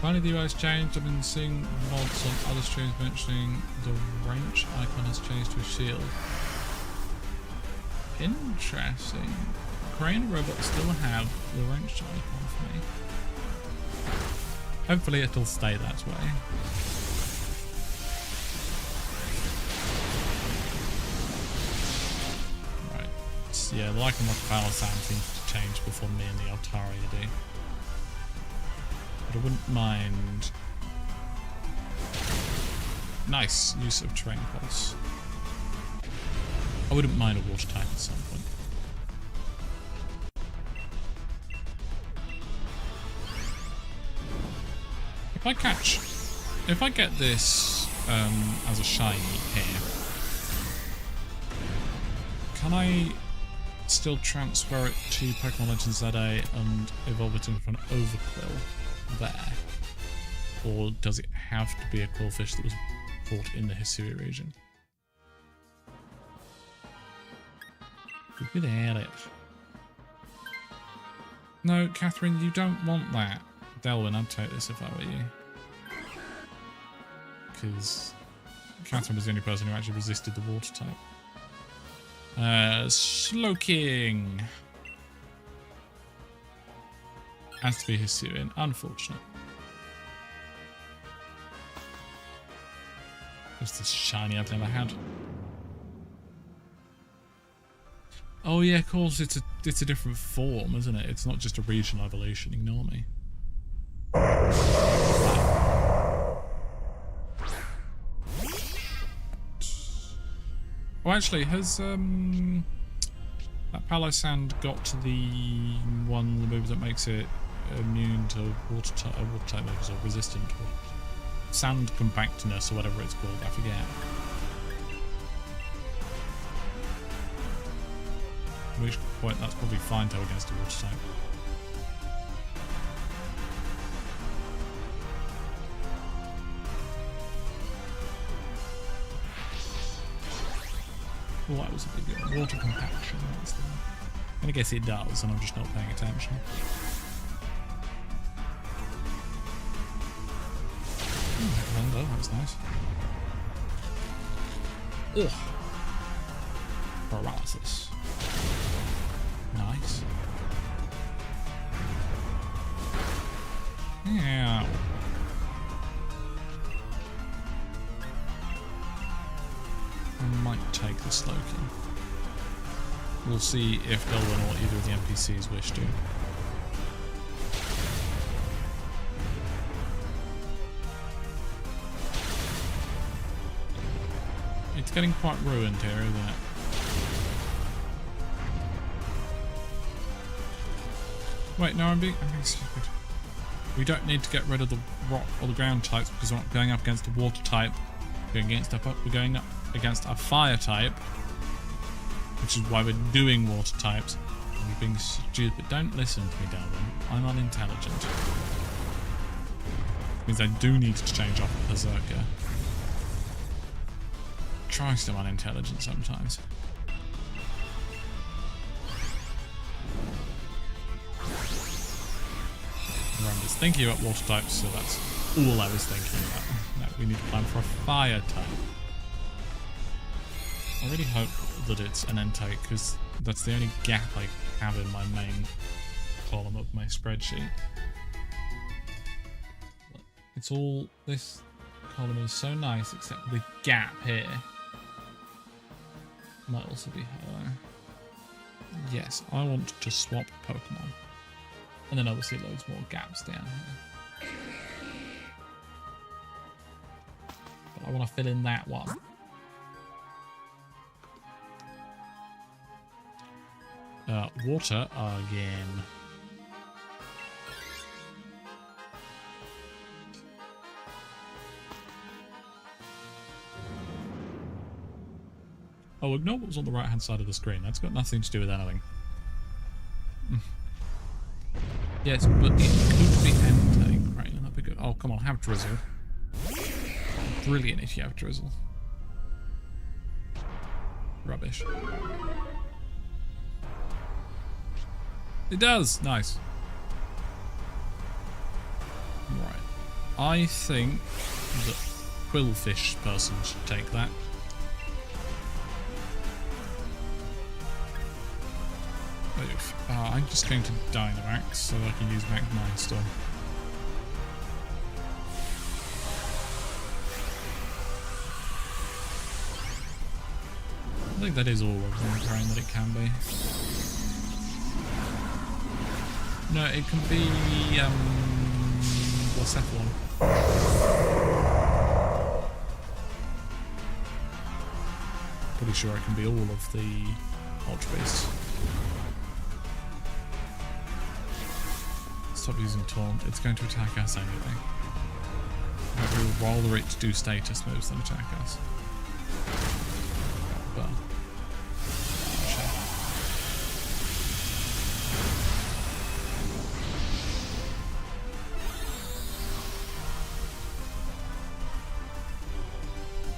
Finally, the UI's changed. I've been seeing mods on other streams mentioning the wrench icon has changed to a shield. Interesting. Crane robots still have the wrench icon for me. Hopefully it'll stay that way. Yeah, the Lycanroc Palossand seems to change before me and the Altaria do. But I wouldn't mind. Nice use of Terrain Pulse. I wouldn't mind a water type at some point. If I get this as a shiny here, can I still transfer it to Pokemon Legends ZA and evolve it into an Overquill there? Or does it have to be a Quillfish that was caught in the Hisui region? Good at it. No, Catherine, you don't want that. Delwyn, I'd take this if I were you. Because Catherine was the only person who actually resisted the water type. Slowking. Has to be Hisuian. Unfortunate. Just this shiny I've never had. Oh yeah, of course it's a different form, isn't it? It's not just a regional evolution. Ignore me. Well, actually, has that Palossand got the one of the moves that makes it immune to water type moves or resistant or sand compactness or whatever it's called? I forget. At which point that's probably fine to against a water type. Well, that was a big one. Water compaction, that's the one. And I guess it does, and I'm just not paying attention. Oh, that was nice. Ugh. Paralysis. Nice. Yeah. I might take the Slowking. We'll see if Delwyn or either of the NPCs wish to. It's getting quite ruined here, isn't it? Wait, no, I'm being stupid. We don't need to get rid of the rock or the ground types because we're not going up against a water type. We're going up against a fire type, which is why we're doing water types. And you're being stupid. Don't listen to me, Delwyn. I'm unintelligent. It means I do need to change off a Berserker. Christ, I'm unintelligent sometimes. Remember, thinking about water types, so that's all I was thinking about. No, we need to plan for a fire type. I really hope that it's an Entei, because that's the only gap I have in my main column of my spreadsheet. It's all, this column is so nice, except for the gap here. Might also be her. Yes, I want to swap Pokemon. And then obviously loads more gaps down here. But I want to fill in that one. Water again. Oh, ignore what was on the right hand side of the screen. That's got nothing to do with anything. Yes, but it could be Entei. Right, that'd be good. Oh, come on, have Drizzle. Brilliant if you have Drizzle. Rubbish. It does! Nice. Right. I think that Quillfish person should take that. Oof. I'm just going to Dynamax so I can use Magmine Storm. I think that is all of the terrain that it can be. No, it can be Blacephalon. Pretty sure it can be all of the Ultra Beasts. Stop using Taunt. It's going to attack us anyway. We would rather it do status moves than attack us. But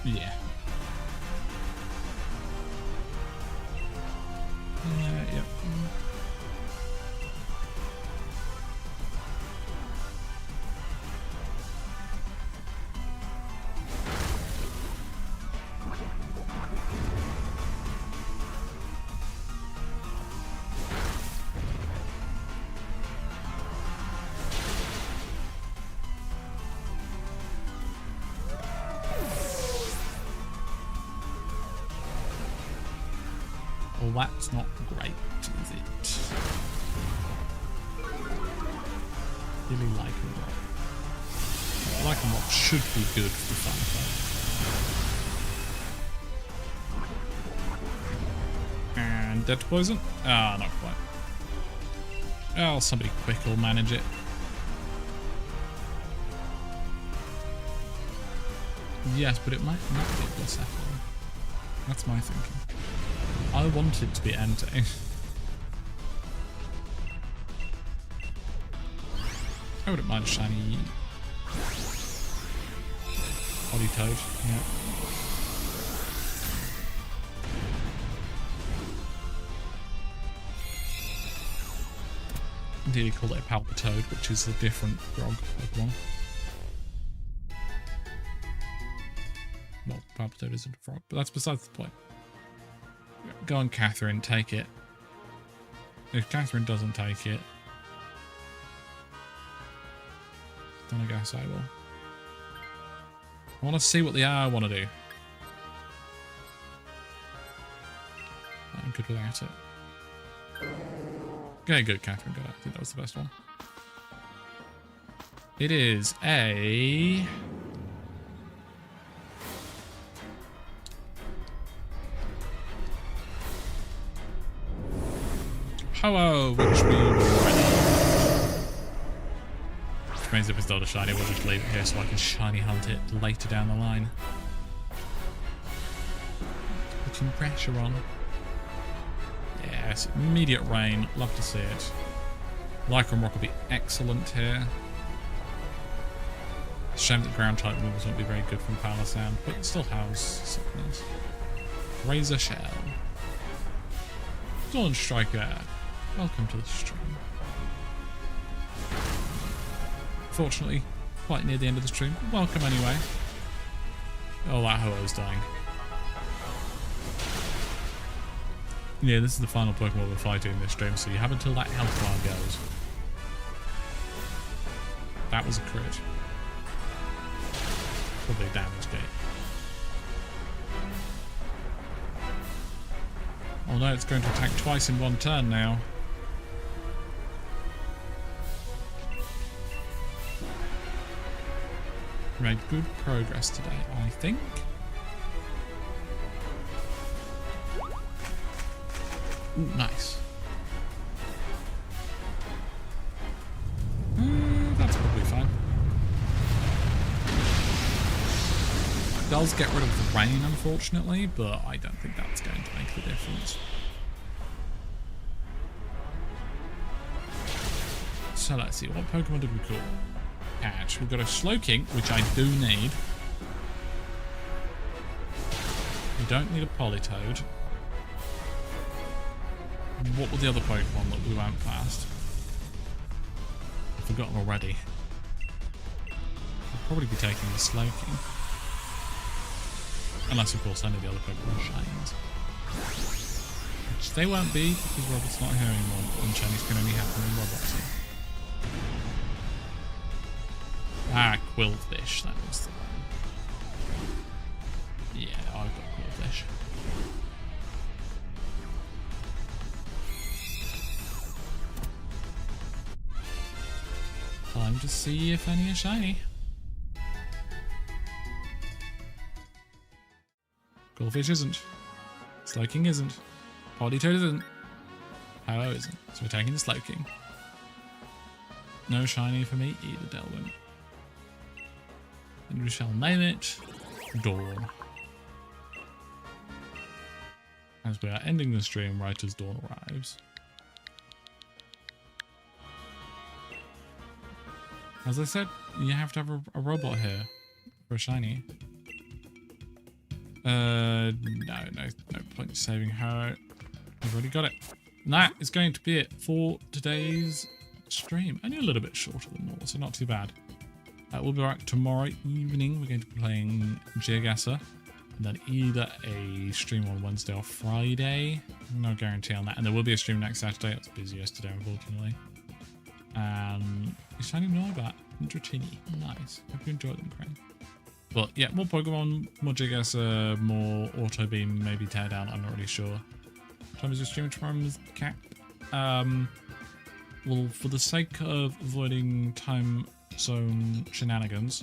yeah. Yep. Well, that's not great, is it? Really Lycanroc. Lycanroc should be good for fun fight. And dead poison? Ah, not quite. Oh, somebody quick will manage it. Yes, but it might not be Blacephalon. That's my thinking. I want it to be Entei. I wouldn't mind shiny Politoed, yeah. Indeed, you call it a Palpitoad, which is a different frog Pokemon. Well, Palpitoad isn't a frog, but that's besides the point. Go on, Catherine, take it. If Catherine doesn't take it, then I guess I will. I want to see what I want to do. I'm good without it. Okay, good, Catherine. Good. I think that was the best one. It is a... Ho-Oh, which we already... Which means if it's not a shiny, we'll just leave it here so I can shiny hunt it later down the line. Putting pressure on. Yes, immediate rain. Love to see it. Lycanroc will be excellent here. Shame that ground type moves won't be very good from Palossand, but it still has something. Razor Shell. Dawn Striker. Welcome to the stream. unfortunately, quite near the end of the stream. Welcome anyway. Oh, that Ho-Oh's dying. Yeah, this is the final Pokemon we're fighting in this stream, so you have until that health bar goes. That was a crit. Probably damaged it. Oh no, it's going to attack twice in one turn now. We made good progress today, I think. Ooh, nice. That's probably fine. It does get rid of the rain, unfortunately, but I don't think that's going to make the difference. So let's see, what Pokemon did we call? Catch. We've got a Slowking, which I do need. We don't need a Politoed. What were the other Pokemon that we went past? I've forgotten already. I'll probably be taking the Slowking. Unless, of course, any of the other Pokemon shines. Which they won't be, because Robot's not here anymore, and shinies can only happen in Robots. Ah, Quillfish, that was the one. Yeah, I've got Quillfish. Time to see if any are shiny. Quillfish isn't. Slowking isn't. Politoed isn't. Ho-Oh isn't. So we're taking the Slowking. No shiny for me either, Delwyn. And we shall name it Dawn. As we are ending the stream right as dawn arrives. As I said, you have to have a robot here for a shiny. No point in saving her. I've already got it. And that is going to be it for today's stream. Only a little bit shorter than normal, so not too bad. We'll be back tomorrow evening. We're going to be playing Gigagasser. And then either a stream on Wednesday or Friday. No guarantee on that. And there will be a stream next Saturday. It was busy yesterday, unfortunately. And shiny Noibat and Dratini. Nice. Hope you enjoyed them, Crane. But yeah, more Pokemon, more Gigagasser, more Auto Beam, maybe Teardown. I'm not really sure. What time is your stream tomorrow, Ms. Cat? Well, for the sake of avoiding time zone shenanigans,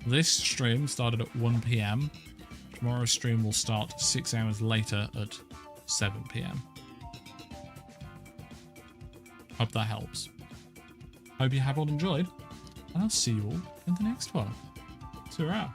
this stream started at 1 PM. Tomorrow's stream will start 6 hours later at 7 PM. Hope that helps. Hope you have all enjoyed, and I'll see you all in the next one. Ta-ra.